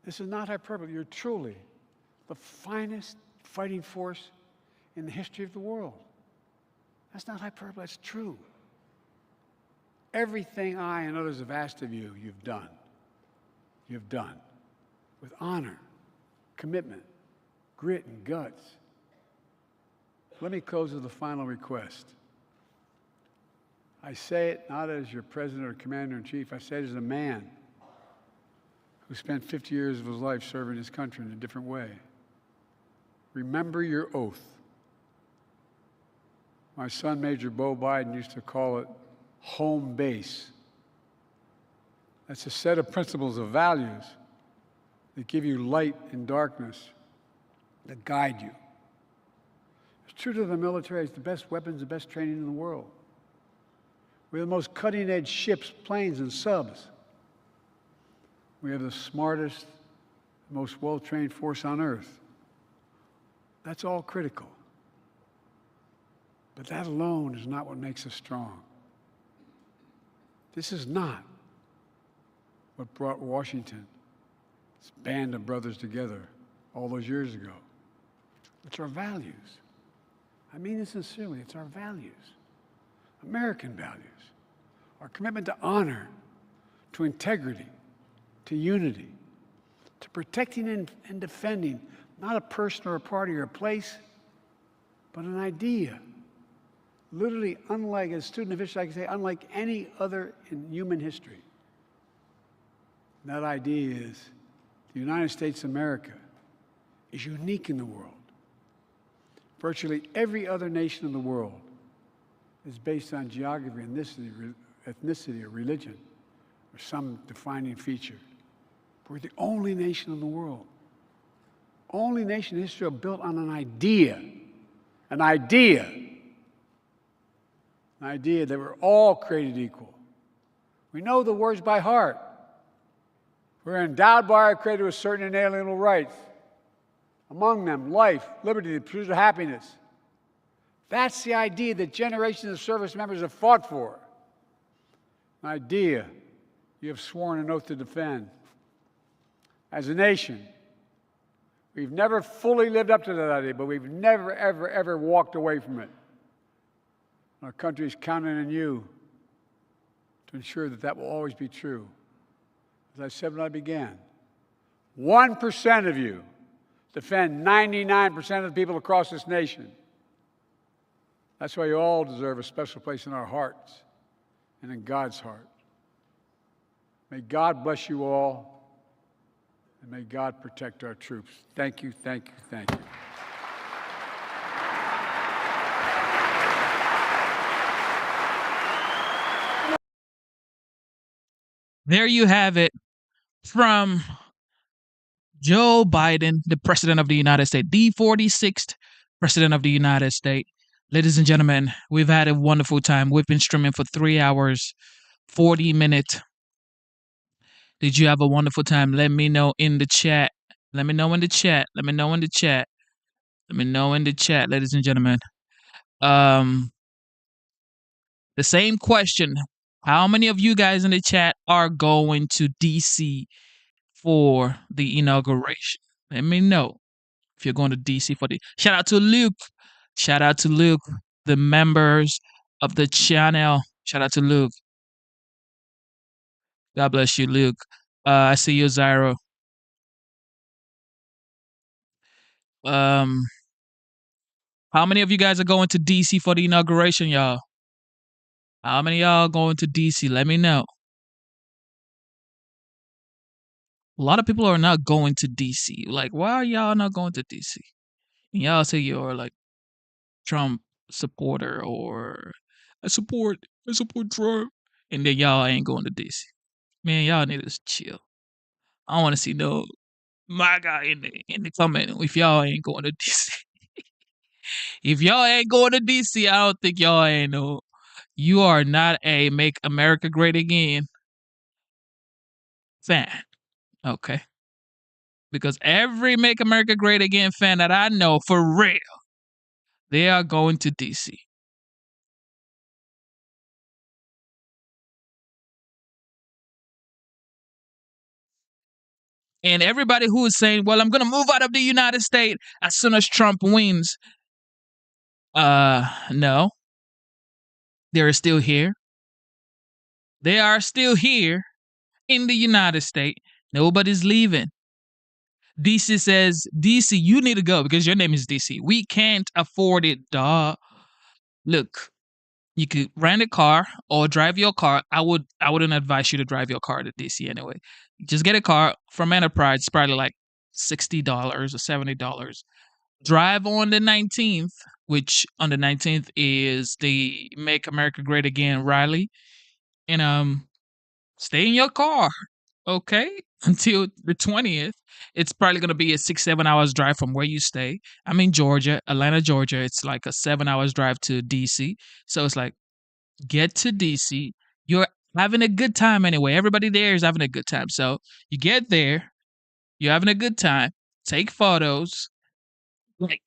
This is not hyperbole. You're truly the finest fighting force in the history of the world. That's not hyperbole, that's true. Everything I and others have asked of you, you've done. You've done with honor, commitment, grit, and guts. Let me close with a final request. I say it not as your president or commander-in-chief, I say it as a man who spent 50 years of his life serving his country in a different way. Remember your oath. My son, Major Bo Biden, used to call it home base. That's a set of principles of values that give you light in darkness, that guide you. It's true to the military, it's the best weapons, the best training in the world. We have the most cutting-edge ships, planes, and subs. We have the smartest, most well-trained force on earth. That's all critical. But that alone is not what makes us strong. This is not what brought Washington, this band of brothers together all those years ago. It's our values. I mean this sincerely, it's our values. American values. Our commitment to honor, to integrity, to unity, to protecting and defending not a person or a party or a place, but an idea. Literally unlike, as a student official I can say, unlike any other in human history. And that idea is the United States of America is unique in the world. Virtually every other nation in the world is based on geography, ethnicity, or religion, or some defining feature. But we're the only nation in the world, only nation in history built on an idea that we're all created equal. We know the words by heart. We're endowed by our Creator with certain inalienable rights. Among them, life, liberty, the pursuit of happiness. That's the idea that generations of service members have fought for. An idea you have sworn an oath to defend. As a nation, we've never fully lived up to that idea, but we've never, ever, ever walked away from it. Our country is counting on you to ensure that that will always be true. As I said when I began, 1% of you defend 99% of the people across this nation. That's why you all deserve a special place in our hearts and in God's heart. May God bless you all, and may God protect our troops. Thank you, thank you, thank you. There you have it from Joe Biden, the President of the United States, the 46th President of the United States. Ladies and gentlemen, we've had a wonderful time. We've been streaming for 3 hours, 40 minutes. Did you have a wonderful time? Let me know in the chat. Let me know in the chat. Let me know in the chat. Let me know in the chat, ladies and gentlemen. The same question. How many of you guys in the chat are going to DC for the inauguration? Let me know if you're going to DC for the... Shout out to Luke. Shout out to Luke, the members of the channel. Shout out to Luke. God bless you, Luke. I see you, Zyro. How many of you guys are going to DC for the inauguration, y'all? How many of y'all going to DC? Let me know. A lot of people are not going to DC. Like, why are y'all not going to DC? And y'all say you're like Trump supporter or I support Trump, and then y'all ain't going to DC. Man, y'all need to chill. I don't want to see no my guy in the comment if y'all ain't going to DC. If y'all ain't going to DC, I don't think y'all ain't no. You are not a Make America Great Again fan, okay? Because every Make America Great Again fan that I know for real, they are going to DC. And everybody who is saying, well, I'm going to move out of the United States as soon as Trump wins. No. They're still here. They are still here in the United States. Nobody's leaving. DC says, DC, you need to go because your name is DC. We can't afford it, dog. Look, you could rent a car or drive your car. I wouldn't advise you to drive your car to DC anyway. Just get a car from Enterprise. It's probably like $60 or $70. Drive on the 19th, which on the 19th is the Make America Great Again rally, and stay in your car, okay, until the 20th. It's probably gonna be a 6-7 hours drive from where you stay. I'm in Georgia, Atlanta, Georgia. It's like a 7 hours drive to DC. So it's like get to DC. You're having a good time anyway. Everybody there is having a good time. So you get there, you're having a good time. Take photos. Like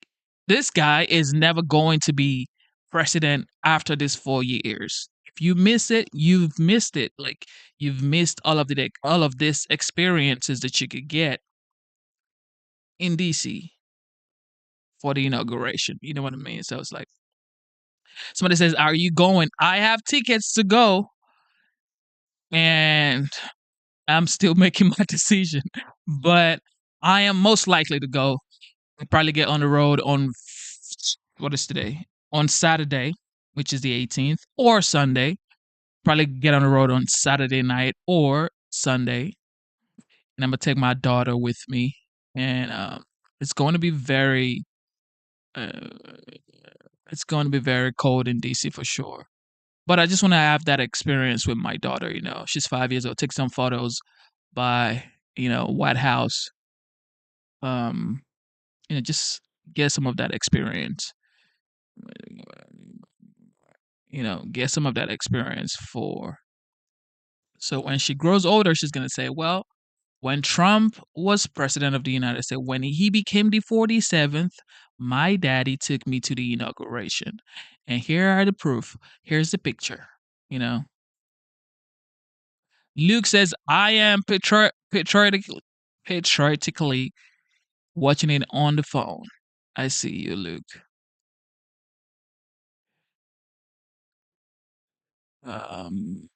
this guy is never going to be president after this 4 years. If you miss it, you've missed it. Like you've missed all of this experiences that you could get in DC for the inauguration. You know what I mean? So it's like somebody says, "Are you going?" I have tickets to go, and I'm still making my decision. But I am most likely to go. I'll probably get on the road on what is today? On Saturday, which is the 18th, or Sunday. Probably get on the road on Saturday night or Sunday. And I'm gonna take my daughter with me. And it's going to be very uh, it's going to be very cold in DC for sure. But I just want to have that experience with my daughter. She's 5 years old. Take some photos by White House. Um, just get some of that experience. Get some of that experience for. So when she grows older, she's gonna say, "Well, when Trump was president of the United States, when he became the 47th, my daddy took me to the inauguration, and here are the proof. Here's the picture." You know. Luke says, "I am patriotically watching it on the phone." I see you, Luke. Um,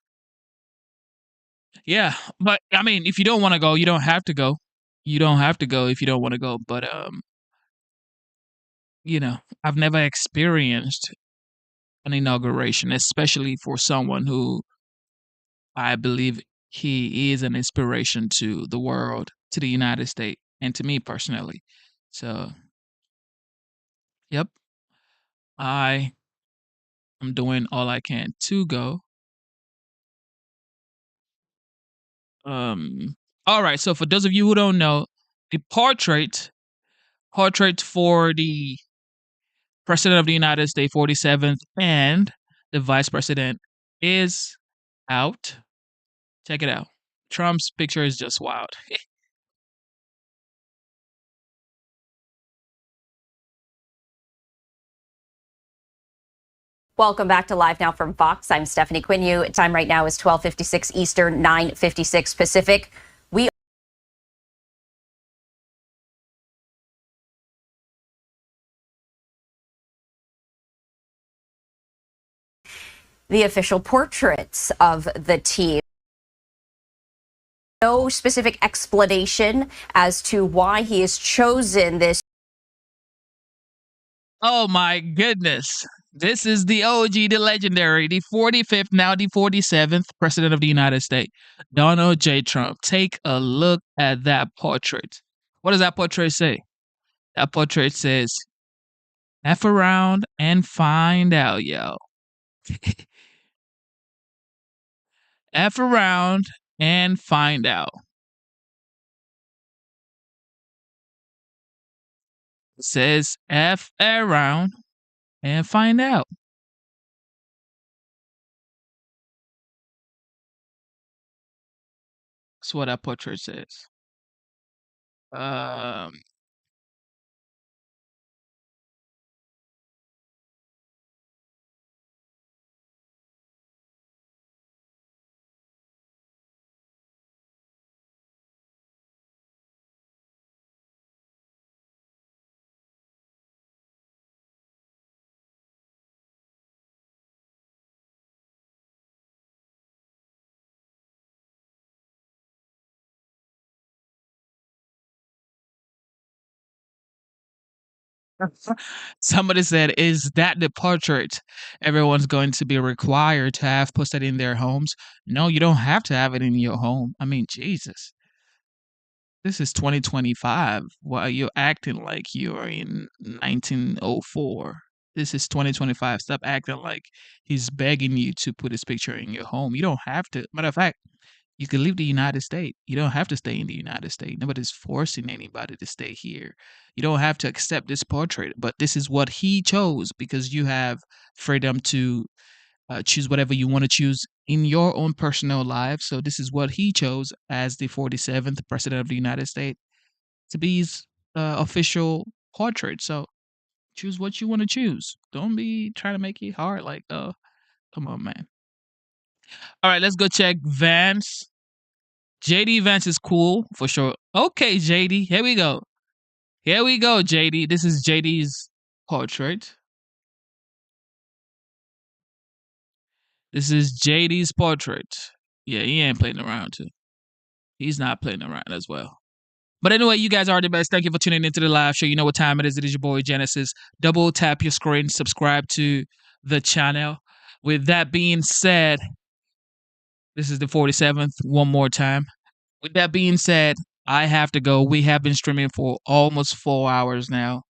yeah, but I mean, if you don't want to go, you don't have to go. You don't have to go if you don't want to go. But I've never experienced an inauguration, especially for someone who I believe he is an inspiration to the world, to the United States, and to me personally. So, yep, I am doing all I can to go. Um, all right. So, for those of you who don't know, the portrait for the president of the United States, 47th, and the vice president is out. Check it out. Trump's picture is just wild. Welcome back to Live Now from Fox. I'm Stephanie Quinu. Time right now is 12:56 Eastern, 9:56 Pacific. We the official portraits of the team. No specific explanation as to why he has chosen this. Oh my goodness. This is the OG, the legendary, the 45th, now the 47th president of the United States, Donald J. Trump. Take a look at that portrait. What does that portrait say? That portrait says, F around and find out, yo. F around and find out. It says F around and find out. That's what that portrait says. Um, Somebody said, "Is that the portrait everyone's going to be required to have posted in their homes?" No, you don't have to have it in your home. I mean, Jesus. This is 2025 while you're acting like you're in 1904. This is 2025. Stop acting like he's begging you to put his picture in your home. You don't have to. Matter of fact, you can leave the United States. You don't have to stay in the United States. Nobody's forcing anybody to stay here. You don't have to accept this portrait, but this is what he chose because you have freedom to choose whatever you want to choose in your own personal life. So this is what he chose as the 47th president of the United States to be his official portrait. So choose what you want to choose. Don't be trying to make it hard. Like, come on, man. All right, let's go check Vance. JD Vance is cool for sure. Okay, JD, here we go. Here we go, JD. This is JD's portrait. This is JD's portrait. Yeah, he ain't playing around too. He's not playing around as well. But anyway, you guys are the best. Thank you for tuning into the live show. You know what time it is. It is your boy Genesis. Double tap your screen, subscribe to the channel. With that being said, this is the 47th. One more time. With that being said, I have to go. We have been streaming for almost 4 hours now.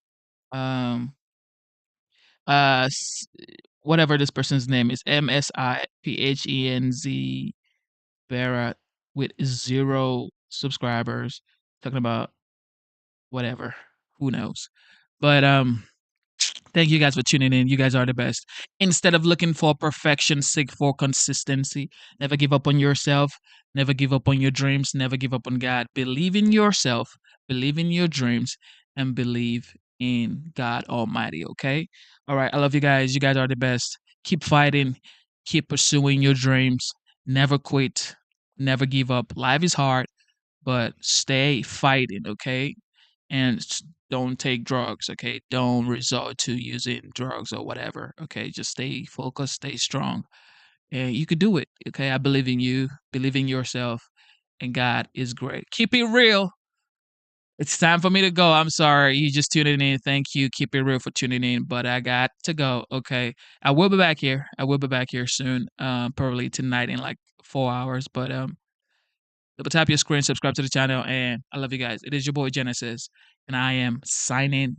Whatever this person's name is, MSIPHENZ Vera with 0 subscribers. Talking about whatever. Who knows? But thank you guys for tuning in. You guys are the best. Instead of looking for perfection, seek for consistency. Never give up on yourself. Never give up on your dreams. Never give up on God. Believe in yourself. Believe in your dreams. And believe in God Almighty, okay? All right. I love you guys. You guys are the best. Keep fighting. Keep pursuing your dreams. Never quit. Never give up. Life is hard, but stay fighting, okay? And don't take drugs, okay? Don't resort to using drugs or whatever, okay? Just stay focused, stay strong, and you could do it, okay? I believe in you, believe in yourself, and God is great. Keep it real. It's time for me to go. I'm sorry. You just tuning in. Thank you. Keep it real for tuning in, but I got to go, okay? I will be back here. I will be back here soon, probably tonight in like 4 hours, but double tap your screen, subscribe to the channel, and I love you guys. It is your boy Genesis, and I am signing